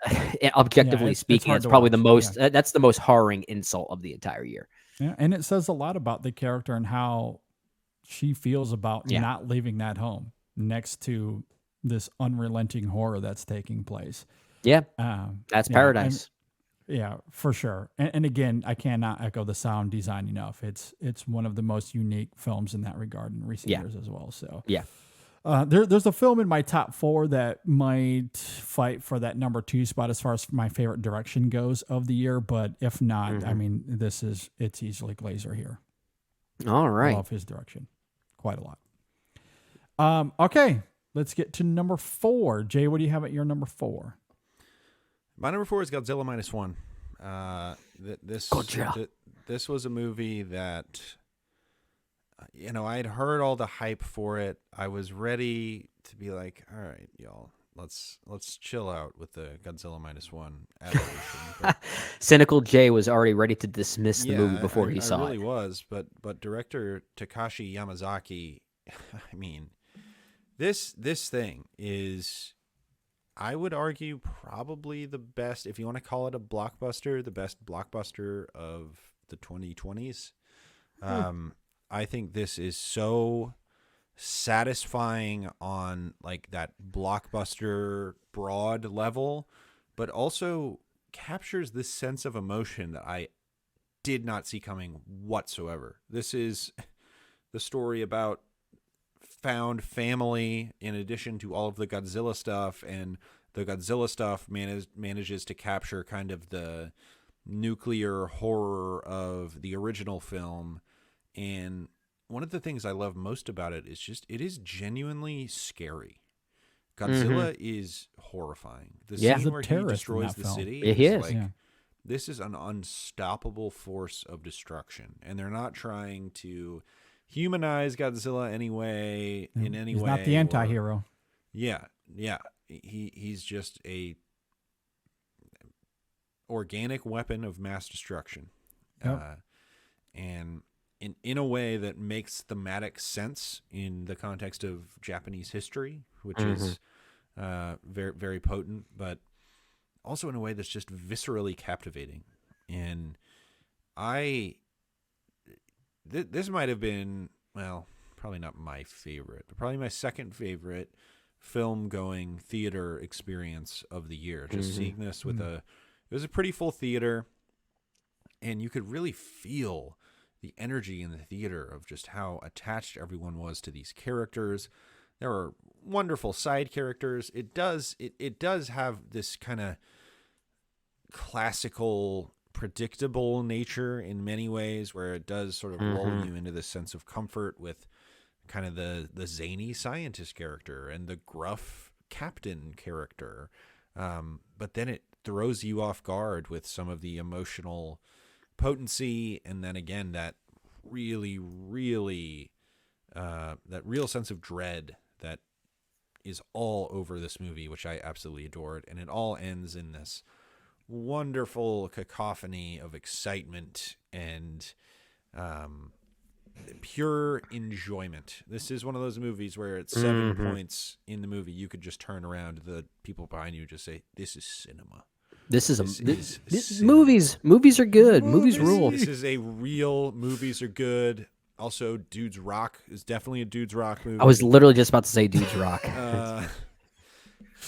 objectively speaking, it's probably the most. That's the most harrowing insult of the entire year. Yeah, and it says a lot about the character and how she feels about not leaving that home next to this unrelenting horror that's taking place. Yeah, that's paradise. Yeah, for sure. And again, I cannot echo the sound design enough. It's one of the most unique films in that regard in recent years as well. So there's a film in my top 4 that might fight for that number 2 spot as far as my favorite direction goes of the year. But if not, I mean, it's easily Glazer here. All right. I love his direction quite a lot. Okay, let's get to number 4. Jay, what do you have at your number 4? My number 4 is Godzilla -1. This was a movie that, I had heard all the hype for it. I was ready to be like, all right, y'all, let's chill out with the Godzilla -1 adaptation. Cynical Jay was already ready to dismiss the movie before he saw it. I really was, but director Takashi Yamazaki, I mean, This thing is, I would argue, probably the best, if you want to call it a blockbuster, the best blockbuster of the 2020s. I think this is so satisfying on like that blockbuster broad level, but also captures this sense of emotion that I did not see coming whatsoever. This is the story about found family in addition to all of the Godzilla stuff, and the Godzilla stuff manages to capture kind of the nuclear horror of the original film. And one of the things I love most about it is just it is genuinely scary. Godzilla is horrifying. The scene where he destroys the city is like, this is an unstoppable force of destruction, and they're not trying to humanize Godzilla anyway. He's not the anti-hero. Yeah. He's just a organic weapon of mass destruction, and in a way that makes thematic sense in the context of Japanese history, which is very, very potent, but also in a way that's just viscerally captivating. And this might have been, well, probably not my favorite, but probably my second favorite film-going theater experience of the year. Just seeing this with it was a pretty full theater, and you could really feel the energy in the theater of just how attached everyone was to these characters. There were wonderful side characters. It does have this kind of classical, predictable nature in many ways, where it does sort of lull you into this sense of comfort with kind of the zany scientist character and the gruff captain character. But then it throws you off guard with some of the emotional potency, and then again that really that real sense of dread that is all over this movie, which I absolutely adored. And it all ends in this wonderful cacophony of excitement and pure enjoyment. This is one of those movies where at 7 points in the movie you could just turn around to the people behind you and just say, "This is cinema." Movies are good. Movies rule. This is a real Movies are good. Also, Dudes Rock is definitely a Dudes Rock movie. I was literally just about to say Dudes Rock.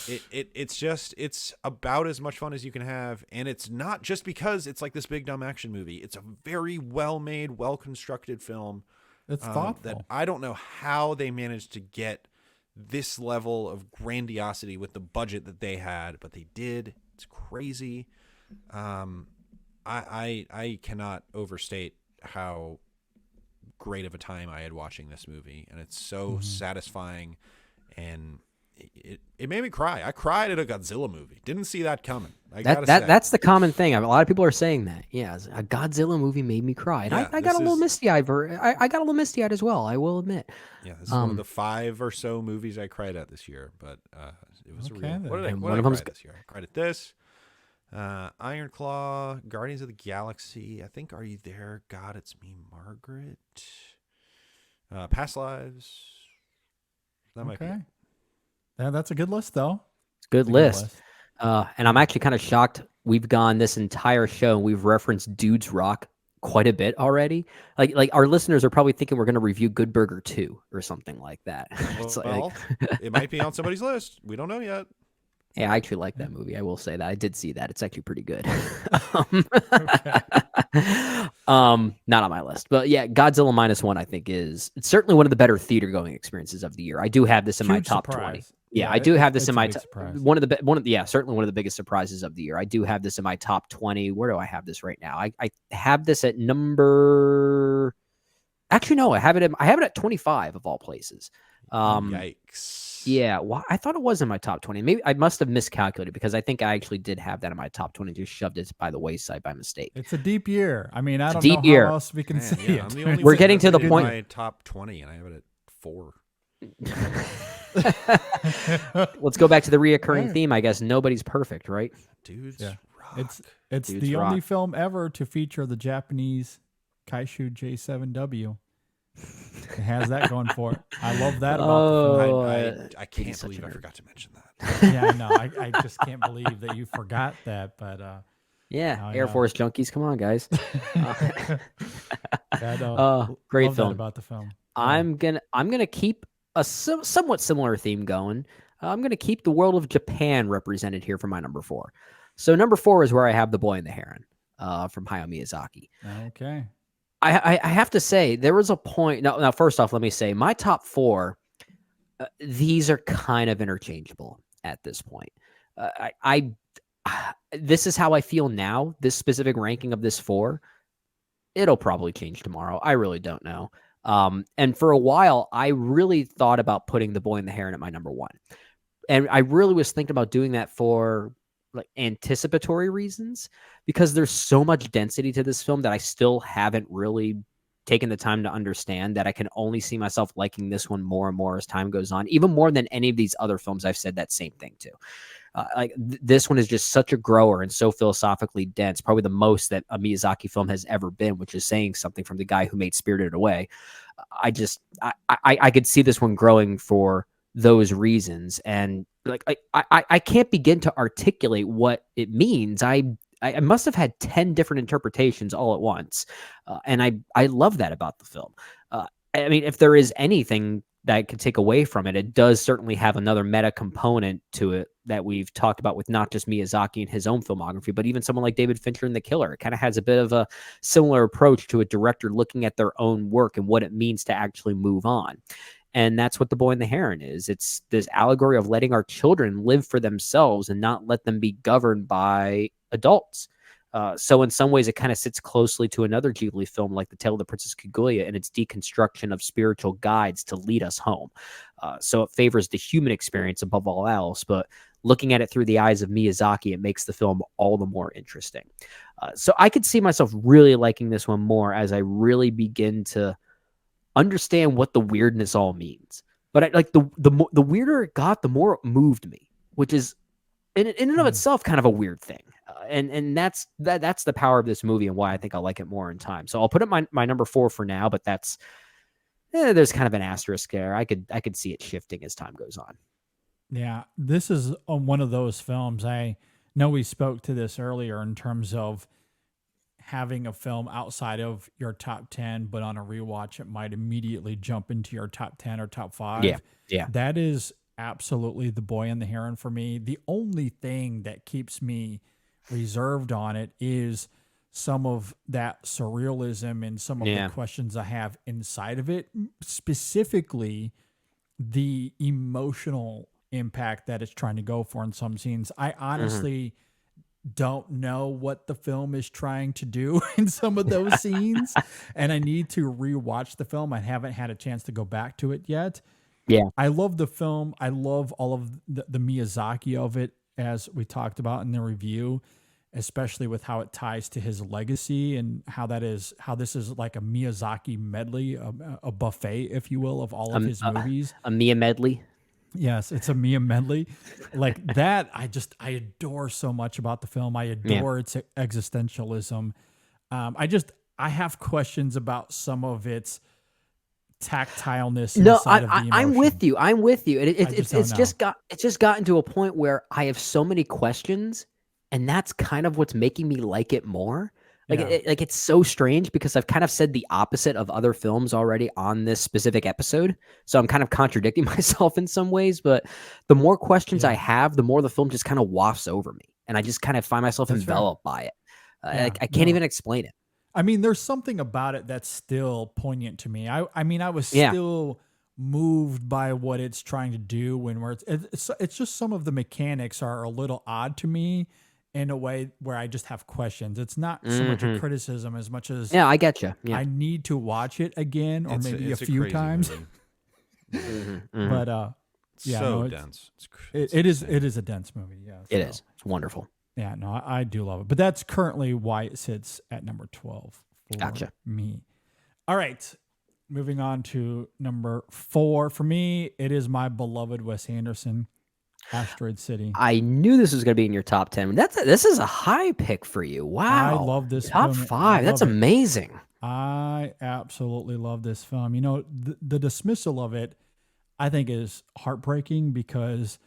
It's about as much fun as you can have, and it's not just because it's like this big dumb action movie. It's a very well made, well constructed film. It's thoughtful. That I don't know how they managed to get this level of grandiosity with the budget that they had, but they did. It's crazy. I cannot overstate how great of a time I had watching this movie, and it's so satisfying, and it made me cry. I cried at a Godzilla movie. Didn't see that coming. That's the common thing. A lot of people are saying that. Yeah, a Godzilla movie made me cry, and I got a little misty-eyed. I got a little misty-eyed as well, I will admit. Yeah, this is one of the 5 or so movies I cried at this year, but it was real. What did I cry at this year? I cried at this. Iron Claw, Guardians of the Galaxy. I think Are You There, God, It's Me, Margaret. Past Lives. That might be it. Yeah, that's a good list, though. Good list. And I'm actually kind of shocked. We've gone this entire show and we've referenced Dudes Rock quite a bit already. Like our listeners are probably thinking we're going to review Good Burger 2 or something like that. Well, it might be on somebody's list. We don't know yet. Yeah, I actually like that movie. I will say that. I did see that. It's actually pretty good. Not on my list. But yeah, Godzilla -1, I think, it's certainly one of the better theater-going experiences of the year. I do have this in my top 20. Yeah, I do have this in my top. Certainly one of the biggest surprises of the year. I do have this in my top 20. Where do I have this right now? I have this at number. Actually, no, I have it at 25 of all places. Yikes. Yeah, well, I thought it was in my top 20. Maybe I must have miscalculated because I think I actually did have that in my top 20. Just shoved it by the waystide by mistake. It's a deep year. I mean, I don't know how else we can say it. We're getting to the point. My top 20, and I have it at 4. Let's go back to the reoccurring theme. I guess nobody's perfect, right? Dudes rock. It's Dudes the rock. only film ever to feature the Japanese Kaishu J7W. It has that going for it. I love that about the film. I He's can't such believe a I nerd. forgot to mention that. Yeah, I know. I just can't believe that you forgot that. But Yeah, Oh, Air yeah. Force junkies, come on, guys. Great love that film. about the film. I'm gonna keep a somewhat similar theme going. I'm gonna keep the world of Japan represented here for my number 4. So number 4 is where I have The Boy and the Heron from Hayao Miyazaki. Okay. I have to say there was a point. Now, first off, let me say my top 4. These are kind of interchangeable at this point. This is how I feel now. This specific ranking of this 4, it'll probably change tomorrow. I really don't know. And for a while, I really thought about putting The Boy and the Heron at my number 1, and I really was thinking about doing that for like anticipatory reasons, because there's so much density to this film that I still haven't really taken the time to understand, that I can only see myself liking this one more and more as time goes on, even more than any of these other films I've said that same thing to. This one is just such a grower and so philosophically dense, probably the most that a Miyazaki film has ever been, which is saying something from the guy who made Spirited Away. I could see this one growing for those reasons, and I can't begin to articulate what it means. I must have had 10 different interpretations all at once, and I love that about the film. I mean, if there is anything that I could take away from it, it does certainly have another meta component to it that we've talked about with not just Miyazaki and his own filmography, but even someone like David Fincher in The Killer. It kind of has a bit of a similar approach to a director looking at their own work and what it means to actually move on. And that's what The Boy and the Heron is. It's this allegory of letting our children live for themselves and not let them be governed by adults. So in some ways, it kind of sits closely to another Ghibli film like The Tale of the Princess Kaguya and its deconstruction of spiritual guides to lead us home. So it favors the human experience above all else, but looking at it through the eyes of Miyazaki, it makes the film all the more interesting. So I could see myself really liking this one more as I really begin to understand what the weirdness all means. But the weirder it got, the more it moved me, which is in and of itself kind of a weird thing. And that's the power of this movie and why I think I'll like it more in time. So I'll put it my number 4 for now, but that's there's kind of an asterisk there. I could see it shifting as time goes on. Yeah, this is one of those films. I know we spoke to this earlier in terms of having a film outside of your top 10, but on a rewatch, it might immediately jump into your top 10 or top 5. Yeah. That is absolutely The Boy and the Heron for me. The only thing that keeps me reserved on it is some of that surrealism and some of the questions I have inside of it, specifically the emotional impact that it's trying to go for in some scenes. I honestly don't know what the film is trying to do in some of those scenes, and I need to rewatch the film. I haven't had a chance to go back to it yet. Yeah. I love the film. I love all of the Miyazaki of it, as we talked about in the review, especially with how it ties to his legacy and how this is like a Miyazaki medley, a buffet, if you will, of all of his movies. A Mia medley. Yes, it's a Mia medley. Like that, I adore so much about the film. I adore its existentialism. I have questions about some of its tactileness. No, inside of the I'm with emotion. you. I'm with you. just don't It's just gotten to a point where I have so many questions, and that's kind of what's making me like it more. It's so strange because I've kind of said the opposite of other films already on this specific episode. So I'm kind of contradicting myself in some ways, but the more questions I have, the more the film just kind of wafts over me. And I just kind of find myself enveloped by it. I can't even explain it. I mean, there's something about it that's still poignant to me. I mean, I was still moved by what it's trying to do where it's just some of the mechanics are a little odd to me in a way where I just have questions. It's not so much a criticism as much as I get you. Yeah. I need to watch it again or maybe a few times. But dense. It is a dense movie. Yeah, it is. It's wonderful. Yeah, no, I do love it. But that's currently why it sits at number 12 for me. All right. Moving on to number 4. For me, it is my beloved Wes Anderson, Asteroid City. I knew this was going to be in your top 10. This is a high pick for you. Wow. I love this top film. 5. That's amazing. I absolutely love this film. You know, the dismissal of it, I think, is heartbreaking because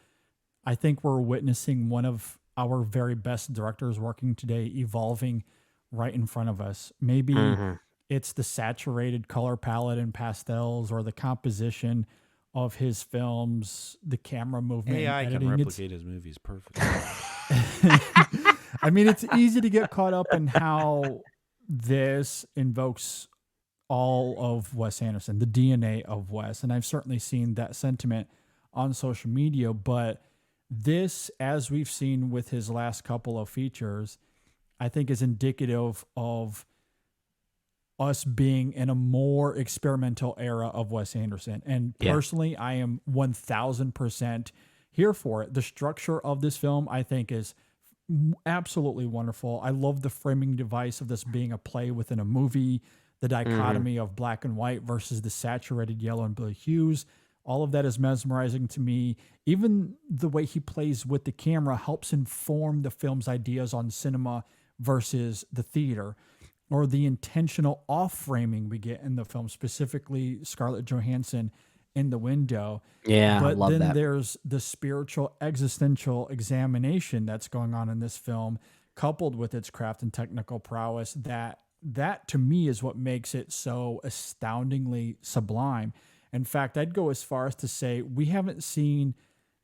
I think we're witnessing one of our very best directors working today evolving right in front of us. Maybe it's the saturated color palette and pastels or the composition of his films, the camera movement. AI and can editing. replicate his movies perfectly. I mean, it's easy to get caught up in how this invokes all of Wes Anderson, the DNA of Wes. And I've certainly seen that sentiment on social media. But this, as we've seen with his last couple of features, I think is indicative of us being in a more experimental era of Wes Anderson. And personally, I am 1000% here for it. The structure of this film, I think, is absolutely wonderful. I love the framing device of this being a play within a movie, the dichotomy of black and white versus the saturated yellow and blue hues. All of that is mesmerizing to me. Even the way he plays with the camera helps inform the film's ideas on cinema versus the theater, or the intentional off-framing we get in the film, specifically Scarlett Johansson in the window. Yeah, but I love then that. there's the spiritual existential examination that's going on in this film, coupled with its craft and technical prowess. That to me is what makes it so astoundingly sublime. In fact, I'd go as far as to say we haven't seen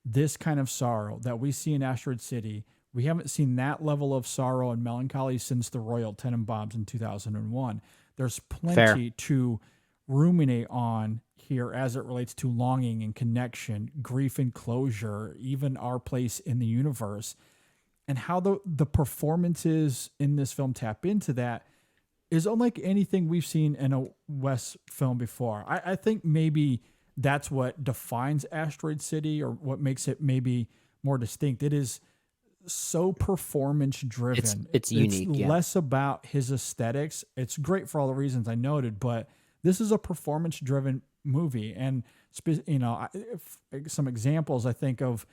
this kind of sorrow that we see in Asteroid City. We haven't seen that level of sorrow and melancholy since the Royal Tenenbaums in 2001. There's plenty to ruminate on here as it relates to longing and connection, grief and closure, even our place in the universe, and how the performances in this film tap into that is unlike anything we've seen in a Wes film before. I think maybe that's what defines Asteroid City, or what makes it maybe more distinct. It is so performance driven. It's unique. It's less about his aesthetics. It's great for all the reasons I noted, but this is a performance driven movie. And some examples, I think of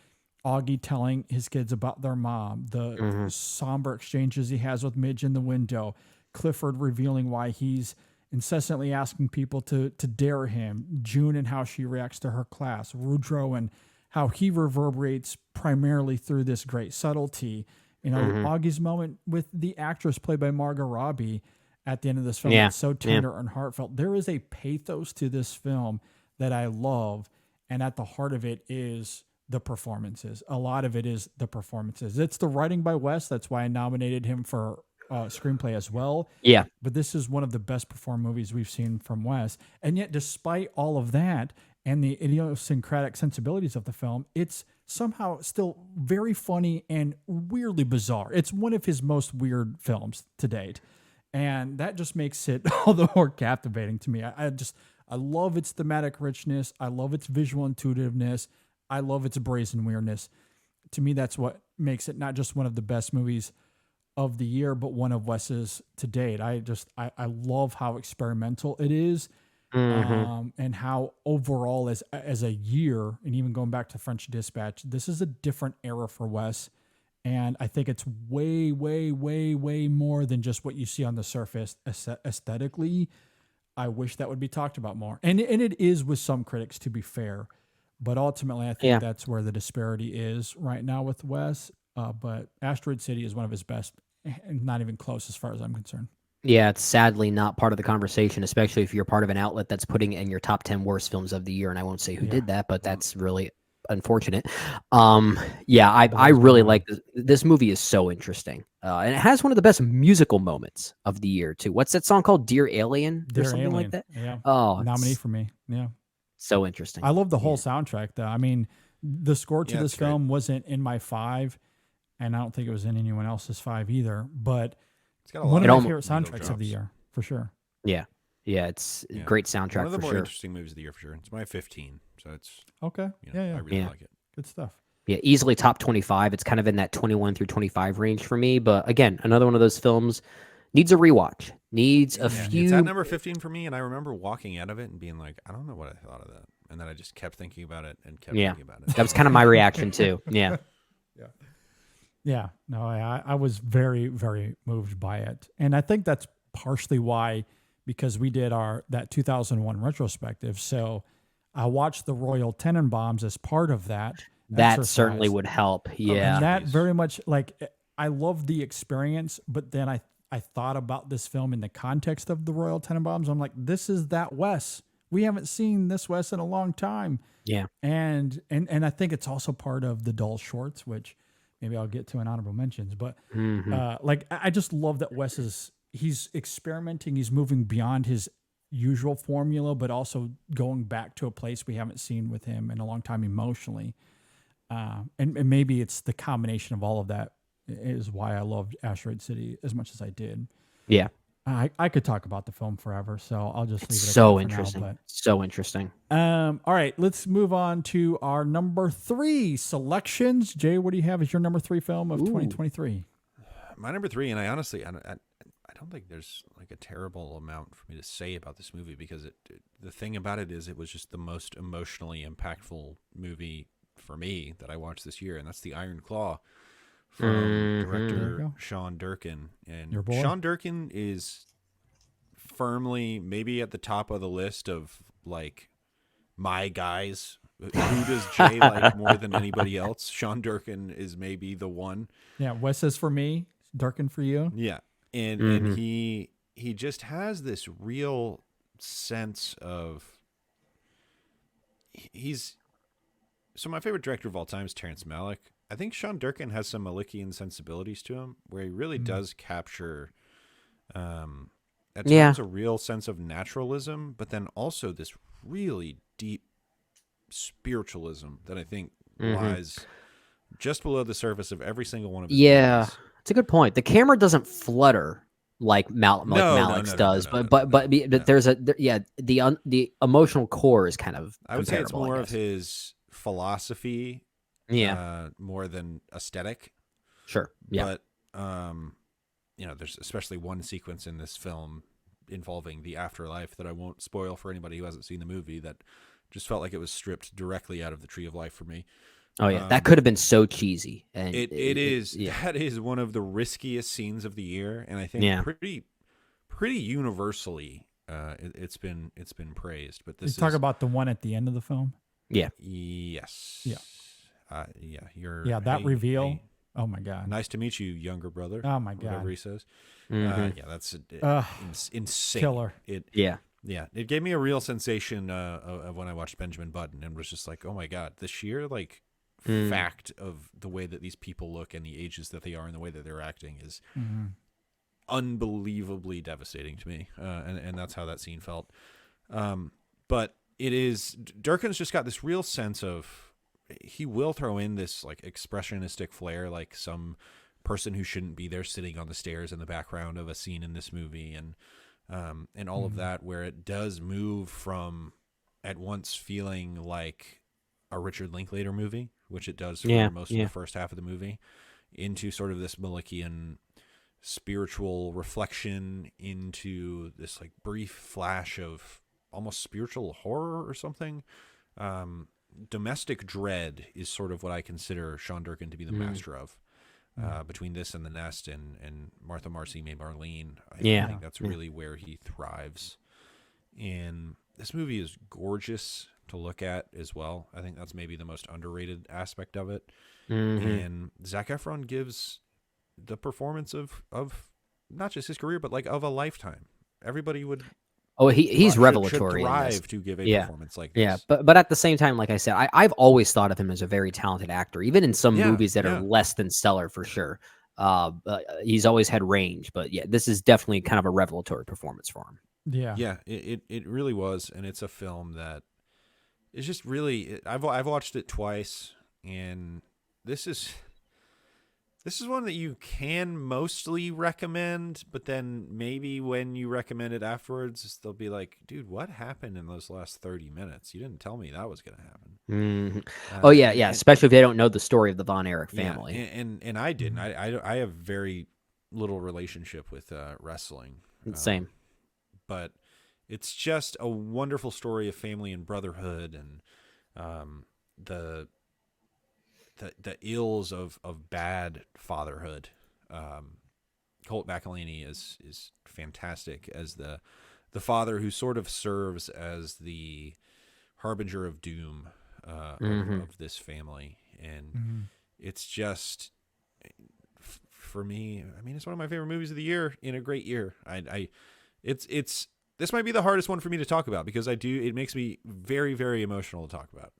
Augie telling his kids about their mom, the somber exchanges he has with Midge in the window, Clifford revealing why he's incessantly asking people to dare him, June and how she reacts to her class, Rudro and how he reverberates primarily through this great subtlety. Augie's moment with the actress played by Margot Robbie at the end of this film. It's so tender and heartfelt. There is a pathos to this film that I love, and at the heart of it is the performances. A lot of it is the performances. It's the writing by Wes. That's why I nominated him for screenplay as well. Yeah. But this is one of the best performed movies we've seen from Wes. And yet, despite all of that and the idiosyncratic sensibilities of the film, it's somehow still very funny and weirdly bizarre. It's one of his most weird films to date. And that just makes it all the more captivating to me. I love its thematic richness. I love its visual intuitiveness. I love its brazen weirdness. To me, that's what makes it not just one of the best movies of the year, but one of Wes's to date. I love how experimental it is. And how overall as a year, and even going back to French Dispatch, this is a different era for Wes. And I think it's way, way, way, way more than just what you see on the surface aesthetically. I wish that would be talked about more. And it is with some critics, to be fair. But ultimately, I think that's where the disparity is right now with Wes. But Asteroid City is one of his best, and not even close as far as I'm concerned. Yeah, it's sadly not part of the conversation, especially if you're part of an outlet that's putting it in your top 10 worst films of the year. And I won't say who did that, but that's really unfortunate. I really like this. This movie is so interesting. And it has one of the best musical moments of the year, too. What's that song called? Dear Alien? Dear or something Alien. like that? Yeah. Oh, Nominee for me. Yeah. So interesting. I love the whole soundtrack, though. I mean, the score to this film wasn't in my 5, and I don't think it was in anyone else's 5 either. But It's got a one lot of of my favorite needle soundtracks of drops. the year, for sure. Yeah. Yeah, it's a great soundtrack One of the for more sure. interesting movies of the year for sure. It's my 15, so it's Okay. I really like it. Good stuff. Yeah, easily top 25. It's kind of in that 21 through 25 range for me. But again, another one of those films needs a rewatch. Needs a few. It's at number 15 for me, and I remember walking out of it and being like, I don't know what I thought of that. And then I just kept thinking about it and kept thinking about it. That was kind of my reaction too. Yeah. Yeah. No, I was very, very moved by it. And I think that's partially why because we did that 2001 retrospective. So I watched the Royal Tenenbaums as part of that. That certainly would help. Yeah. And that very much, like, I love the experience, but then I thought about this film in the context of the Royal Tenenbaums. I'm like, this is that Wes. We haven't seen this Wes in a long time. Yeah. And I think it's also part of the Dull Shorts, which maybe I'll get to in honorable mentions. But like, I just love that Wes he's experimenting. He's moving beyond his usual formula, but also going back to a place we haven't seen with him in a long time emotionally. And maybe it's the combination of all of that is why I loved Asteroid City as much as I did. Yeah. I could talk about the film forever, so I'll just leave it at So that interesting. for now, So interesting. all right, let's move on to our number 3 selections. Jay, what do you have as your number 3 film of 2023? My number 3, and I honestly, I don't think there's like a terrible amount for me to say about this movie, because the thing about it is it was just the most emotionally impactful movie for me that I watched this year, and that's The Iron Claw from director Sean Durkin. And Your boy? Sean Durkin is firmly maybe at the top of the list of like my guys. Who does Jay like more than anybody else? Sean Durkin is maybe the one. Yeah, Wes is for me, Durkin for you. Yeah. And he just has this real sense of so my favorite director of all time is Terrence Malick. I think Sean Durkin has some Malickian sensibilities to him, where he really does capture at times a real sense of naturalism, but then also this really deep spiritualism that I think lies just below the surface of every single one of his movies. It's a good point. The camera doesn't flutter like Malik's does, but there's the emotional core is kind of I would say it's comparable, more of his philosophy, more than aesthetic. Sure. Yeah. But there's especially one sequence in this film involving the afterlife that I won't spoil for anybody who hasn't seen the movie, that just felt like it was stripped directly out of the Tree of Life for me. Oh yeah, that could have been so cheesy. And it is. That is one of the riskiest scenes of the year, and I think pretty universally, it's been praised. But this talk about the one at the end of the film. Yeah. Yes. Yeah. That reveal. Hey, oh my God. Nice to meet you, younger brother. Oh my God. Whatever he says. That's insane. Killer. It gave me a real sensation of when I watched Benjamin Button, and was just like, oh my God, the sheer fact of the way that these people look and the ages that they are and the way that they're acting is unbelievably devastating to me. And that's how that scene felt. But it is, Durkin's just got this real sense of, he will throw in this like expressionistic flair, like some person who shouldn't be there sitting on the stairs in the background of a scene in this movie, and all of that, where it does move from at once feeling like a Richard Linklater movie, which it does for most of the first half of the movie, into sort of this Malickian spiritual reflection, into this like brief flash of almost spiritual horror or something. Domestic dread is sort of what I consider Sean Durkin to be the master of. Between this and The Nest and Martha Marcy May Marlene, I think that's really where he thrives. And this movie is gorgeous to look at as well. I think that's maybe the most underrated aspect of it. And Zac Efron gives the performance of not just his career, but like of a lifetime. Everybody would. Oh, he's revelatory. Should thrive to give a performance like this. Yeah, but at the same time, like I said, I've always thought of him as a very talented actor, even in some movies that are less than stellar for sure. He's always had range, but this is definitely kind of a revelatory performance for him. Yeah, it really was, and it's a film that is just really. I've watched it twice, and this is one that you can mostly recommend, but then maybe when you recommend it afterwards, they'll be like, dude, what happened in those last 30 minutes? You didn't tell me that was going to happen. Especially if they don't know the story of the Von Erich family. And I didn't. I have very little relationship with wrestling. Same. But it's just a wonderful story of family and brotherhood, and the ills of bad fatherhood. Colt McElhaney is fantastic as the the father who sort of serves as the harbinger of doom of this family. And it's just, for me, I mean, it's one of my favorite movies of the year in a great year. This might be the hardest one for me to talk about because it makes me very, very emotional to talk about.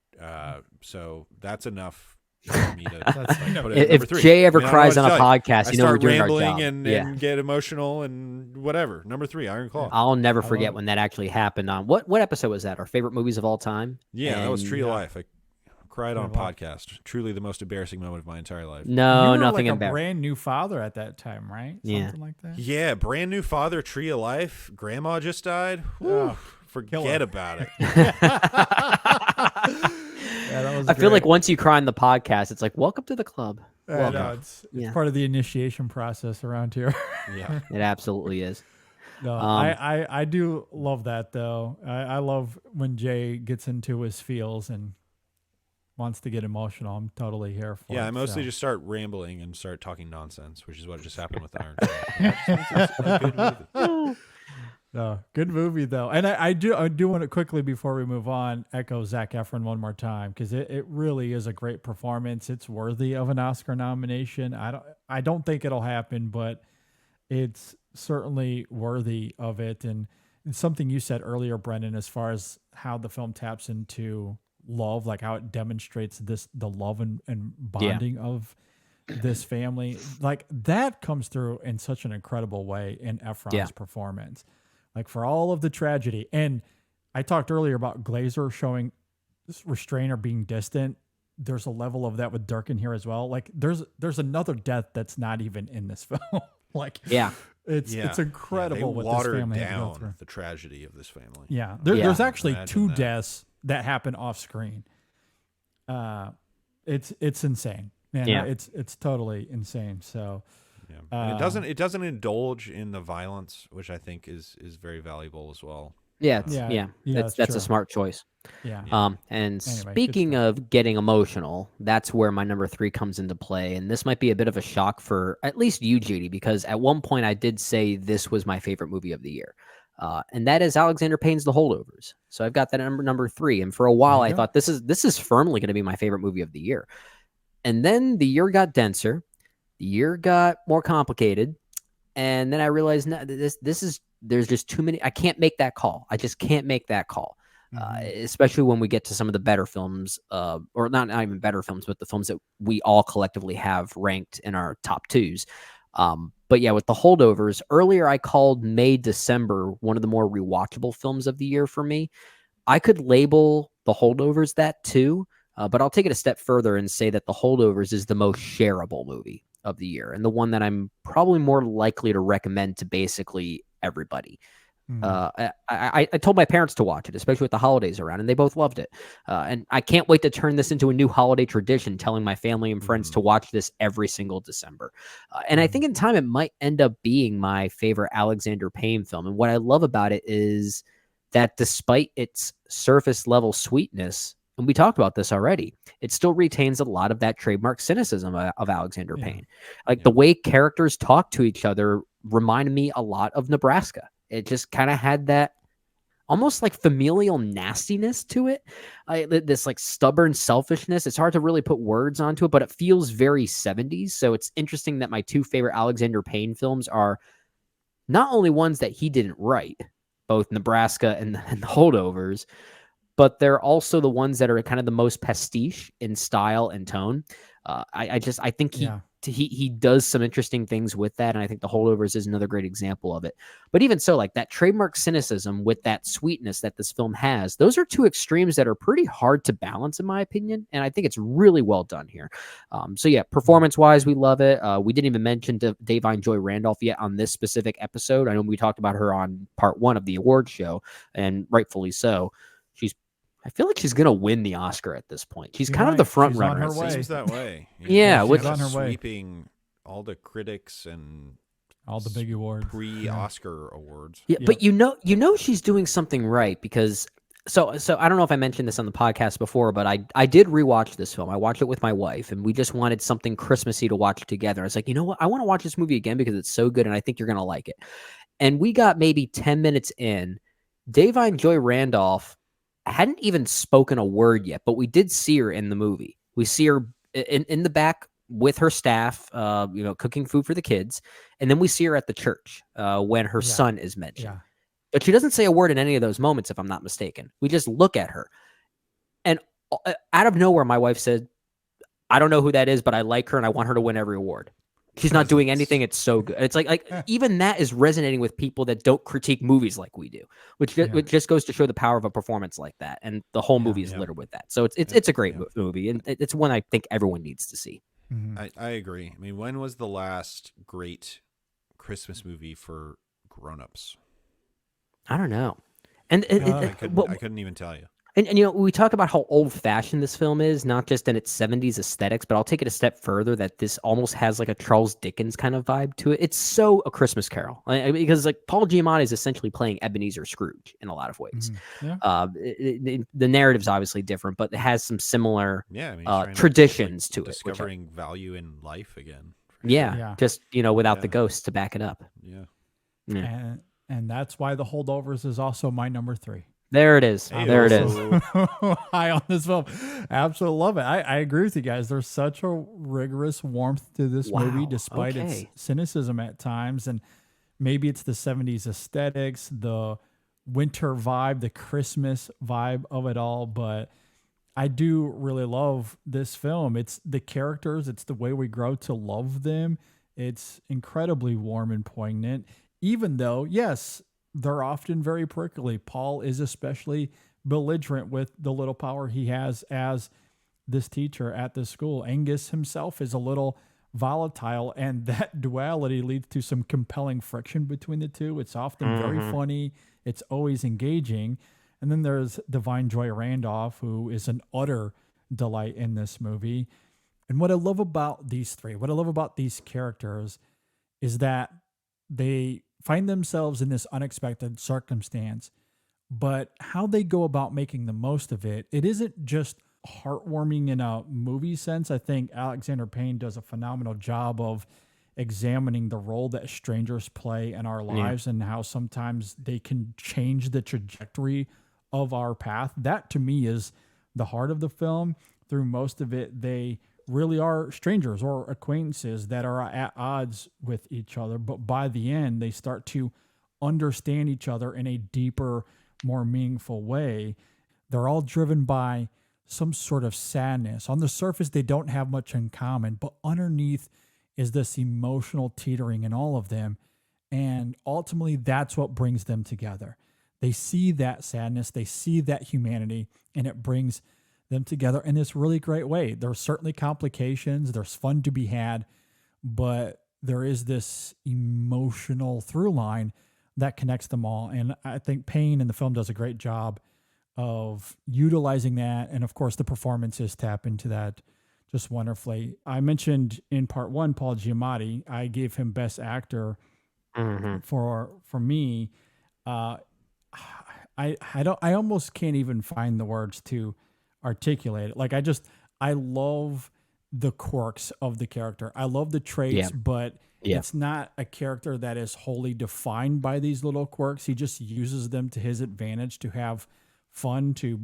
So that's enough for me to put it at If number 3. Jay ever I mean, I don't know cries what on to a tell you. podcast, I you know we're start doing our rambling job. and get emotional and whatever. Number 3, Iron Claw. I'll never forget when that actually happened. On what episode was that? Our favorite movies of all time? Yeah, that was And- Tree of Life. I cried on a podcast. Truly the most embarrassing moment of my entire life. No, You were nothing like a embarrassing. brand new father at that time, right? Yeah. Something like that. Yeah, brand new father, Tree of Life. Grandma just died. Whew, forget about it. Yeah, that was I feel great. like once you cry on the podcast, it's like, welcome to the club. I know, it's Yeah. part of the initiation process around here. Yeah. It absolutely is. No, I do love that though. I love when Jay gets into his feels and wants to get emotional. I'm totally here for it. Yeah, I mostly so. just start rambling and start talking nonsense, which is what just happened with Iron Claw. It's a good movie. No, good movie though, and I do want to quickly before we move on echo Zac Efron one more time because it really is a great performance. It's worthy of an Oscar nomination. I don't think it'll happen, but it's certainly worthy of it. And something you said earlier, Brendan, as far as how the film taps into love, like how it demonstrates the love and bonding of this family, like that comes through in such an incredible way in Efron's performance. Like for all of the tragedy. And I talked earlier about Glazer showing this restraint or being distant. There's a level of that with Durkin here as well. Like there's another death that's not even in this film. Like it's incredible they what this watered family had to go through. down the tragedy of this family. Yeah. There's actually Imagine 2 that. deaths that happen off screen. It's insane. Man, Yeah. it's totally insane. So Yeah. And it doesn't indulge in the violence, which I think is very valuable as well. Yeah, Yeah, that's it's a true. smart choice. yeah. And Anyway, speaking good of getting emotional, that's where my number 3 comes into play. And this might be a bit of a shock for at least you, JD, because at one point I did say this was my favorite movie of the year. And that is Alexander Payne's The Holdovers. So I've got that number 3. And for a while I thought this is firmly going to be my favorite movie of the year. And then the year got denser, the year got more complicated, and then I realized no, there's just too many. I can't make that call. I just can't make that call. Especially when we get to some of the better films, or not even better films, but the films that we all collectively have ranked in our top 2s. But yeah, with The Holdovers, earlier I called May, December one of the more rewatchable films of the year for me. I could label The Holdovers that too, but I'll take it a step further and say that The Holdovers is the most shareable movie of the year and the one that I'm probably more likely to recommend to basically everybody. I told my parents to watch it, especially with the holidays around, and they both loved it. And I can't wait to turn this into a new holiday tradition, telling my family and friends to watch this every single December. And I think in time it might end up being my favorite Alexander Payne film. And what I love about it is that despite its surface level sweetness, and we talked about this already, it still retains a lot of that trademark cynicism of Alexander Payne. Like the way characters talk to each other reminded me a lot of Nebraska. It just kind of had that almost like familial nastiness to it. This like stubborn selfishness. It's hard to really put words onto it, but it feels very 70s. So it's interesting that my 2 favorite Alexander Payne films are not only ones that he didn't write, both Nebraska and The Holdovers, but they're also the ones that are kind of the most pastiche in style and tone. I think he does some interesting things with that, and I think The Holdovers is another great example of it. But even so, like that trademark cynicism with that sweetness that this film has, those are 2 extremes that are pretty hard to balance, in my opinion, and I think it's really well done here. So yeah, performance-wise, we love it. We didn't even mention Davine Joy Randolph yet on this specific episode. I know we talked about her on part 1 of the award show, and rightfully so. I feel like she's going to win the Oscar at this point. She's kind of the front She's on runner. her way. Seems that way. Yeah, she's with on her way. sweeping all the critics and All the big awards. pre-Oscar awards. Yeah, but you know she's doing something right because so I don't know if I mentioned this on the podcast before, but I did rewatch this film. I watched it with my wife, and we just wanted something Christmassy to watch together. I was like, you know what? I want to watch this movie again because it's so good, and I think you're going to like it. And we got maybe 10 minutes in. Davine Joy Randolph hadn't even spoken a word yet, but we did see her in the movie. We see her in the back with her staff, cooking food for the kids. And then we see her at the church when her son is mentioned. Yeah. But she doesn't say a word in any of those moments, if I'm not mistaken. We just look at her. And out of nowhere, my wife said, I don't know who that is, but I like her and I want her to win every award. She's not doing anything. It's so good. It's like even that is resonating with people that don't critique movies like we do, which just goes to show the power of a performance like that. And the whole movie is littered with that. So it's a great movie, and it's one I think everyone needs to see. Mm-hmm. I agree. I mean, when was the last great Christmas movie for grown-ups? I don't know. And I couldn't even tell you. And we talk about how old-fashioned this film is, not just in its 70s aesthetics, but I'll take it a step further that this almost has like a Charles Dickens kind of vibe to it. It's so A Christmas Carol, because like Paul Giamatti is essentially playing Ebenezer Scrooge in a lot of ways. Mm-hmm. The narrative's obviously different, but it has some similar trying traditions to it. Discovering value in life again. Just without the ghosts to back it up. Yeah. And that's why The Holdovers is also my number 3. There it is. There it is. High on this film. Absolutely love it. I agree with you guys. There's such a rigorous warmth to this movie, despite its cynicism at times. And maybe it's the 70s aesthetics, the winter vibe, the Christmas vibe of it all. But I do really love this film. It's the characters. It's the way we grow to love them. It's incredibly warm and poignant, even though, yes, they're often very prickly. Paul is especially belligerent with the little power he has as this teacher at this school. Angus himself is a little volatile, and that duality leads to some compelling friction between the two. It's often very funny. It's always engaging. And then there's Davine Joy Randolph, who is an utter delight in this movie. And what I love about these three, what I love about these characters is that they find themselves in this unexpected circumstance, but how they go about making the most of it, it isn't just heartwarming in a movie sense. I think Alexander Payne does a phenomenal job of examining the role that strangers play in our lives and how sometimes they can change the trajectory of our path. That to me is the heart of the film. Through most of it, they really are strangers or acquaintances that are at odds with each other. But by the end, they start to understand each other in a deeper, more meaningful way. They're all driven by some sort of sadness. On the surface, they don't have much in common, but underneath is this emotional teetering in all of them. And ultimately, that's what brings them together. They see that sadness, they see that humanity, and it brings them together in this really great way. There's certainly complications, there's fun to be had, but there is this emotional through line that connects them all. And I think Payne in the film does a great job of utilizing that. And of course, the performances tap into that just wonderfully. I mentioned in part one, Paul Giamatti. I gave him Best Actor for me. I almost can't even find the words to articulate it. Like I love the quirks of the character. I love the traits, but it's not a character that is wholly defined by these little quirks. He just uses them to his advantage to have fun, to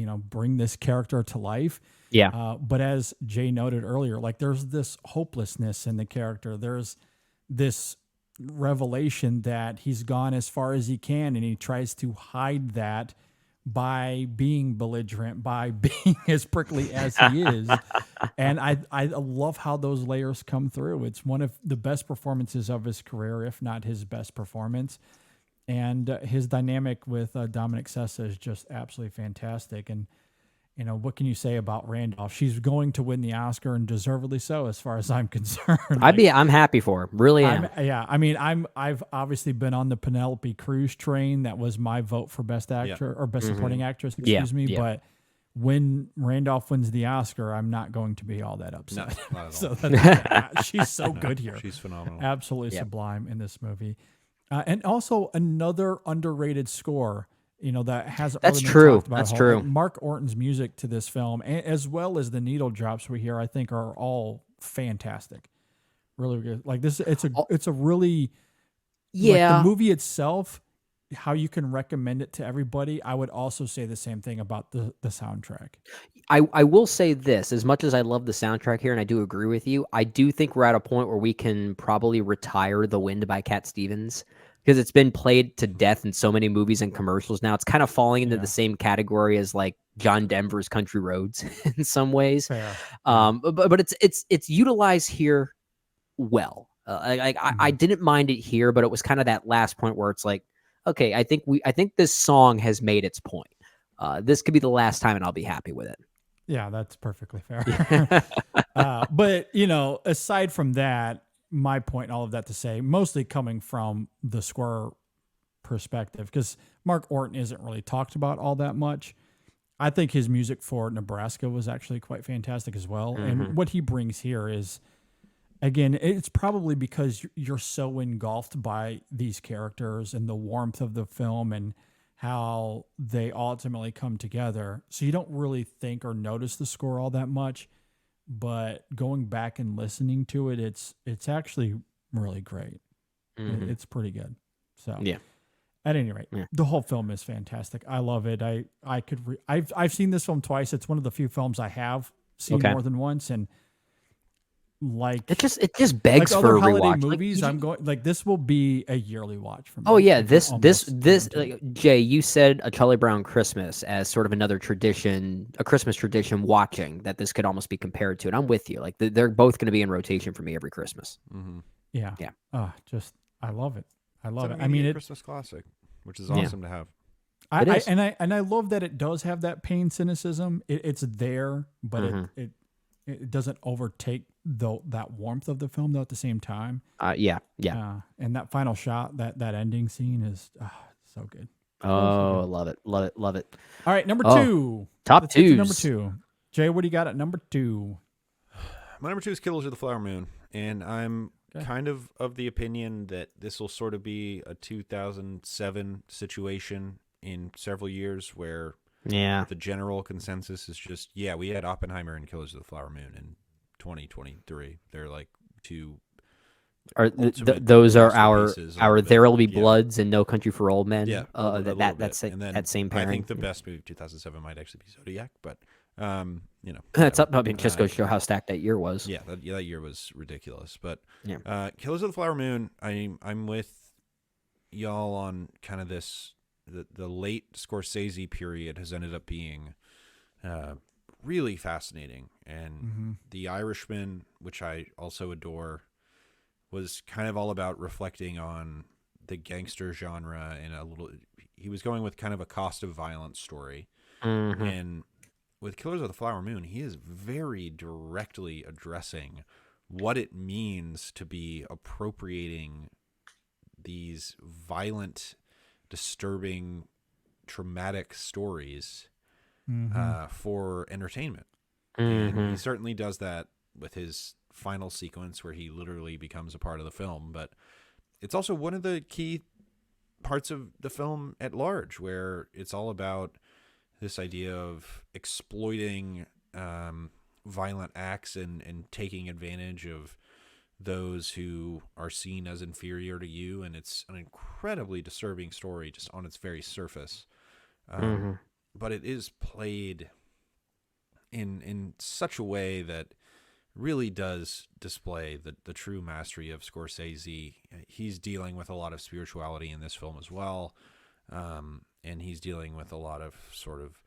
bring this character to life. But as Jay noted earlier, like there's this hopelessness in the character. There's this revelation that he's gone as far as he can, and he tries to hide that by being belligerent, by being as prickly as he is. And I love how those layers come through. It's one of the best performances of his career, if not his best performance. And his dynamic with Dominic Sessa is just absolutely fantastic. And, what can you say about Randolph? She's going to win the Oscar, and deservedly so, as far as I'm concerned. I'm happy for her. Really am. I've obviously been on the Penelope Cruz train. That was my vote for Best Actor or Best Supporting Actress, excuse me. But when Randolph wins the Oscar, I'm not going to be all that upset. No, not at all. So she's so good here. She's phenomenal. Absolutely sublime in this movie. And also another underrated score, that hasn't really been talked about. That's true. Mark Orton's music to this film, as well as the needle drops we hear, I think are all fantastic. Really good. Like this, it's a really Yeah. Like the movie itself, how you can recommend it to everybody, I would also say the same thing about the soundtrack. I will say this, as much as I love the soundtrack here, and I do agree with you, I do think we're at a point where we can probably retire The Wind by Cat Stevens, because it's been played to death in so many movies and commercials now. It's kind of falling into the same category as like John Denver's Country Roads in some ways. Fair. But it's utilized here well. I didn't mind it here, but it was kind of that last point where it's like, okay, I think this song has made its point. This could be the last time, and I'll be happy with it. Yeah, that's perfectly fair. But, you know, aside from that, my point, all of that to say, mostly coming from the score perspective, because Mark Orton isn't really talked about all that much. I think his music for Nebraska was actually quite fantastic as well. And what he brings here is, again, it's probably because you're so engulfed by these characters and the warmth of the film and how they ultimately come together. So you don't really think or notice the score all that much, but going back and listening to it, it's actually really great. It's pretty good. So Yeah. At any rate, the whole film is fantastic. I love it. I've seen this film twice. It's one of the few films I have seen more than once, and like it just begs like for other a holiday rewatch. movies, I'm going like this will be a yearly watch for me. Oh yeah, this Almost like, Jay, you said A Charlie Brown Christmas as sort of another tradition, a Christmas tradition watching that this could almost be compared to, and I'm with you. Like they're both going to be in rotation for me every Christmas. Yeah. Just I love it. I love it. I It's mean, a it. Christmas classic, which is awesome to have. I love that it does have that pain cynicism. It's there, but it doesn't overtake that warmth of the film though at the same time. Yeah. And that final shot, that ending scene is so good. Oh, love it. All right, number 2. Top Let's get to twos. number 2. Jay, what do you got at number 2? My number 2 is Killers of the Flower Moon, and I'm kind of the opinion that this will sort of be a 2007 situation in several years where the general consensus is just, we had Oppenheimer and Killers of the Flower Moon in 2023. They're like two. Those are our There Will Be Yeah. Bloods and No Country for Old Men. Yeah, That's and then that same pairing. I think the best movie of 2007 might actually be Zodiac, but That's up. I mean, just goes to show how stacked that year was. Yeah, that year was ridiculous. But Killers of the Flower Moon, I'm with y'all on kind of this. The late Scorsese period has ended up being really fascinating, and The Irishman, which I also adore, was kind of all about reflecting on the gangster genre and he was going with kind of a cost of violence story, and with Killers of the Flower Moon, he is very directly addressing what it means to be appropriating these violent, disturbing, traumatic stories for entertainment. And he certainly does that with his final sequence where he literally becomes a part of the film. But it's also one of the key parts of the film at large, where it's all about this idea of exploiting violent acts and taking advantage of those who are seen as inferior to you. And it's an incredibly disturbing story just on its very surface. But it is played in such a way that really does display the true mastery of Scorsese. He's dealing with a lot of spirituality in this film as well. And he's dealing with a lot of sort of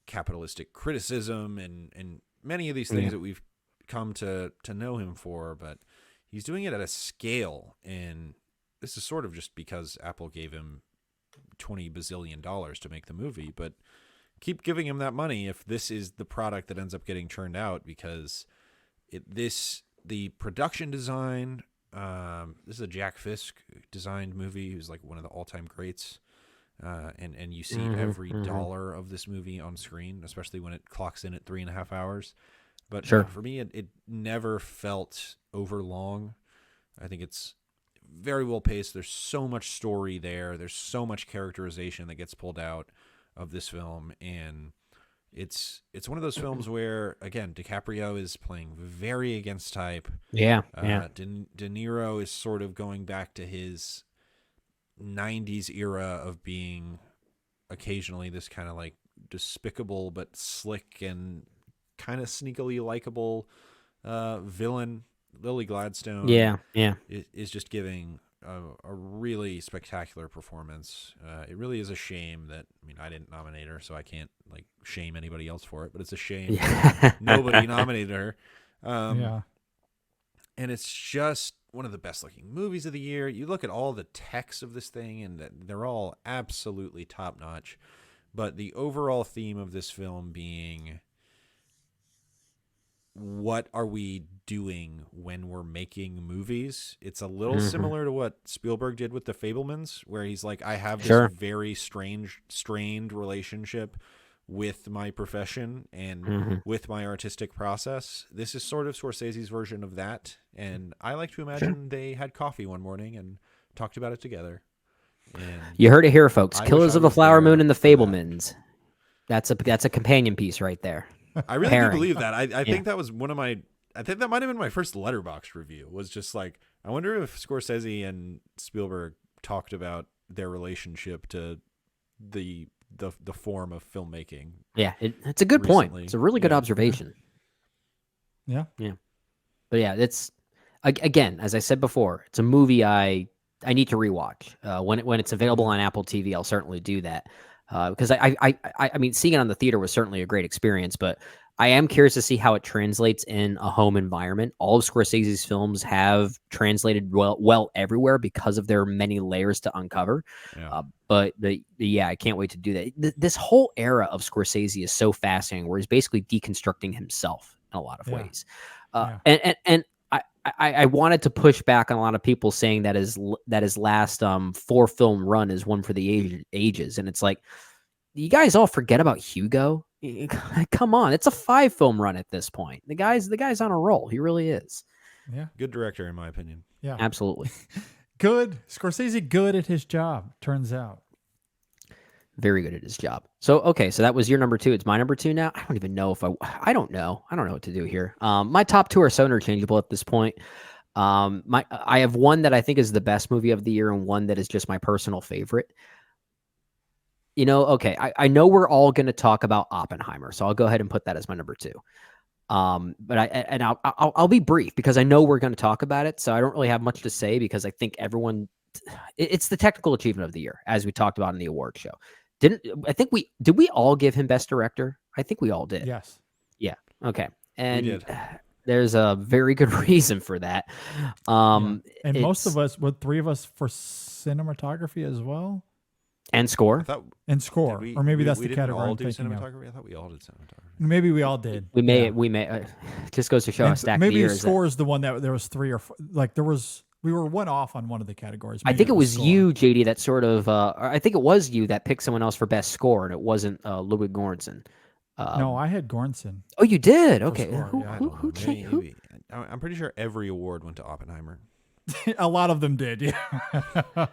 capitalistic criticism and many of these things that we've come to know him for, but he's doing it at a scale. And this is sort of just because Apple gave him $20 bazillion to make the movie, but keep giving him that money if this is the product that ends up getting churned out, because the production design, this is a Jack Fisk designed movie, who's like one of the all-time greats. And you see every dollar of this movie on screen, especially when it clocks in at 3.5 hours. But for me, it never felt overlong. I think it's very well paced. There's so much story there. There's so much characterization that gets pulled out of this film, and it's one of those films where, again, DiCaprio is playing very against type. De Niro is sort of going back to his '90s era of being occasionally this kind of like despicable but slick and kind of sneakily likable villain. Lily Gladstone is just giving a really spectacular performance. It really is a shame that, I mean, I didn't nominate her, so I can't like shame anybody else for it, but it's a shame that nobody nominated her. And it's just one of the best looking movies of the year. You look at all the text of this thing and they're all absolutely top notch, but the overall theme of this film being, what are we doing when we're making movies? It's a little similar to what Spielberg did with The Fabelmans, where he's like, I have this very strained relationship with my profession and with my artistic process. This is sort of Scorsese's version of that. And I like to imagine they had coffee one morning and talked about it together. And you heard it here, folks. I Killers wish of I the was Flower there Moon and The for that. Fabelmans. That's a companion piece right there. I really Pairing. do believe that. I think that was I think that might have been my first Letterboxd review, was just like, I wonder if Scorsese and Spielberg talked about their relationship to the form of filmmaking. Yeah, it's a good point. Recently. It's a really good observation. Yeah. But yeah, it's, again, as I said before, it's a movie I need to rewatch. When it's available on Apple TV, I'll certainly do that. Because I mean, seeing it on the theater was certainly a great experience, but I am curious to see how it translates in a home environment. All of Scorsese's films have translated well everywhere because of their many layers to uncover. Yeah. But yeah, I can't wait to do that. This whole era of Scorsese is so fascinating, where he's basically deconstructing himself in a lot of ways. And I wanted to push back on a lot of people saying that his last 4-film run is one for the ages, and it's like, you guys all forget about Hugo. Come on, it's a 5-film run at this point. The guy's on a roll. He really is. Yeah. Good director, in my opinion. Yeah. Absolutely. Good. Scorsese good at his job, turns out. Very good at his job. So, okay, so that was your number 2. It's my number 2 now. I don't even know if I don't know. I don't know what to do here. My top 2 are so interchangeable at this point. I have one that I think is the best movie of the year and one that is just my personal favorite. You know, okay, I know we're all going to talk about Oppenheimer, so I'll go ahead and put that as my number 2. But I'll be brief because I know we're going to talk about it, so I don't really have much to say because I think it's the technical achievement of the year, as we talked about in the award show. Did we all give him best director? I think we all did. Yes. Yeah. Okay. And We did. there's a very good reason for that. And most of us, 3 of us for cinematography as well? And I score. thought, And score. did we- or maybe we- that's we the didn't category all I'm do thinking of. cinematography. I thought we all did cinematography. Maybe we all did. We may Yeah. just goes to show how And stacked maybe the year is. score is the one that there was 3 or 4, like we were one off on one of the categories. I Maybe think it was score. you, JD, that sort of. I think it was you that picked someone else for best score, and it wasn't Ludwig Göransson. No, I had Göransson. Oh, you did. Okay. score, Who, yeah, I who, don't who, know. cha- who? Maybe. I'm pretty sure every award went to Oppenheimer. A lot of them did. Yeah. Do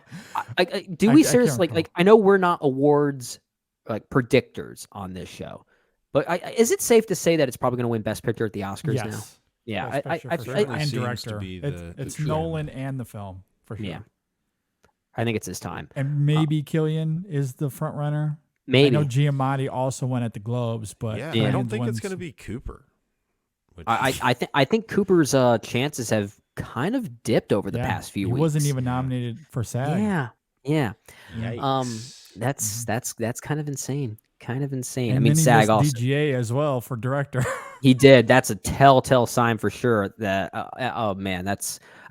I we can't seriously recall. like? I know we're not awards like predictors on this show, but is it safe to say that it's probably going to win Best Picture at the Oscars now? Yes. Yeah, Best I Picture for sure. and seems to director. be the It's trend. Nolan and the film for sure. yeah. I think it's his time. And maybe Killian is the front runner. Maybe. I know Giamatti also went at the Globes, but Yeah, I Yeah. don't Killian's think it's one's- going to be Cooper. Which I think Cooper's chances have kind of dipped over the yeah, past few he weeks. wasn't even nominated for SAG. Yeah. Yikes. That's kind of insane. Kind of insane. And I mean, then he SAG missed also. DGA as well for director. He did. That's a telltale sign for sure that, oh man, I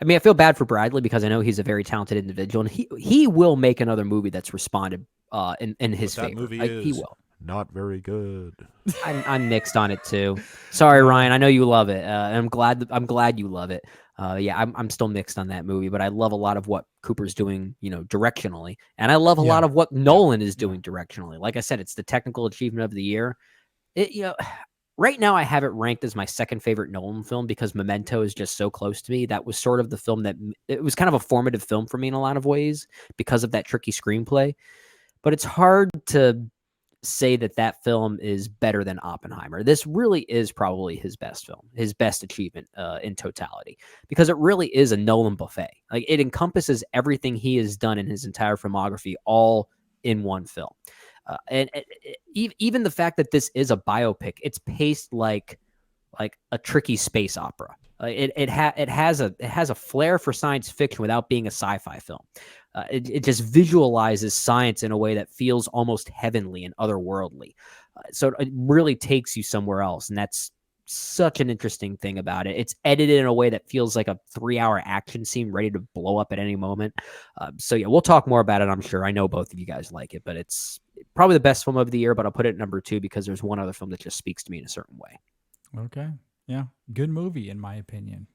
mean, I feel bad for Bradley because I know he's a very talented individual and he will make another movie that's responded in his But that favor. movie He is will. not very good. I'm mixed on it too. Sorry, Ryan. I know you love it. I'm glad you love it. Yeah, I'm still mixed on that movie, but I love a lot of what Cooper's doing, directionally, and I love a lot of what Nolan is doing directionally. Like I said, it's the technical achievement of the year. Right now I have it ranked as my second favorite Nolan film because Memento is just so close to me. That was sort of the film it was kind of a formative film for me in a lot of ways because of that tricky screenplay. But it's hard to say that film is better than Oppenheimer. This really is probably his best film, his best achievement in totality, because it really is a Nolan buffet. Like, it encompasses everything he has done in his entire filmography all in one film. And even the fact that this is a biopic, it's paced like a tricky space opera. It has a flair for science fiction without being a sci-fi film. It just visualizes science in a way that feels almost heavenly and otherworldly. So it really takes you somewhere else, and that's such an interesting thing about it. It's edited in a way that feels like a 3-hour action scene ready to blow up at any moment. So yeah, we'll talk more about it, I'm sure. I know both of you guys like it, but it's probably the best film of the year, but I'll put it at number 2 because there's one other film that just speaks to me in a certain way. Okay. Yeah. Good movie, in my opinion,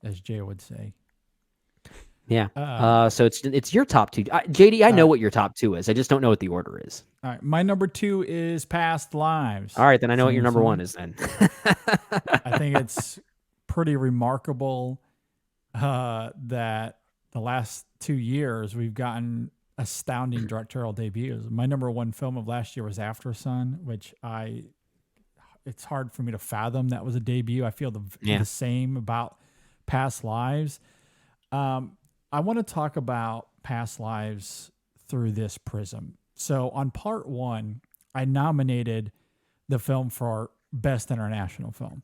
as Jay would say. Yeah. So it's your top 2. JD, I know what your top 2 is. I just don't know what the order is. All right. My number 2 is Past Lives. All right. Then I know what your number 1 is then. I think it's pretty remarkable that the last 2 years we've gotten astounding directorial debuts. My number 1 film of last year was After Sun, which it's hard for me to fathom that was a debut. I feel the same about Past Lives. I want to talk about Past Lives through this prism. So on part 1, I nominated the film for Best International Film.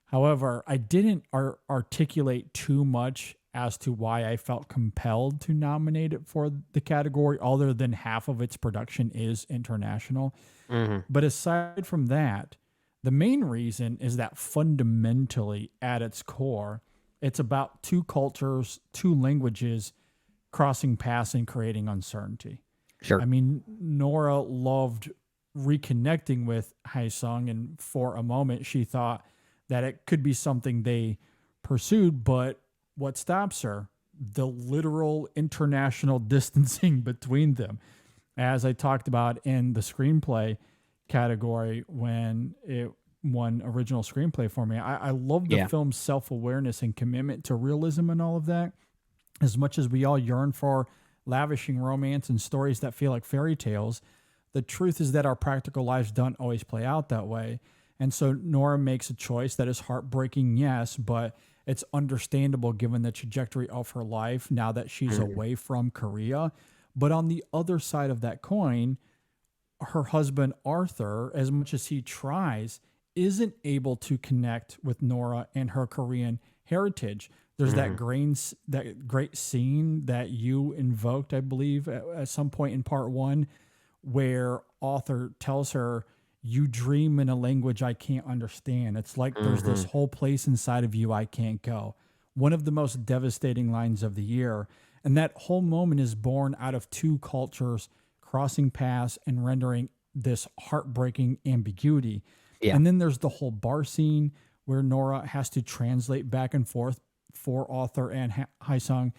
However, I didn't articulate too much as to why I felt compelled to nominate it for the category, other than half of its production is international. Mm-hmm. But aside from that, the main reason is that fundamentally at its core, it's about 2 cultures, 2 languages crossing paths and creating uncertainty. Sure. I mean, Nora loved reconnecting with Haesung, and for a moment she thought that it could be something they pursued, but what stops her? The literal international distancing between them. As I talked about in the screenplay category when it won original screenplay for me, I love the film's self-awareness and commitment to realism and all of that. As much as we all yearn for lavishing romance and stories that feel like fairy tales, the truth is that our practical lives don't always play out that way. And so Nora makes a choice that is heartbreaking, yes, but it's understandable given the trajectory of her life now that she's away from Korea. But on the other side of that coin, her husband, Arthur, as much as he tries, isn't able to connect with Nora and her Korean heritage. There's that great scene that you invoked, I believe, at some point in part 1, where Arthur tells her, "You dream in a language I can't understand. It's like there's this whole place inside of you I can't go." One of the most devastating lines of the year. And that whole moment is born out of 2 cultures crossing paths and rendering this heartbreaking ambiguity. Yeah. And then there's the whole bar scene where Nora has to translate back and forth for Arthur and Haesung.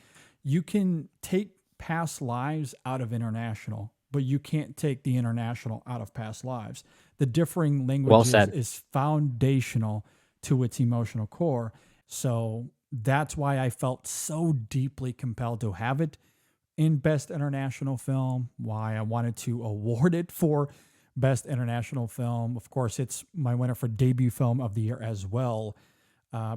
You can take Past Lives out of international, but you can't take the international out of Past Lives. The differing languages is foundational to its emotional core. So that's why I felt so deeply compelled to have it in Best International Film, why I wanted to award it for Best International Film. Of course, it's my winner for Debut Film of the Year as well,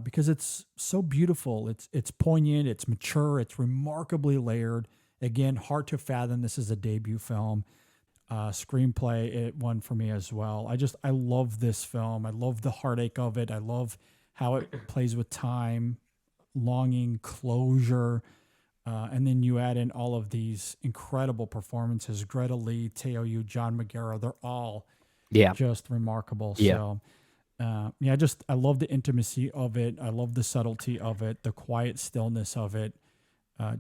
because it's so beautiful. It's poignant, it's mature, it's remarkably layered. Again, hard to fathom this is a debut film. Screenplay, it won for me as well. I love this film. I love the heartache of it. I love how it plays with time, longing, closure. And then you add in all of these incredible performances. Greta Lee, Teo Yu, John Magara, they're all just remarkable. Yeah. So, I love the intimacy of it. I love the subtlety of it, the quiet stillness of it.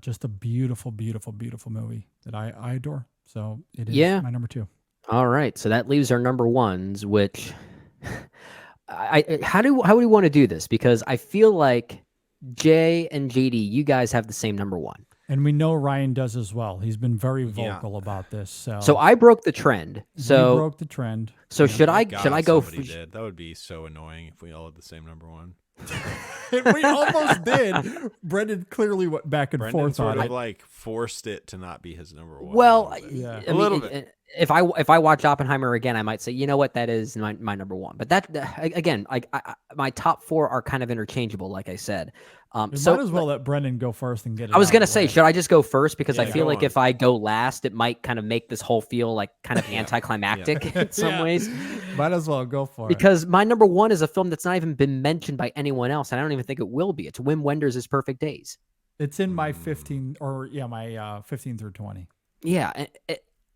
Just a beautiful, beautiful, beautiful movie that I adore. So it is my number 2. All right. So that leaves our number 1s, which how do we want to do this? Because I feel like Jay and JD, you guys have the same number 1. And we know Ryan does as well. He's been very vocal about this. So I broke the trend. So you broke the trend. So should I go? That would be so annoying if we all had the same number 1. We almost did. Brendan clearly went back and forth sort on of like forced it to not be his number 1. Well, a little bit. if I watch Oppenheimer again, I might say, you know what, that is my number one. But again, my top four are kind of interchangeable, like I said. We So might as well let Brendan go first and get it I was out gonna of the say, way. should I just go first? Because I Yeah, feel go like on. if I go last, it might kind of make this whole feel like kind of anticlimactic in some Yeah. ways. Might as well go for it. Because my number one is a film that's not even been mentioned by anyone else, and I don't even think it will be. It's Wim Wenders' Perfect Days. It's in my 15 my 15 through 20. Yeah,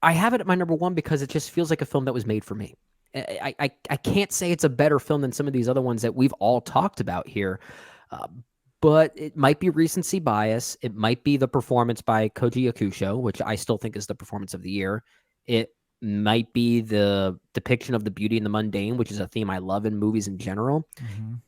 I have it at my number one because it just feels like a film that was made for me. I can't say it's a better film than some of these other ones that we've all talked about here, but it might be recency bias. It might be the performance by Koji Yakusho, which I still think is the performance of the year. It might be the depiction of the beauty and the mundane, which is a theme I love in movies in general.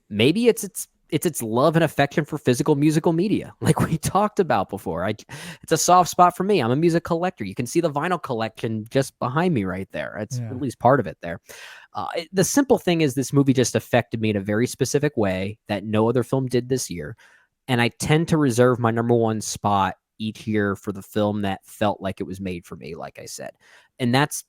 Maybe it's its love and affection for physical musical media, like we talked about before. It's a soft spot for me. I'm a music collector. You can see the vinyl collection just behind me right there. It's at least part of it there. The simple thing is this movie just affected me in a very specific way that no other film did this year. And I tend to reserve my number one spot each year for the film that felt like it was made for me, like I said. And that's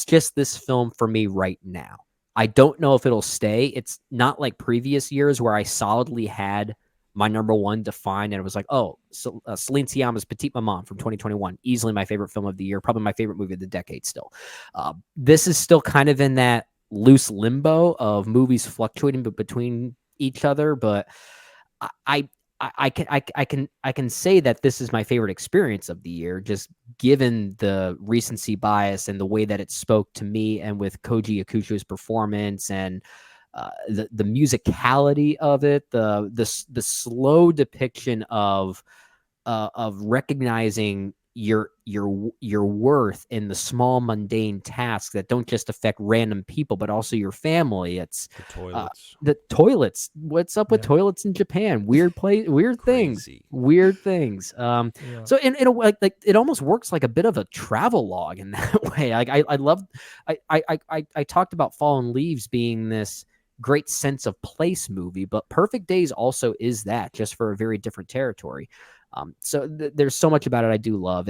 just this film for me right now. I don't know if it'll stay. It's not like previous years where I solidly had my number one defined and it was like, so Celine Sciamma's Petite Maman from 2021, easily my favorite film of the year, probably my favorite movie of the decade still. This is still kind of in that loose limbo of movies fluctuating between each other, but I can say that this is my favorite experience of the year, just given the recency bias and the way that it spoke to me, and with Koji Yakusho's performance and the musicality of it, the slow depiction of recognizing your worth in the small mundane tasks that don't just affect random people but also your family. It's The toilets. the toilets. What's up with toilets in Japan? Weird things. Crazy. Weird things. So in a way, like it almost works like a bit of a travel log in that way. Like I love. I talked about Fallen Leaves being this great sense of place movie, but Perfect Days also is that, just for a very different territory. So there's so much about it I do love.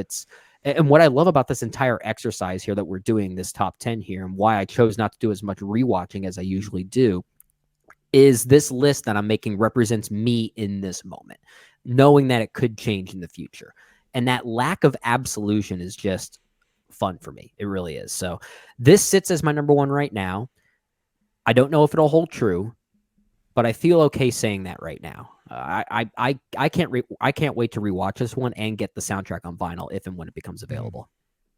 And what I love about this entire exercise here that we're doing, this top 10 here, and why I chose not to do as much rewatching as I usually do, is this list that I'm making represents me in this moment, knowing that it could change in the future. And that lack of absolution is just fun for me. It really is. So this sits as my number one right now. I don't know if it'll hold true, but I feel okay saying that right now. I can't wait to rewatch this one and get the soundtrack on vinyl if and when it becomes available.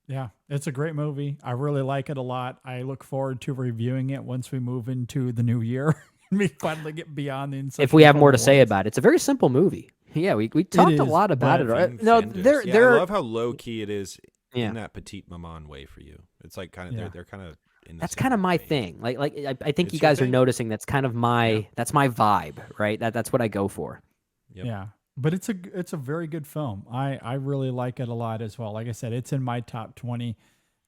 Yeah, it's a great movie. I really like it a lot. I look forward to reviewing it once we move into the new year and we finally get beyond the InSession If we have Film more to say Awards. about it, it's a very simple movie. Yeah, we talked a is, lot about it. but- Right? No, I love how low key it is Yeah. in that Petite Maman way for you. It's like kind of Yeah. they're kind of in the that's same kind of my vein. thing. Like I think It's you your guys are thing. noticing that's kind of that's my vibe, right? That's what I go for. Yep. Yeah, but it's a very good film. I really like it a lot as well. Like I said, it's in my top 20.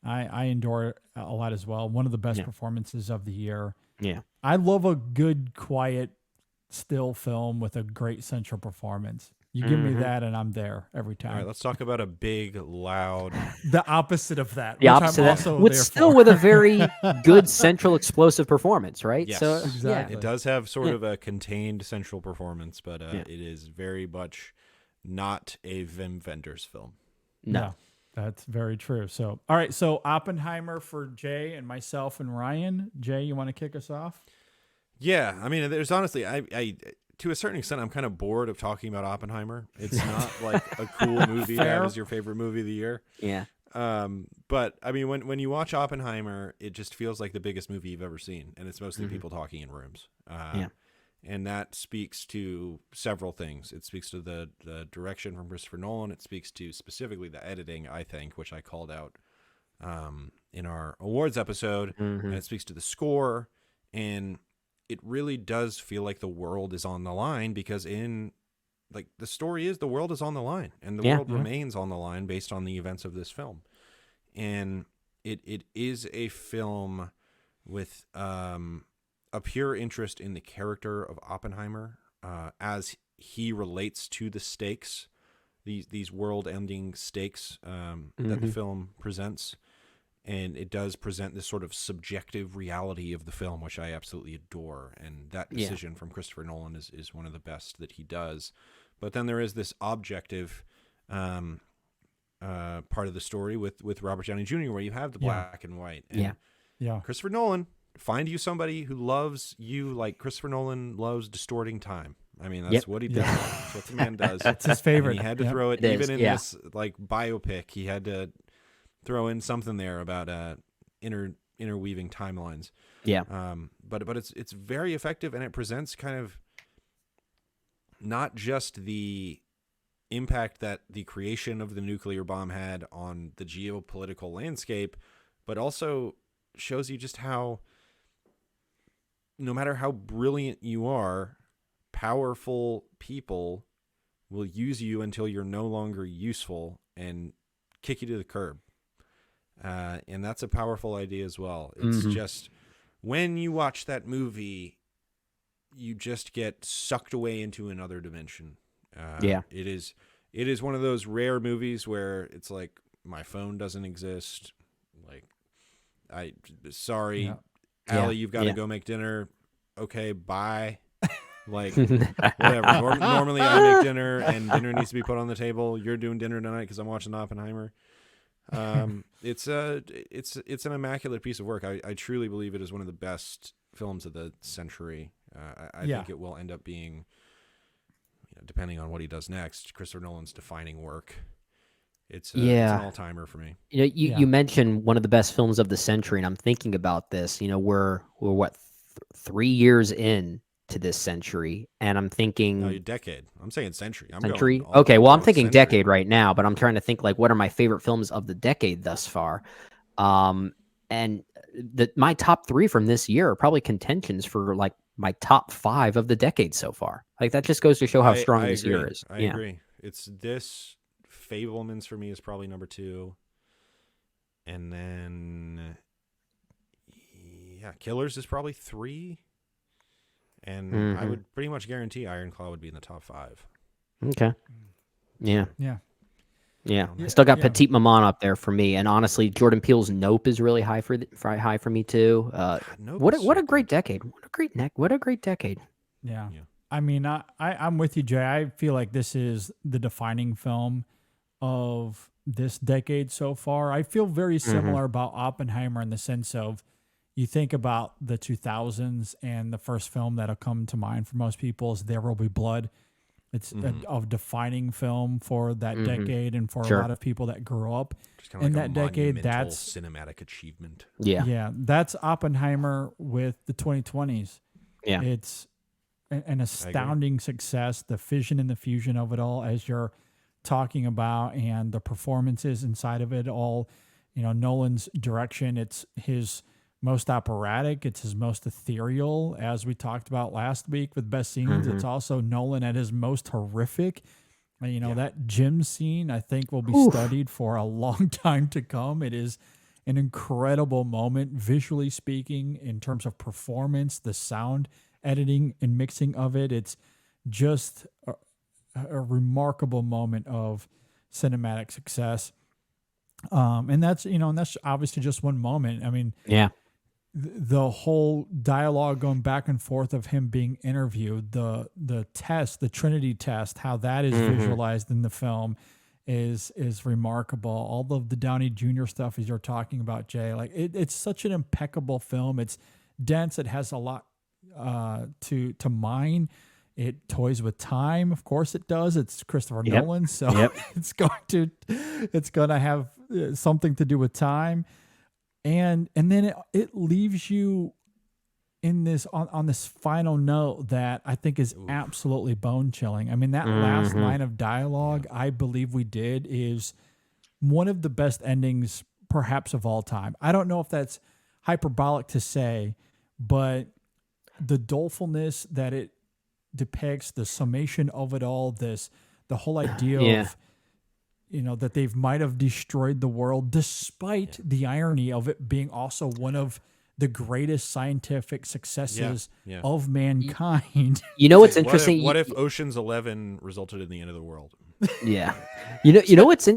I endure it a lot as well. One of the best performances of the year. Yeah. I love a good, quiet, still film with a great central performance. You give me that, and I'm there every All time. right, let's talk about a big, loud. The opposite of that. The which opposite I'm of that, also with there still for. with a very good central explosive performance, right? Yes, So exactly. It does have sort of a contained central performance, but it is very much not a Wim Wenders film. No. That's very true. So, all right. So Oppenheimer for Jay and myself and Ryan. Jay, you want to kick us off? Yeah, I mean, there's honestly, I to a certain extent, I'm kind of bored of talking about Oppenheimer. It's not like a cool movie to have Fair. as your favorite movie of the year. Yeah. But I mean, when you watch Oppenheimer, it just feels like the biggest movie you've ever seen, and it's mostly people talking in rooms. And that speaks to several things. It speaks to the direction from Christopher Nolan. It speaks to specifically the editing, I think, which I called out in our awards episode. And it speaks to the score, and it really does feel like the world is on the line, because the story is the world is on the line, and the world remains on the line based on the events of this film. And it is a film with a pure interest in the character of Oppenheimer as he relates to the stakes, these world-ending stakes that the film presents. and it does present this sort of subjective reality of the film, which I absolutely adore. And that decision from Christopher Nolan is one of the best that he does. But then there is this objective part of the story with Robert Downey Jr., where you have the black and white. And Christopher Nolan, find you somebody who loves you like Christopher Nolan loves distorting time. I mean, that's what he does. That's what the man does. It's his favorite. And he had to throw it even in this like biopic. He had to throw in something there about interweaving timelines. Yeah. But it's very effective, and it presents kind of not just the impact that the creation of the nuclear bomb had on the geopolitical landscape, but also shows you just how, no matter how brilliant you are, powerful people will use you until you're no longer useful and kick you to the curb. And that's a powerful idea as well. It's just, when you watch that movie, you just get sucked away into another dimension. It is one of those rare movies where it's like, my phone doesn't exist. Like, Allie, you've got to go make dinner. Okay, bye. Like, whatever. Normally I make dinner and dinner needs to be put on the table. You're doing dinner tonight because I'm watching Oppenheimer. It's an immaculate piece of work. I truly believe it is one of the best films of the century. I think it will end up being, depending on what he does next, Christopher Nolan's defining work. It's an all-timer for me. You mentioned one of the best films of the century, and I'm thinking about this. We're what 3 years in to this century, and I'm thinking no, decade. I'm saying century. Century. Okay, well, I'm thinking decade right now, but I'm trying to think like what are my favorite films of the decade thus far. And my top 3 from this year are probably contentions for like my top 5 of the decade so far. Like that just goes to show how strong this year is. I agree. It's this. Fablemans for me is probably number 2, and then Killers is probably 3, and I would pretty much guarantee Iron Claw would be in the top 5. Okay. Yeah. Yeah. I still got Petite Maman up there for me, and honestly, Jordan Peele's Nope is really high for me too. What a great decade! What a great decade! Yeah. I mean, I'm with you, Jay. I feel like this is the defining film of this decade so far. I feel very similar about Oppenheimer in the sense of, you think about the 2000s, and the first film that'll come to mind for most people is There Will Be Blood. It's a defining film for that decade, and for a lot of people that grew up in that decade. That's cinematic achievement. Yeah, that's Oppenheimer with the 2020s. Yeah, it's an astounding success. The fission and the fusion of it all, as you're talking about, and the performances inside of it all. Nolan's direction, it's his most operatic, it's his most ethereal, as we talked about last week with best scenes. It's also Nolan at his most horrific. That gym scene, I think, will be studied for a long time to come. It is an incredible moment, visually speaking, in terms of performance, the sound editing and mixing of it. It's just a remarkable moment of cinematic success. And that's obviously just one moment. I mean, the whole dialogue going back and forth of him being interviewed, the test, the Trinity test, how that is visualized in the film is remarkable. All of the Downey Jr. stuff, as you're talking about, Jay, like it's such an impeccable film. It's dense. It has a lot to mine. It toys with time, of course it does. It's Christopher Nolan, so it's going to have something to do with time, and then it leaves you in this on this final note that I think is absolutely bone chilling. I mean, that last line of dialogue, I believe we did, is one of the best endings perhaps of all time. I don't know if that's hyperbolic to say, but the dolefulness that it depicts, the summation of it all, the whole idea of that they might have destroyed the world, despite the irony of it being also one of the greatest scientific successes of mankind. What's interesting? What if Ocean's 11 resulted in the end of the world? Yeah. What's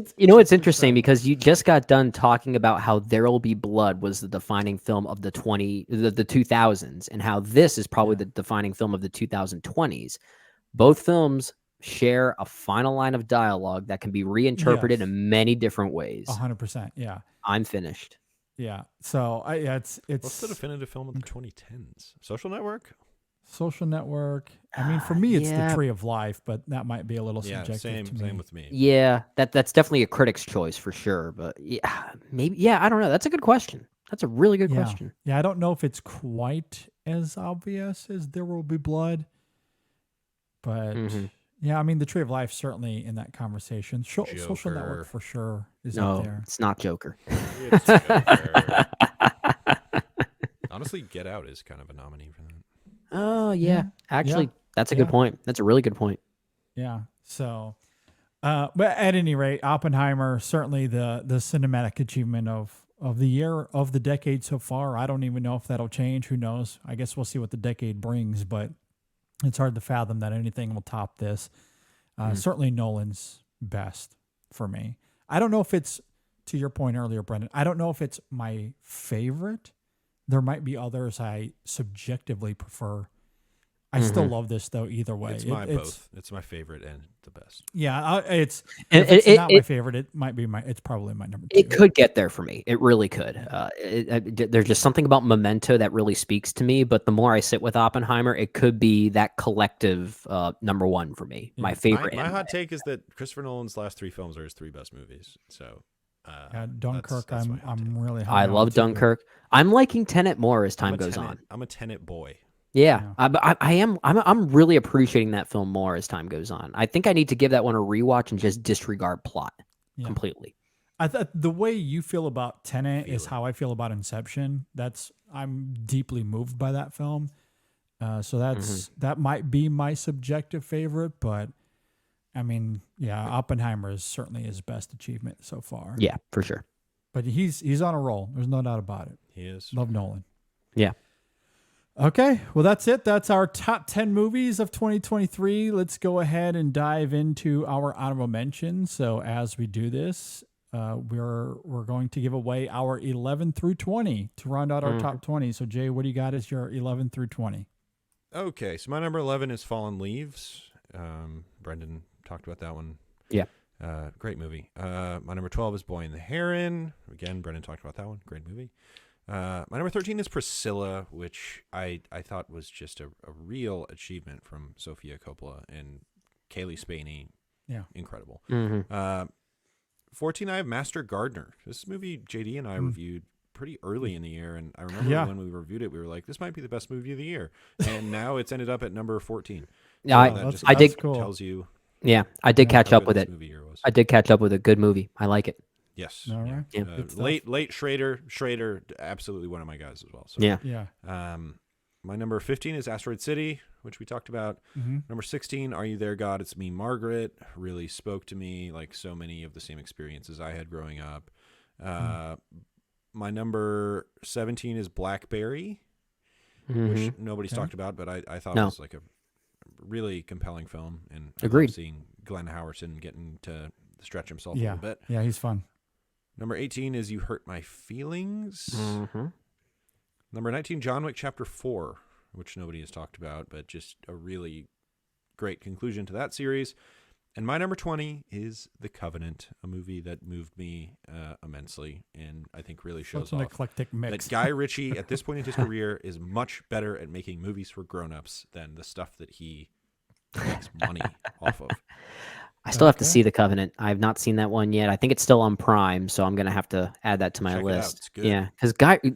interesting because you just got done talking about how There Will Be Blood was the defining film of the 2000s, and how this is probably the defining film of the 2020s. Both films share a final line of dialogue that can be reinterpreted in many different ways. 100%. Yeah. I'm finished. Yeah. So it's What's the definitive film of the 2010s? Social Network? Social Network. I mean, for me, it's The Tree of Life, but that might be a little subjective to me. Same with me. Yeah, that's definitely a critic's choice for sure. But yeah, maybe. Yeah, I don't know. That's a good question. That's a really good question. Yeah, I don't know if it's quite as obvious as There Will Be Blood, but yeah, I mean, The Tree of Life certainly in that conversation. Social Network for sure is up there. It's not Joker. It's Joker. Honestly, Get Out is kind of a nominee for that. Oh yeah, actually, that's a good point. That's a really good point. Yeah. So, but at any rate, Oppenheimer certainly the cinematic achievement of the year, of the decade so far. I don't even know if that'll change. Who knows? I guess we'll see what the decade brings, but it's hard to fathom that anything will top this. Certainly Nolan's best for me. I don't know if it's, to your point earlier, Brendan, I don't know if it's my favorite. There might be others I subjectively prefer. I still love this though. Either way, it's both. It's my favorite and the best. Yeah, it's not my favorite. It might be it's probably my number 2. It could get there for me. It really could. There's just something about Memento that really speaks to me. But the more I sit with Oppenheimer, it could be that collective number 1 for me. My favorite. My hot take is that Christopher Nolan's last 3 films are his 3 best movies. So. Dunkirk. That's I'm really high I love Dunkirk. I'm liking Tenet more as time goes on. I'm a Tenet boy. Yeah. I am. I'm really appreciating that film more as time goes on. I think I need to give that one a rewatch and just disregard plot completely. I thought the way you feel about Tenet is how I feel about Inception. I'm deeply moved by that film. So that might be my subjective favorite, but I mean, yeah, Oppenheimer is certainly his best achievement so far. Yeah, for sure. But he's on a roll. There's no doubt about it. He is. Love Nolan. Yeah. Okay, well, that's it. That's our top 10 movies of 2023. Let's go ahead and dive into our honorable mentions. So as we do this, we're going to give away our 11 through 20 to round out our top 20. So, Jay, what do you got as your 11 through 20? Okay, so my number 11 is Fallen Leaves. Brendan talked about that one. Yeah. Great movie. My number 12 is Boy and the Heron. Again, Brendan talked about that one. Great movie. My number 13 is Priscilla, which I thought was just a real achievement from Sofia Coppola and Kaylee Spaney. Yeah. Incredible. 14, I have Master Gardener. This movie JD and I reviewed pretty early in the year, and I remember when we reviewed it, we were like, this might be the best movie of the year. And now it's ended up at number 14. Yeah, so I did. Cool. Tells you. Yeah, I did catch up with it. I did catch up with a good movie. I like it. Yes. All right. Yeah. Late Schrader, absolutely one of my guys as well. So, yeah. My number 15 is Asteroid City, which we talked about. Number 16, Are You There, God? It's Me, Margaret. Really spoke to me, like so many of the same experiences I had growing up. My number 17 is Blackberry, which nobody's talked about, but I thought was like a really compelling film. And Agreed. Seeing Glenn Howerton getting to stretch himself a little bit. Yeah, he's fun. Number 18 is You Hurt My Feelings. Number 19, John Wick Chapter 4, which nobody has talked about, but just a really great conclusion to that series. And my number 20 is The Covenant, a movie that moved me immensely and I think really shows an off eclectic mix. that Guy Ritchie, at this point in his career, is much better at making movies for grown-ups than the stuff that he makes money off of. I still have to see The Covenant. I have not seen that one yet. I think it's still on Prime, so I'm going to have to add that to my Check it out. list. It's good. Yeah, because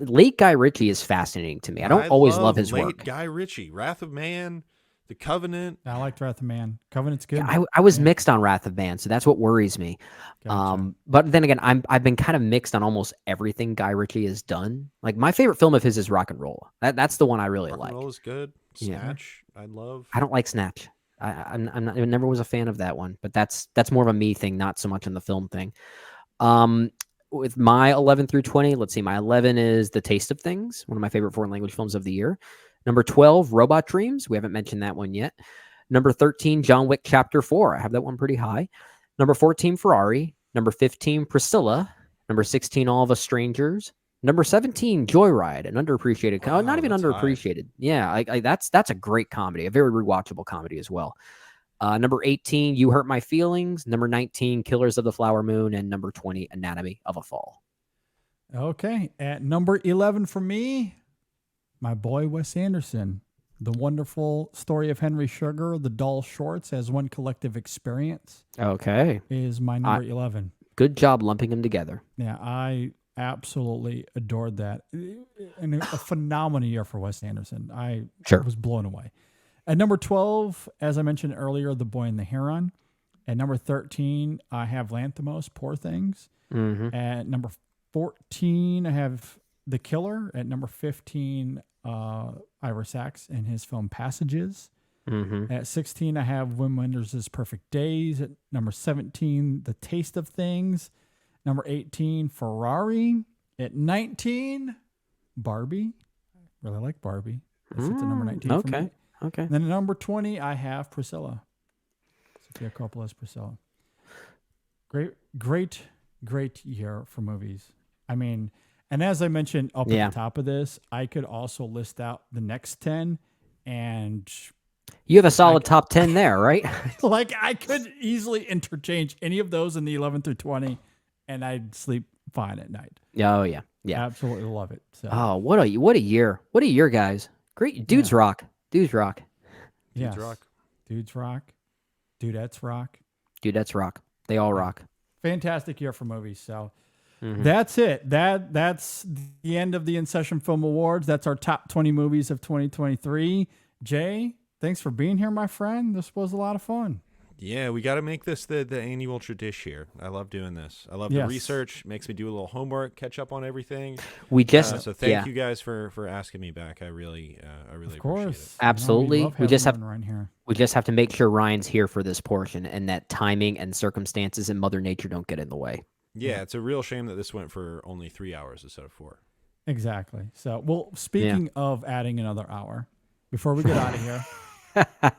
late Guy Ritchie is fascinating to me. I don't always love his late work. Guy Ritchie, Wrath of Man, The Covenant. I liked Wrath of Man. Covenant's good. Yeah, I was mixed on Wrath of Man, so that's what worries me. Gotcha. But then again, I've been kind of mixed on almost everything Guy Ritchie has done. Like my favorite film of his is Rock and Roll. That's the one I really like. Rock and Roll is good. Yeah. Snatch, I love. I don't like Snatch. I never was a fan of that one, but that's more of a me thing, not so much in the film thing. With my 11 through 20, let's see. My 11 is The Taste of Things, one of my favorite foreign language films of the year. Number 12, Robot Dreams. We haven't mentioned that one yet. Number 13, John Wick Chapter 4. I have that one pretty high. Number 14, Ferrari. Number 15, Priscilla. Number 16, All of Us Strangers. Number 17, Joyride, an underappreciated, Wow, not even that's high. underappreciated. Yeah, that's a great comedy, a very rewatchable comedy as well. Number 18, You Hurt My Feelings. Number 19, Killers of the Flower Moon. And number 20, Anatomy of a Fall. Okay. At number 11 for me, my boy Wes Anderson. The Wonderful Story of Henry Sugar, The Dull Shorts as One Collective Experience Okay. is my number 11. Good job lumping them together. Yeah, I absolutely adored that. And a phenomenal year for Wes Anderson. I Sure. was blown away. At number 12, as I mentioned earlier, The Boy and the Heron. At number 13, I have Lanthimos, Poor Things. Mm-hmm. At number 14, I have The Killer. At number 15, Ira Sachs and his film Passages. Mm-hmm. At 16, I have Wim Wenders' Perfect Days. At number 17, The Taste of Things. Number 18, Ferrari. At 19, Barbie. Really like Barbie. That's at number 19 for me. Okay. Then at number 20, I have Priscilla. Sofia Coppola's Priscilla. Great year for movies. I mean, and as I mentioned up at the top of this, I could also list out the next 10 and You have a solid top 10 there, right? like I could easily interchange any of those in the 11 through 20 and I'd sleep fine at night. Oh, yeah. Yeah. Absolutely love it. So, Oh, what a year. What a year, guys. Great. Dudes rock. Dudes rock. yes. Dudes rock. Dudes rock. Dudettes rock. Dudettes rock. They all rock. Fantastic year for movies. So Mhm. that's it. That's the end of the InSession Film Awards. That's our top 20 movies of 2023. Jay, thanks for being here, my friend. This was a lot of fun. Yeah, we got to make this the annual tradition here. I love doing this. I love the research. Makes me do a little homework, catch up on everything. We just so thank you guys for asking me back. I really Of appreciate course. it. Absolutely. No, We just have right here. we just have to make sure Ryan's here for this portion and that timing and circumstances and Mother Nature don't get in the way. Yeah, it's a real shame that this went for only 3 hours instead of 4. Exactly. So, well, speaking of adding another hour, before we get out of here,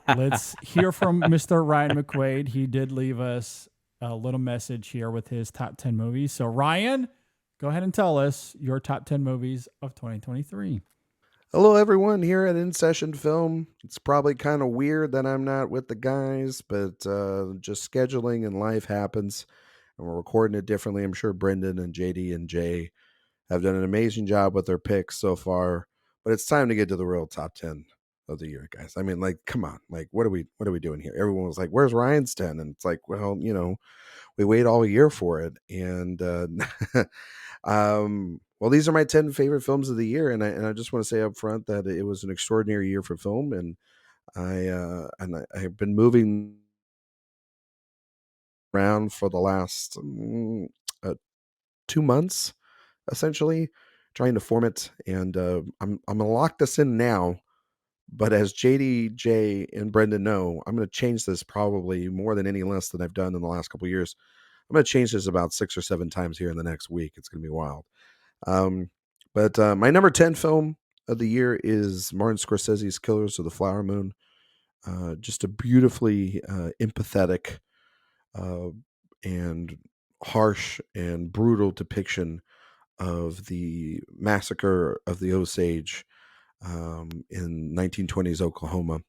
let's hear from Mr. Ryan McQuaid. He did leave us a little message here with his top 10 movies. So, Ryan, go ahead and tell us your top 10 movies of 2023. Hello, everyone here at InSession Film. It's probably kind of weird that I'm not with the guys, but just scheduling and life happens, and we're recording it differently. I'm sure Brendan and JD and Jay have done an amazing job with their picks so far, but it's time to get to the real top 10 of the year, guys. I mean, like, come on, like, what are we doing here? Everyone was like, "Where's Ryan's 10?" And it's like, well, we wait all year for it, and well, these are my 10 favorite films of the year, and I just want to say up front that it was an extraordinary year for film, and I've been moving around for the last 2 months, essentially, trying to form it, and I'm gonna lock this in now. But as JD, Jay, and Brendan know, I'm going to change this probably more than any less than I've done in the last couple of years. I'm going to change this about 6 or 7 times here in the next week. It's going to be wild. But my number 10 film of the year is Martin Scorsese's Killers of the Flower Moon. Just a beautifully empathetic and harsh and brutal depiction of the massacre of the Osage in 1920s Oklahoma.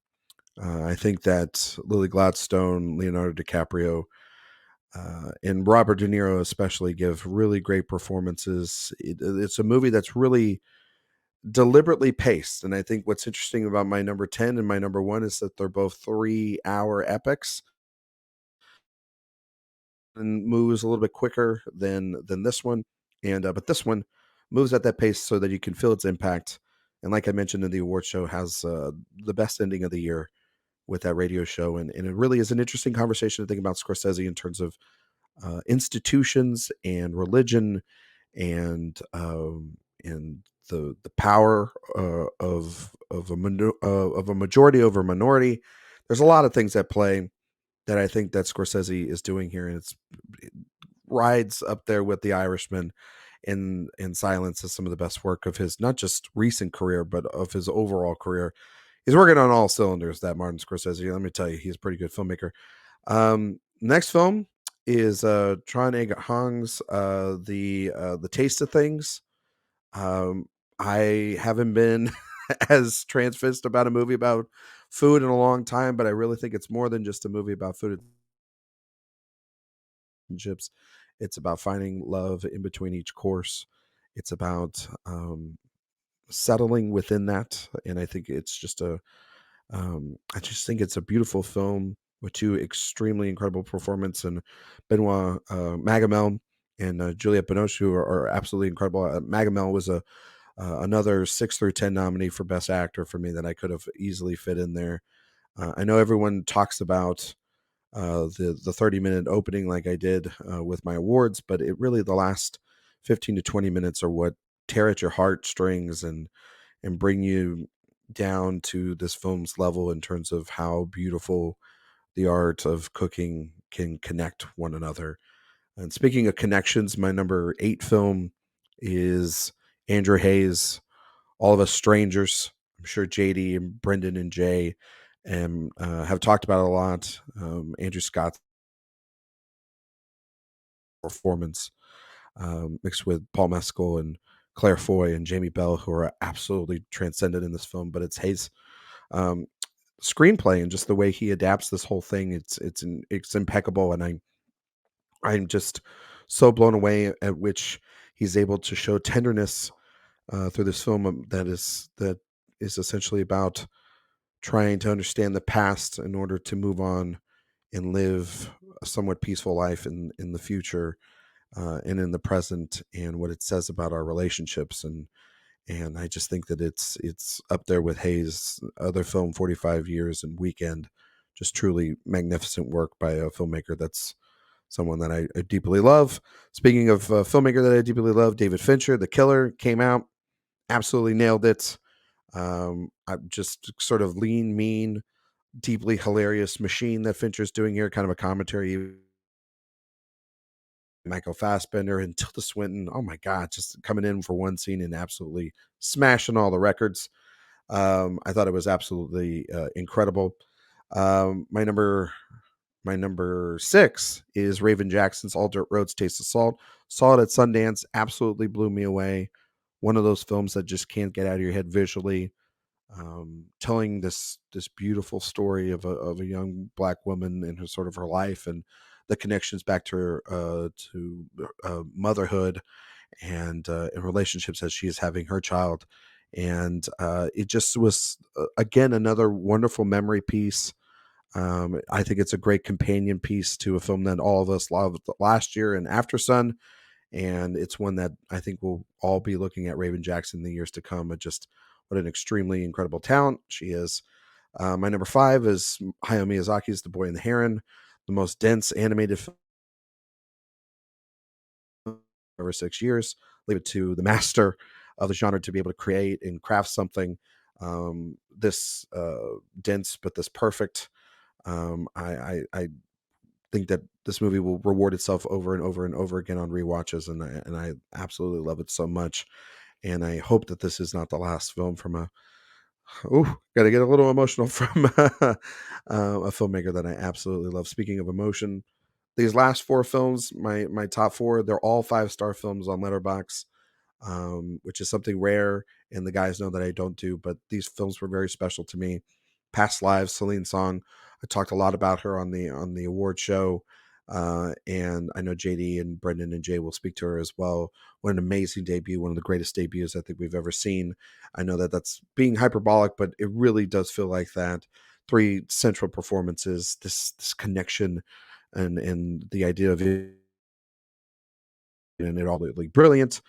I think that Lily Gladstone, Leonardo DiCaprio, and Robert De Niro especially give really great performances. It's a movie that's really deliberately paced. And I think what's interesting about my number 10 and my number 1 is that they're both 3-hour epics and moves a little bit quicker than this one. And but this one moves at that pace so that you can feel its impact. And like I mentioned in the award show, has the best ending of the year with that radio show. And it really is an interesting conversation to think about Scorsese in terms of institutions and religion and the power of a majority over minority. There's a lot of things at play that I think that Scorsese is doing here. And it rides up there with The Irishman in silence as some of the best work of his, not just recent career, but of his overall career. He's working on all cylinders, that Martin Scorsese. Let me tell you, he's a pretty good filmmaker. Next film is Tron Egg Hong's the Taste of Things. I haven't been as transfixed about a movie about food in a long time, but I really think it's more than just a movie about food and chips. It's about finding love in between each course. It's about settling within that, and I think it's just I just think it's a beautiful film with two extremely incredible performances, and Benoit Magamel and Juliette Binoche, who are absolutely incredible. Magamel was another 6 through 10 nominee for Best Actor for me that I could have easily fit in there. I know everyone talks about the 30-minute opening like I did with my awards, but it really, the last 15 to 20 minutes are what tear at your heartstrings and bring you down to this film's level in terms of how beautiful the art of cooking can connect one another. And speaking of connections, my number 8 film is Andrew Hayes' All of Us Strangers. I'm sure JD and Brendan and Jay have talked about it a lot. Andrew Scott's performance mixed with Paul Mescal and Claire Foy and Jamie Bell, who are absolutely transcendent in this film. But it's Hayes' um, screenplay and just the way he adapts this whole thing. It's impeccable, and I'm just so blown away at which he's able to show tenderness through this film that is essentially about trying to understand the past in order to move on and live a somewhat peaceful life in the future and in the present, and what it says about our relationships. And I just think that it's up there with Hayes' other film, 45 Years and Weekend. Just truly magnificent work by a filmmaker that's someone that I deeply love. Speaking of a filmmaker that I deeply love, David Fincher, The Killer, came out, absolutely nailed it. I'm just sort of lean, mean, deeply hilarious machine that Fincher's doing here, kind of a commentary. Michael Fassbender and Tilda Swinton, oh my God, just coming in for one scene and absolutely smashing all the records. I thought it was absolutely incredible. My number 6 is Raven Jackson's All Dirt Roads Taste of Salt. Saw it at Sundance, absolutely blew me away. One of those films that just can't get out of your head visually. Telling this beautiful story of a young Black woman and her sort of her life and the connections back to her motherhood and relationships as she is having her child. And it just was again another wonderful memory piece. I think it's a great companion piece to a film that all of us loved last year and After Sun. And it's one that I think we'll all be looking at Raven Jackson in the years to come. But just what an extremely incredible talent she is. My number 5 is Hayao Miyazaki's The Boy and the Heron, the most dense animated film over 6 years. Leave it to the master of the genre to be able to create and craft something this dense but this perfect. I think that this movie will reward itself over and over and over again on rewatches, and I absolutely love it so much. And I hope that this is not the last film from got to get a little emotional from a filmmaker that I absolutely love. Speaking of emotion, these last 4 films, my top 4, they're all 5-star films on Letterboxd, which is something rare, and the guys know that I don't do, but these films were very special to me. Past Lives, Celine Song. I talked a lot about her on the award show, and I know JD and Brendan and Jay will speak to her as well. What an amazing debut, one of the greatest debuts I think we've ever seen. I know that that's being hyperbolic, but it really does feel like that. 3 central performances, this connection, and the idea of it, and it all really brilliant.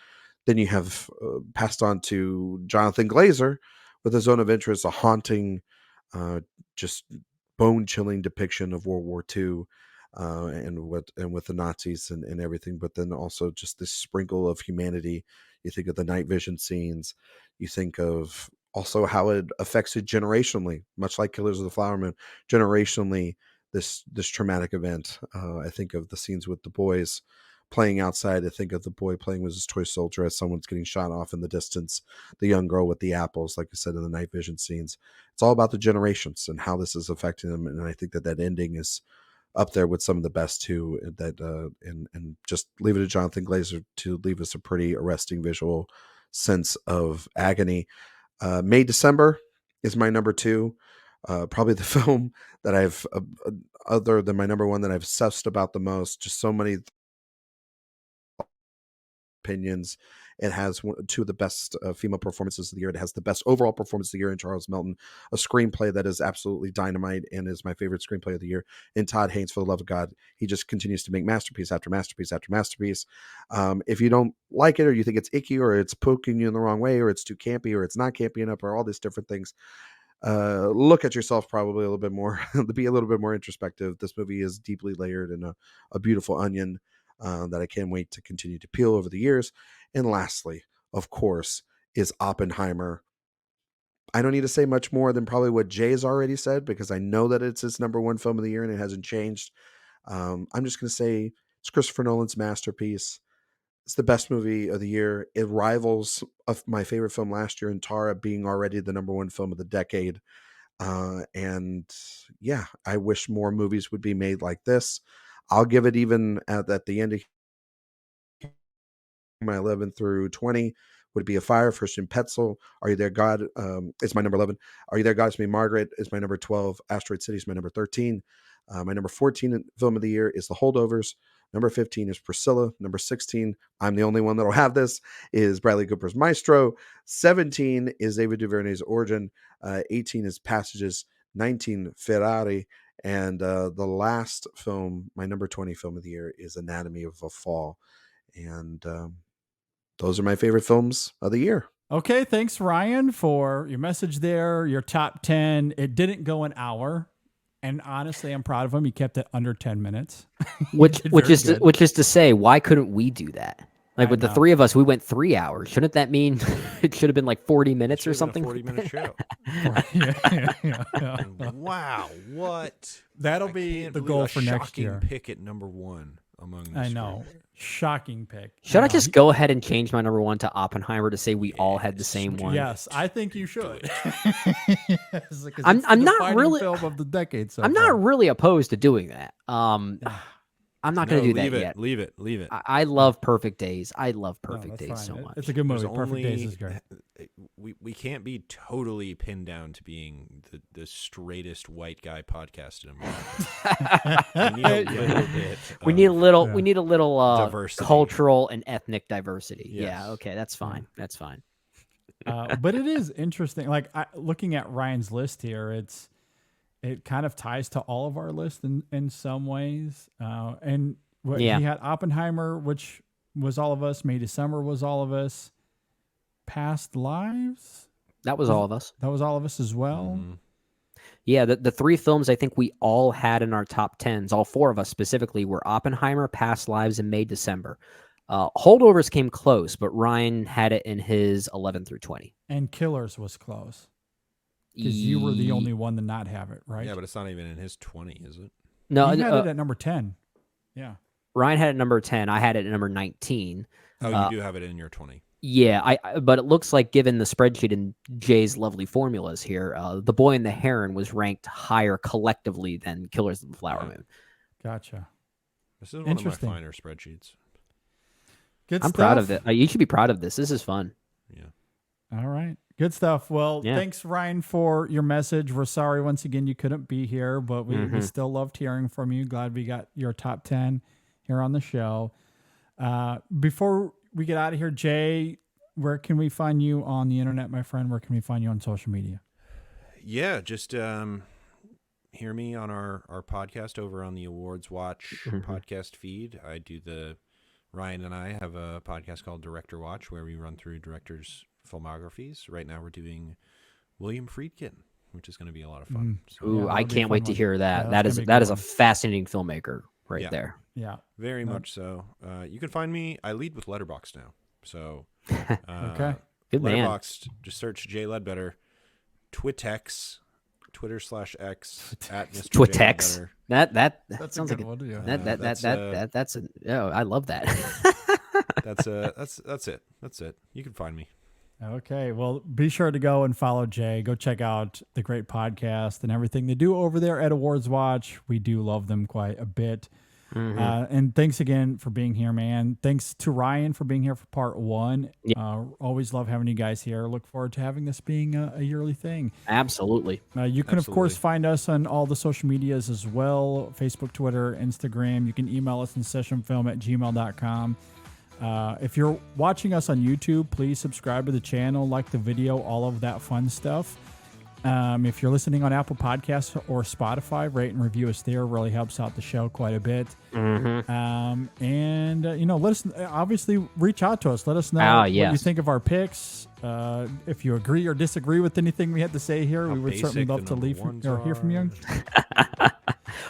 Then you have passed on to Jonathan Glazer with A Zone of Interest, a haunting, just bone-chilling depiction of World War II and with the Nazis and everything. But then also just this sprinkle of humanity. You think of the night vision scenes. You think of also how it affects it generationally, much like Killers of the Flower Moon. Generationally, this traumatic event. I think of the scenes with the boys playing outside. I think of the boy playing with his toy soldier as someone's getting shot off in the distance. The young girl with the apples, like I said in the night vision scenes. It's all about the generations and how this is affecting them. And I think that ending is up there with some of the best too. That and just leave it to Jonathan Glazer to leave us a pretty arresting visual sense of agony. May December is my number 2. Probably the film that I've other than my number 1 that I've sussed about the most. Just so many opinions. It has 2 of the best female performances of the year. It has the best overall performance of the year in Charles Melton, a screenplay that is absolutely dynamite and is my favorite screenplay of the year. And Todd Haynes, for the love of God, he just continues to make masterpiece after masterpiece after masterpiece. If you don't like it, or you think it's icky, or it's poking you in the wrong way, or it's too campy, or it's not campy enough, or all these different things, look at yourself probably a little bit more, be a little bit more introspective. This movie is deeply layered and a beautiful onion that I can't wait to continue to peel over the years. And lastly, of course, is Oppenheimer. I don't need to say much more than probably what Jay's already said, because I know that it's his number 1 film of the year and it hasn't changed. I'm just going to say it's Christopher Nolan's masterpiece. It's the best movie of the year. It rivals my favorite film last year in Tara being already the number 1 film of the decade. And yeah, I wish more movies would be made like this. I'll give it even at the end of my 11 through 20 would be A Fire, First in Petzel. Are You There, God? It's my number 11. Are You There, God? It's Me, Margaret is my number 12. Asteroid City is my number 13. My number 14 film of the year is The Holdovers. Number 15 is Priscilla. Number 16, I'm the only one that'll have this, is Bradley Cooper's Maestro. 17 is Ava DuVernay's Origin. 18 is Passages. 19, Ferrari. And the last film, my number 20 film of the year, is Anatomy of a Fall. And those are my favorite films of the year. Okay, thanks, Ryan, for your message there, your top 10. It didn't go an hour. And honestly, I'm proud of him. He kept it under 10 minutes. Which is to say, why couldn't we do that? Like with the 3 of us, we went 3 hours. Shouldn't that mean it should have been like 40 minutes or something? 40-minute show. yeah. Wow, what? That'll be the goal for next year. Pick at number 1 among this I know. group. Shocking pick. Should I just go ahead and change my number 1 to Oppenheimer to say we all had the same one? Yes, I think you should. Yes, I'm not really film of the decade. So I'm far. not really opposed to doing that. I'm not going to do that yet. Leave it. I love Perfect Days. I love Perfect that's Days fine. so much. It's a good movie. There's Perfect Days is great. We can't be totally pinned down to being the straightest white guy podcast in America. We need a little diversity. cultural and ethnic diversity. Yes. Yeah, okay, that's fine. That's fine. But it is interesting. Like looking at Ryan's list here, it kind of ties to all of our lists in some ways. He had Oppenheimer, which was all of us. May December was all of us. Past Lives? That was all of us. That was all of us as well. Mm-hmm. Yeah, the 3 films I think we all had in our top 10s, all 4 of us specifically, were Oppenheimer, Past Lives, and May December. Holdovers came close, but Ryan had it in his 11 through 20. And Killers was close. Because you were the only one to not have it, right? Yeah, but it's not even in his 20, is it? No, you had it at number 10. Yeah. Ryan had it at number 10. I had it at number 19. Oh, you do have it in your 20. Yeah, but it looks like, given the spreadsheet and Jay's lovely formulas here, The Boy and the Heron was ranked higher collectively than Killers of the Flower Moon. Gotcha. This is one of my finer spreadsheets. Good I'm stuff. proud of it. You should be proud of this. This is fun. Yeah. All right. Good stuff. Well, thanks, Ryan, for your message. We're sorry once again you couldn't be here, but we still loved hearing from you. Glad we got your top 10 here on the show. Before we get out of here, Jay, where can we find you on the internet, my friend? Where can we find you on social media? Yeah, just hear me on our podcast over on the Awards Watch podcast feed. Ryan and I have a podcast called Director Watch where we run through directors' filmographies. Right now we're doing William Friedkin, which is going to be a lot of fun. So, Ooh, I can't wait to hear that. Yeah, that is a fascinating filmmaker right there. Yeah. Very much so. You can find me. I lead with Letterboxd now. So okay. Good man. Letterboxd, just search Jay Ledbetter. Twitex, Twitter/X at Mr. Twitex. J. That That's sounds a like good one. Yeah. that's I love that. That's it. That's it. You can find me. Okay, well, be sure to go and follow Jay. Go check out the great podcast and everything they do over there at Awards Watch. We do love them quite a bit. And thanks again for being here, man. Thanks to Ryan for being here for part 1. Always love having you guys here. Look forward to having this being a yearly thing. Absolutely. You can, of course, find us on all the social medias as well. Facebook, Twitter, Instagram. You can email us InSessionFilm@gmail.com. If you're watching us on YouTube, please subscribe to the channel, like the video, all of that fun stuff. If you're listening on Apple Podcasts or Spotify, rate and review us there. Really helps out the show quite a bit. Let us obviously reach out to us. Let us know what you think of our picks. If you agree or disagree with anything we had to say here, we would certainly love to hear from you.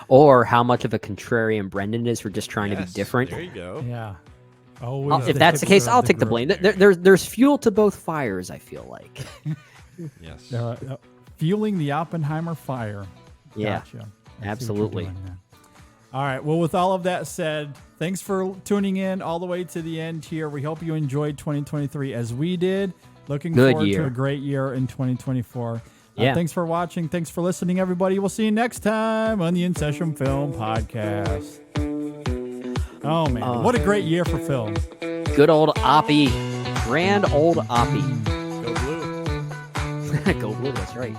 Or how much of a contrarian Brendan is for just trying to be different. There you go. Yeah. If that's the case, I'll take the blame. There's fuel to both fires, I feel like. Yes. Fueling the Oppenheimer fire. Yeah, gotcha. absolutely. All right. Well, with all of that said, thanks for tuning in all the way to the end here. We hope you enjoyed 2023 as we did. Looking forward to a great year in 2024. Thanks for watching. Thanks for listening, everybody. We'll see you next time on the InSession Film Podcast. Oh, man. What a great year for film. Good old Oppie. Grand old Oppie. Go blue. Go blue, that's right.